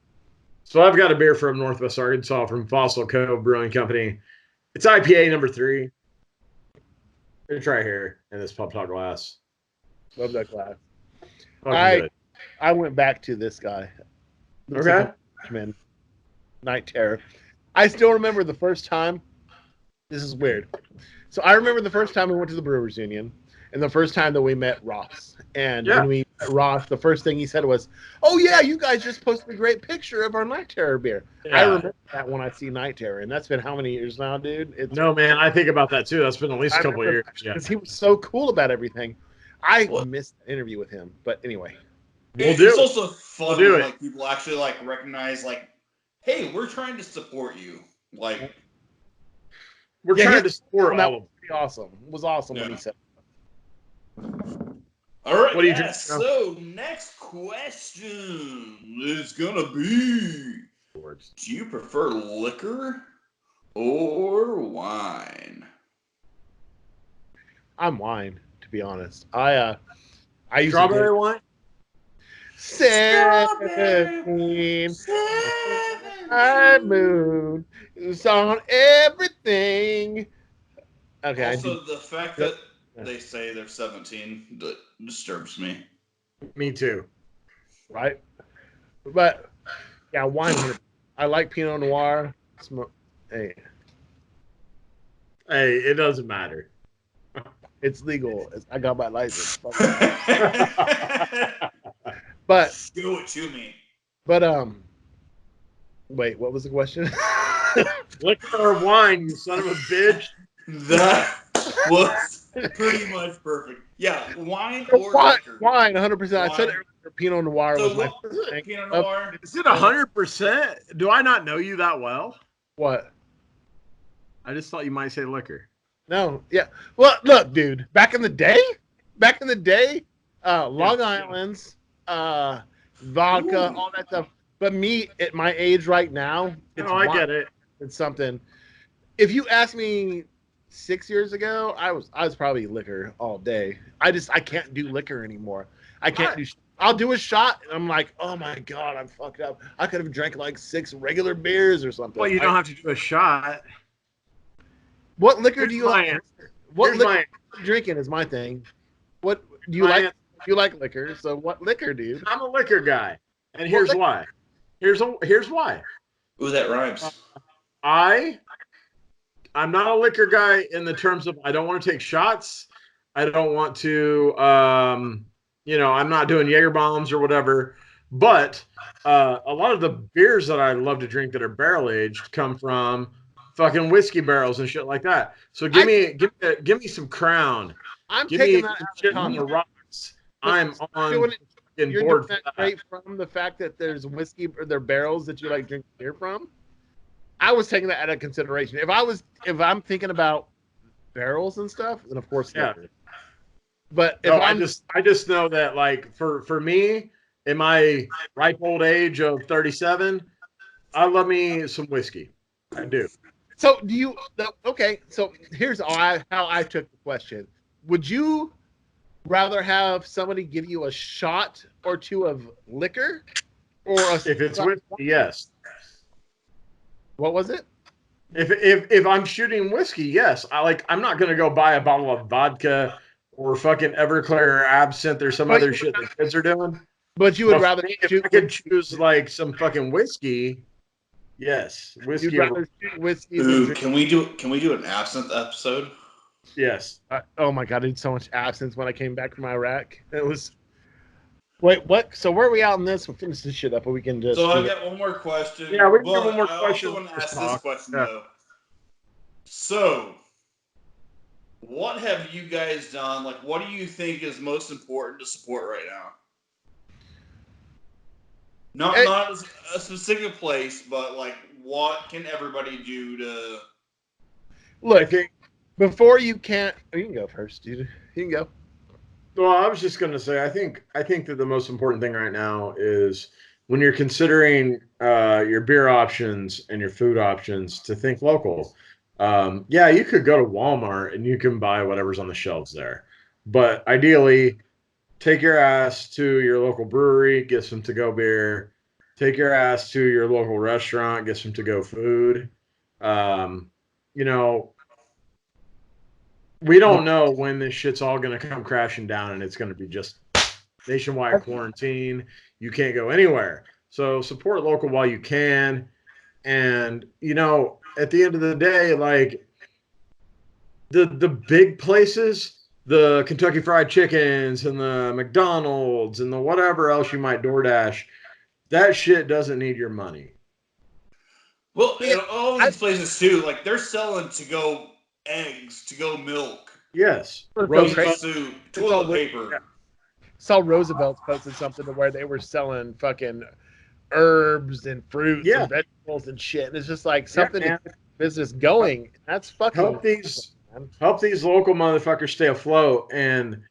So I've got a beer from Northwest Arkansas from Fossil Cove Brewing Company. It's IPA number 3. It's right here in this pop top glass. Love that glass. I went back to this guy. Okay. Man, Night Terror. I still remember the first time. This is weird. So I remember the first time we went to the Brewers Union, and the first time that we met Ross. And when we met Ross, the first thing he said was, "Oh yeah, you guys just posted a great picture of our Night Terror beer." Yeah. I remember that when I see Night Terror, and that's been how many years now, dude? No, man, I think about that too. That's been at least a couple of years. Because he was so cool about everything. I missed the interview with him, but anyway. It's also fun when like people actually like recognize like, hey, we're trying to support you. Like, we're trying to support all of them. Awesome. It was awesome when he said. All right. What do you think? So next question is gonna be: do you prefer liquor or wine? I'm wine, to be honest. I used Strawberry wine? 17 high moon is on everything. Okay, Also, the fact Yep. that they say they're 17 that disturbs me. Me too. right? But yeah, wine. I like Pinot Noir. Hey, Hey, it doesn't matter. it's legal. I got my license. But Do it to me. wait, what was the question? Liquor or wine, you son of a bitch. That was pretty much perfect. Yeah, wine or liquor. Wine, 100%. I said Wine. earlier, Pinot Noir was So my what was favorite it? thing. Pinot Noir? Is it 100%? Do I not know you that well? What? I just thought you might say liquor. No, yeah. Well, look, dude. Back in the day, Long Island's, vodka, all that stuff. But me at my age right now, it's I wine. get it. It's something. If you asked me 6 years ago, I was probably liquor all day. I can't do liquor anymore. I can't do. I'll do a shot, and I'm like, oh my god, I'm fucked up. I could have drank like 6 regular beers or something. Well, you don't have to do a shot. What liquor do you like? Answer. What Here's liquor my drinking is my thing. What do you like? You like liquor, so what liquor, dude? I'm a liquor guy, and here's why. Here's why. Ooh, that rhymes. I'm not a liquor guy in the terms of I don't want to take shots. I don't want to, I'm not doing Jaeger bombs or whatever. But a lot of the beers that I love to drink that are barrel aged come from fucking whiskey barrels and shit like that. So give me some Crown. I'm Give taking me that some out shit of on the context. rocks. I'm on You're fucking doing board that for that. straight from the fact that there's whiskey or there are barrels that you like drink beer from. I was taking that out of consideration. If I'm thinking about barrels and stuff, then of course liquor. But if I just know that like for me in my ripe old age of 37, I love me some whiskey. I do. So do you? Okay. So here's how I took the question. Would you rather have somebody give you a shot or two of liquor, or if it's whiskey? Yes. What was it? If I'm shooting whiskey, yes. I'm not gonna go buy a bottle of vodka or fucking Everclear or absinthe or some other shit that kids are doing. But you would rather if I could choose like some fucking whiskey. Yes, whiskey. You'd rather shoot whiskey than Ooh, drink. can we do an absinthe episode? Yes. Oh my god, I did so much absinthe when I came back from Iraq. It was. Wait, what? So where are we out in this? We'll finish this shit up, but we can just. So I got one more question. Yeah, we can but do one more I question. also want to ask Talk. this question Yeah. though. So, what have you guys done? Like, what do you think is most important to support right now? Not a specific place, but like, what can everybody do to? Look, before you can't. Oh, you can go first, dude. You can go. Well, I was just gonna say, I think that the most important thing right now is when you're considering your beer options and your food options to think local. Yeah, you could go to Walmart and you can buy whatever's on the shelves there, but ideally, take your ass to your local brewery, get some to-go beer. Take your ass to your local restaurant, get some to-go food. Um, you know, we don't know when this shit's all going to come crashing down and it's going to be just nationwide quarantine. You can't go anywhere. So support local while you can. And, at the end of the day, like the big places, the Kentucky Fried Chickens and the McDonald's and the whatever else you might DoorDash, that shit doesn't need your money. Well, all these places too, like they're selling to-go eggs, to-go milk, Yes. roasted soup, toilet paper. Yeah. Saw Roosevelt's posted something to where they were selling fucking herbs and fruits and vegetables and shit. And it's just like something to keep business going. That's fucking help these local motherfuckers stay afloat. And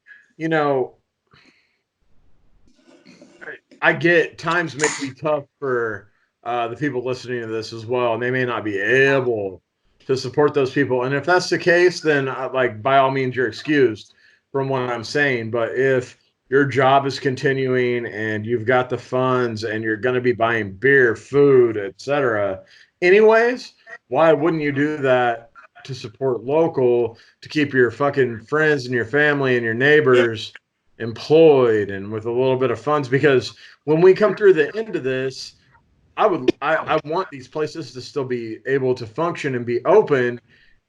I get times may be tough for the people listening to this as well, and they may not be able to support those people. And if that's the case, then like by all means, you're excused from what I'm saying. But if your job is continuing and you've got the funds and you're going to be buying beer, food, etc., anyways, why wouldn't you do that to support local, to keep your fucking friends and your family and your neighbors employed and with a little bit of funds? Because when we come through the end of this, I want these places to still be able to function and be open.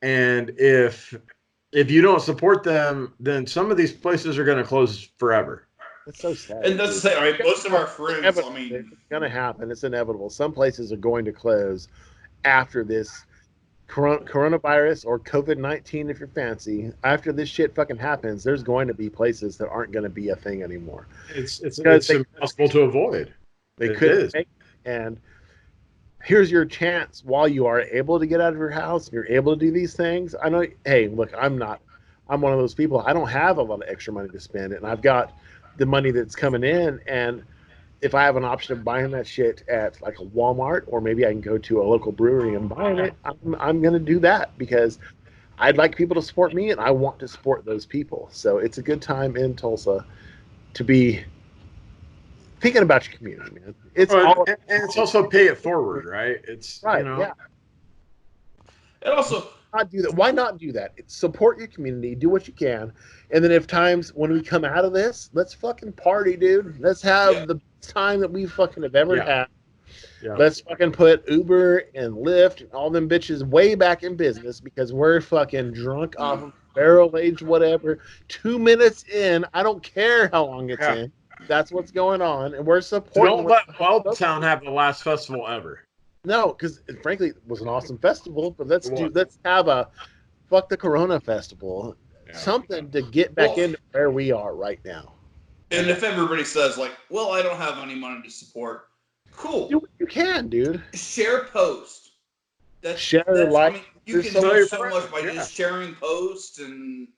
And if you don't support them, then some of these places are going to close forever. It's so sad. And that's the thing. I mean, most of our friends. I It's mean, going to happen. It's inevitable. Some places are going to close after this coronavirus or COVID-19, if you're fancy. After this shit fucking happens, there's going to be places that aren't going to be a thing anymore. It's impossible to avoid. They couldn't make it. And here's your chance while you are able to get out of your house and you're able to do these things. I know, hey, look, I'm one of those people. I don't have a lot of extra money to spend, and I've got the money that's coming in. And if I have an option of buying that shit at like a Walmart, or maybe I can go to a local brewery and buying it, I'm going to do that because I'd like people to support me and I want to support those people. So it's a good time in Tulsa to be thinking about your community, man. And it's also pay it forward, right? It's right, yeah. and also not do that. Why not do that? Support your community, do what you can, and then if times when we come out of this, let's fucking party, dude. Let's have the best time that we fucking have ever had. Yeah. Let's fucking put Uber and Lyft and all them bitches way back in business because we're fucking drunk off of barrel-aged whatever. 2 minutes in, I don't care how long it's in. That's what's going on, and we're supporting. Don't let Wildtown have the last festival ever. No, because frankly, it was an awesome festival. But let's have a fuck the Corona festival, something to get back into where we are right now. And if everybody says like, "Well, I don't have any money to support," cool. Do what you can, dude. Share post. Share I mean, you can do so much by just sharing posts and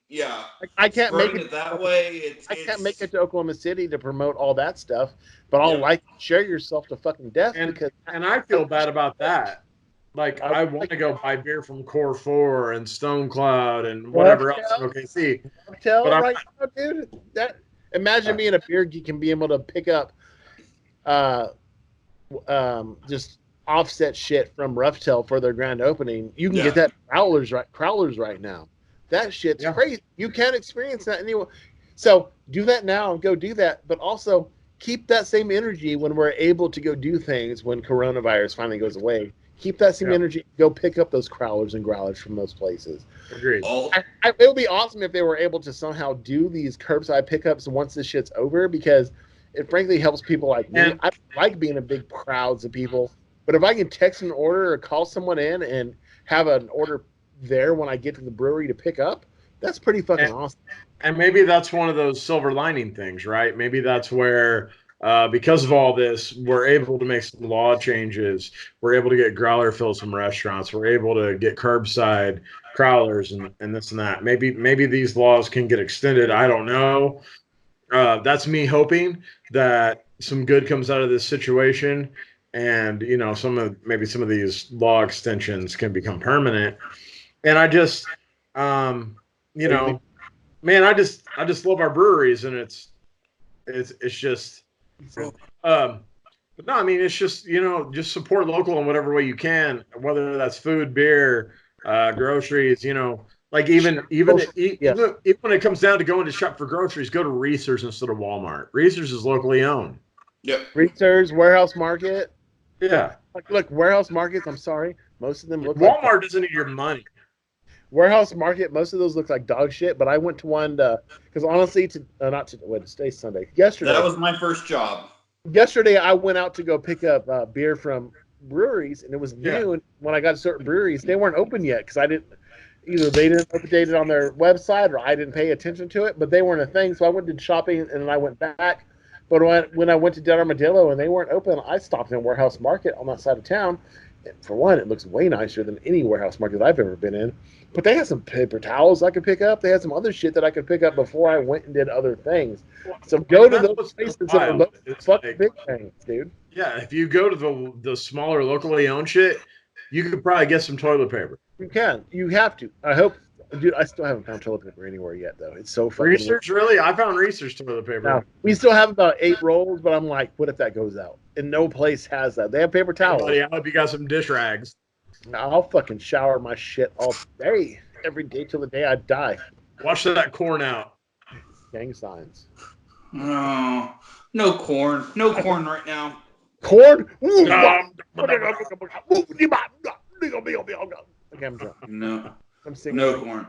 I can't make it that way. I can't make it to Oklahoma City to promote all that stuff, but I'll share yourself to fucking death and I feel bad about that. Like I want to go buy beer from Core 4 and Stone Cloud and whatever else in OKC. But right now, dude, imagine being a beer geek and being able to pick up just offset shit from Rough Tail for their grand opening. You can get that Crowlers right now. That shit's crazy. You can't experience that anywhere. So do that now and go do that, but also keep that same energy when we're able to go do things when coronavirus finally goes away. Keep that same energy. Go pick up those Crowlers and Growlers from those places. Agreed. It would be awesome if they were able to somehow do these curbside pickups once this shit's over, because it frankly helps people like me. I like being in big crowds of people. But if I can text an order or call someone in and have an order there when I get to the brewery to pick up, that's pretty fucking awesome. And maybe that's one of those silver lining things, right? Maybe that's where, because of all this, we're able to make some law changes. We're able to get growler fills from restaurants. We're able to get curbside crowlers and this and that. Maybe these laws can get extended. I don't know. That's me hoping that some good comes out of this situation. And some of these law extensions can become permanent. And I just, man, I just love our breweries, and it's just, but no, I mean, it's just just support local in whatever way you can, whether that's food, beer, groceries, like even when it comes down to going to shop for groceries, go to Reese's instead of Walmart. Reese's is locally owned. Yep. Reese's, Warehouse Market. Yeah. Look, Warehouse Markets, I'm sorry. Most of them look Walmart doesn't need your money. Warehouse Market, most of those look like dog shit, but I went to one because honestly, today's Sunday. Yesterday. That was my first job. Yesterday, I went out to go pick up beer from breweries, and it was noon. When I got to certain breweries, they weren't open yet because they didn't update it on their website or I didn't pay attention to it, but they weren't a thing. So I went to shopping and then I went back. But when I went to Dead Armadillo and they weren't open, I stopped in Warehouse Market on that side of town. And for one, it looks way nicer than any warehouse market I've ever been in. But they had some paper towels I could pick up. They had some other shit that I could pick up before I went and did other things. So go to those places that are those fucking big things, dude. Yeah, if you go to the smaller locally owned shit, you could probably get some toilet paper. You can. You have to. I hope. Dude, I still haven't found toilet paper anywhere yet, though. It's so fucking. Research, really? I found research toilet paper. Now, we still have about 8 rolls, but I'm like, what if that goes out? And no place has that. They have paper towels. Buddy, I hope you got some dish rags. I'll fucking shower my shit all day, every day till the day I die. Watch that corn out. Gang signs. No, no corn. No corn right now. Corn? No. Okay, I'm drunk. No, I'm singing. no corn.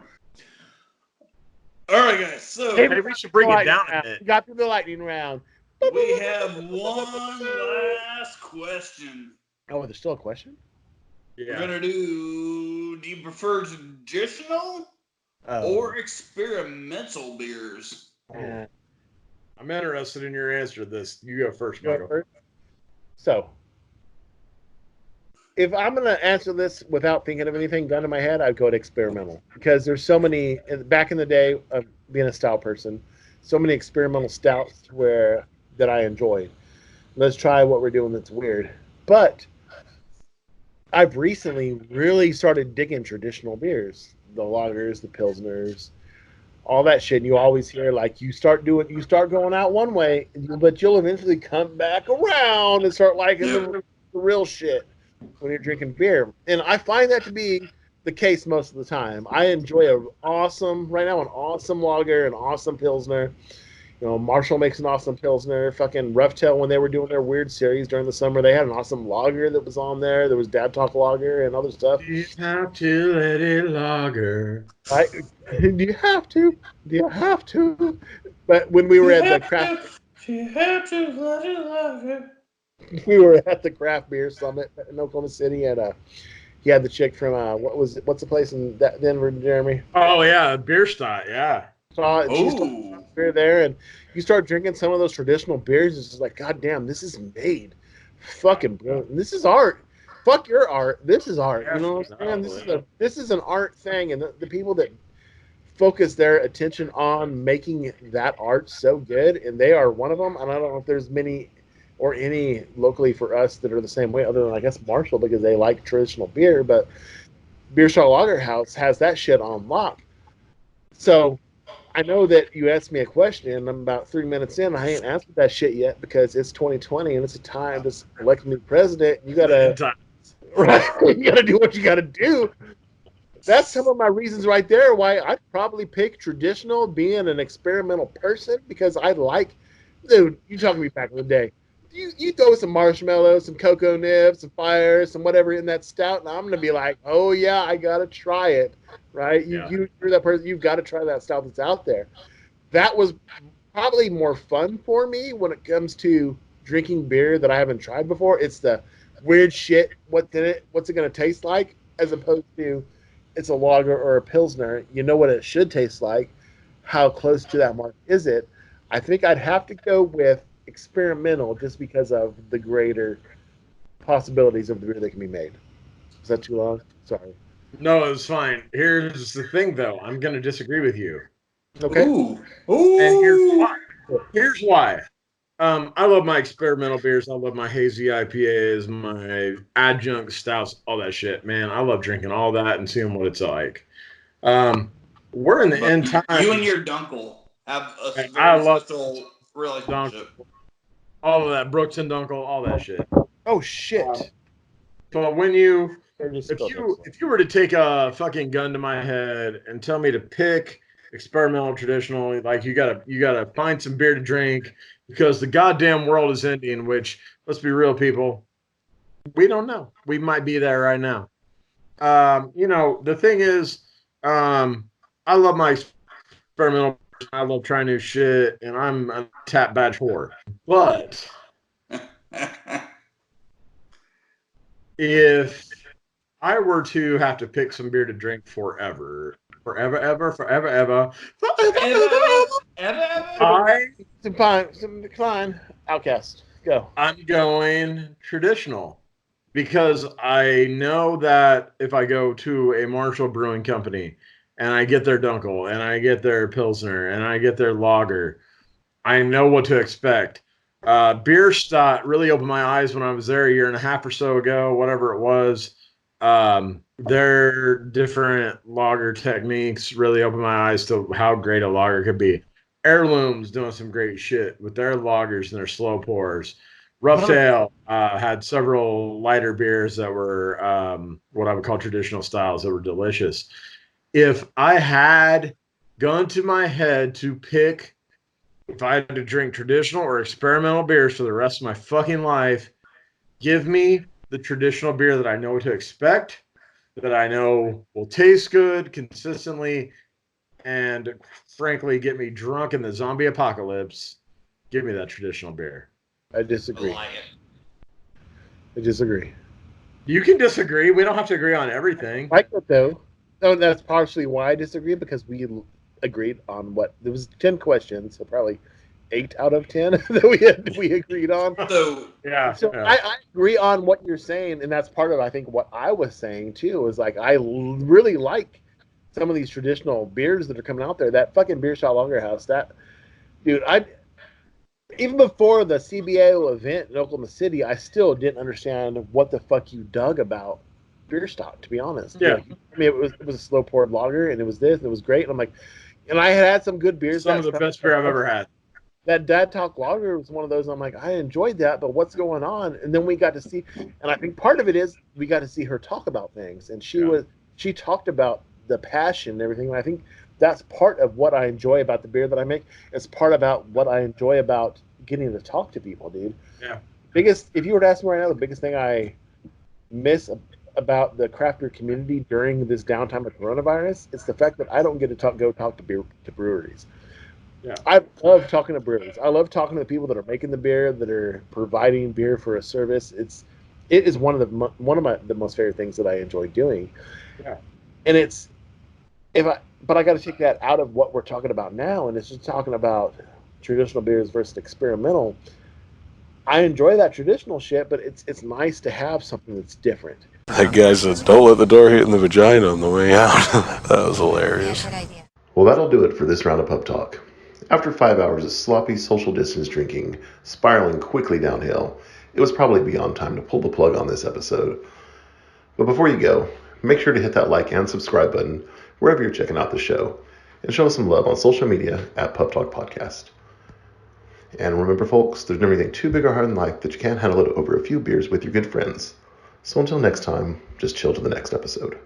All right, guys. So Maybe we should bring it down a bit. We got through the lightning round. we have one last question. Oh, there's still a question? We're gonna do you prefer traditional or experimental beers? Yeah. I'm interested in your answer to this. You go first, Michael. So, if I'm going to answer this without thinking of anything gun to my head, I'd go to experimental. Because there's so many, back in the day of being a stout person, so many experimental stouts that I enjoyed. Let's try what we're doing that's weird. But I've recently really started digging traditional beers. The lagers, the pilsners, all that shit. And you always hear, like, you start going out one way, but you'll eventually come back around and start liking the real shit when you're drinking beer. And I find that to be the case most of the time. I enjoy an awesome lager, an awesome pilsner. You know, Marshall makes an awesome pilsner. Fucking Roughtail, when they were doing their weird series during the summer, they had an awesome lager that was on there. There was Dad Talk Lager and other stuff. You have to let it lager. Do you have to? Do you have to? But when we were at the craft, You have to let it lager. we were at the craft beer summit in Oklahoma City, and he had the chick from what's the place in Denver, Jeremy? Oh yeah, Bierstadt, yeah. She's beer there, and you start drinking some of those traditional beers. It's just like, God damn, this is made fucking brilliant. This is art. Fuck your art. This is art. You know what I'm saying? This is an art thing, and the people that focus their attention on making that art so good, and they are one of them. And I don't know if there's many or any locally for us that are the same way, other than I guess Marshall, because they like traditional beer. But Beer Shot Lager House has that shit on lock. So I know that you asked me a question, and I'm about 3 minutes in. I ain't answered that shit yet because it's 2020 and it's a time to elect a new president. You gotta do what you gotta do. That's some of my reasons right there why I'd probably pick traditional, being an experimental person, because I like, dude, you talking to me back in the day. You throw some marshmallows, some cocoa nibs, some fire, some whatever in that stout, and I'm gonna be like, oh yeah, I gotta try it, right? You're that person. You've got to try that stout that's out there. That was probably more fun for me when it comes to drinking beer that I haven't tried before. It's the weird shit. What's it gonna taste like, as opposed to it's a lager or a pilsner. You know what it should taste like. How close to that mark is it? I think I'd have to go with experimental, just because of the greater possibilities of the beer that can be made. Is that too long? Sorry. No, it was fine. Here's the thing, though. I'm going to disagree with you. Okay. Ooh. And here's why. I love my experimental beers. I love my hazy IPAs, my adjunct stouts, all that shit. Man, I love drinking all that and seeing what it's like. We're in the end time. You and your Dunkel have a very special relationship. All of that, Brooks and Dunkel, all that shit. Oh shit! So when if you were to take a fucking gun to my head and tell me to pick experimental, traditional, like you gotta find some beer to drink because the goddamn world is ending. Which, let's be real, people, we don't know. We might be there right now. The thing is, I love my experimental. I love trying new shit, and I'm a tap badge whore. But if I were to have to pick some beer to drink forever, Decline. Outcast. Go. I'm going traditional because I know that if I go to a Marshall Brewing Company and I get their Dunkel and I get their Pilsner and I get their lager, I know what to expect. Bierstadt really opened my eyes when I was there a year and a half or so ago, whatever it was. Their different lager techniques really opened my eyes to how great a lager could be. Heirloom's doing some great shit with their lagers and their slow pours. Rough Ale had several lighter beers that were what I would call traditional styles that were delicious. If I had gone to my head to pick if I had to drink traditional or experimental beers for the rest of my fucking life, give me the traditional beer that I know what to expect, that I know will taste good consistently, and frankly, get me drunk in the zombie apocalypse. Give me that traditional beer. I disagree. I disagree. You can disagree. We don't have to agree on everything. I like it though. No, that's partially why I disagree, because we agreed on what there was 10 questions, so probably 8 out of 10 that we agreed on. So Yeah. So yeah. I agree on what you're saying, and that's part of I think what I was saying too. Is like I really like some of these traditional beers that are coming out there. That fucking Beer Shot Lager House, that dude, I even before the CBAO event in Oklahoma City, I still didn't understand what the fuck you dug about beer stock. To be honest, Yeah. Like, I mean, it was a slow poured lager, and it was this, and it was great. And I'm like, and I had some good beers. Some of the best beer I've ever had. That Dad Talk Lager was one of those. I'm like, I enjoyed that, but what's going on? And then we got to see, and I think part of it is we got to see her talk about things, and she talked about the passion and everything. And I think that's part of what I enjoy about the beer that I make. It's part about what I enjoy about getting to talk to people, dude. Yeah. If you were to ask me right now, the biggest thing I miss about the craft beer community during this downtime of coronavirus, it's the fact that I don't get to go talk to breweries. Yeah. I love talking to breweries. I love talking to the people that are making the beer, that are providing beer for a service. It is one of the most favorite things that I enjoy doing. Yeah. And but I got to take that out of what we're talking about now, and it's just talking about traditional beers versus experimental. I enjoy that traditional shit, but it's nice to have something that's different. That guy said, "Don't let the door hit in the vagina on the way out." That was hilarious. Well, that'll do it for this round of Pub Talk. After 5 hours of sloppy social distance drinking, spiraling quickly downhill, it was probably beyond time to pull the plug on this episode. But before you go, make sure to hit that like and subscribe button wherever you're checking out the show, and show us some love on social media at Pub Talk Podcast. And remember, folks, there's never anything too big or hard in life that you can't handle it over a few beers with your good friends. So until next time, just chill to the next episode.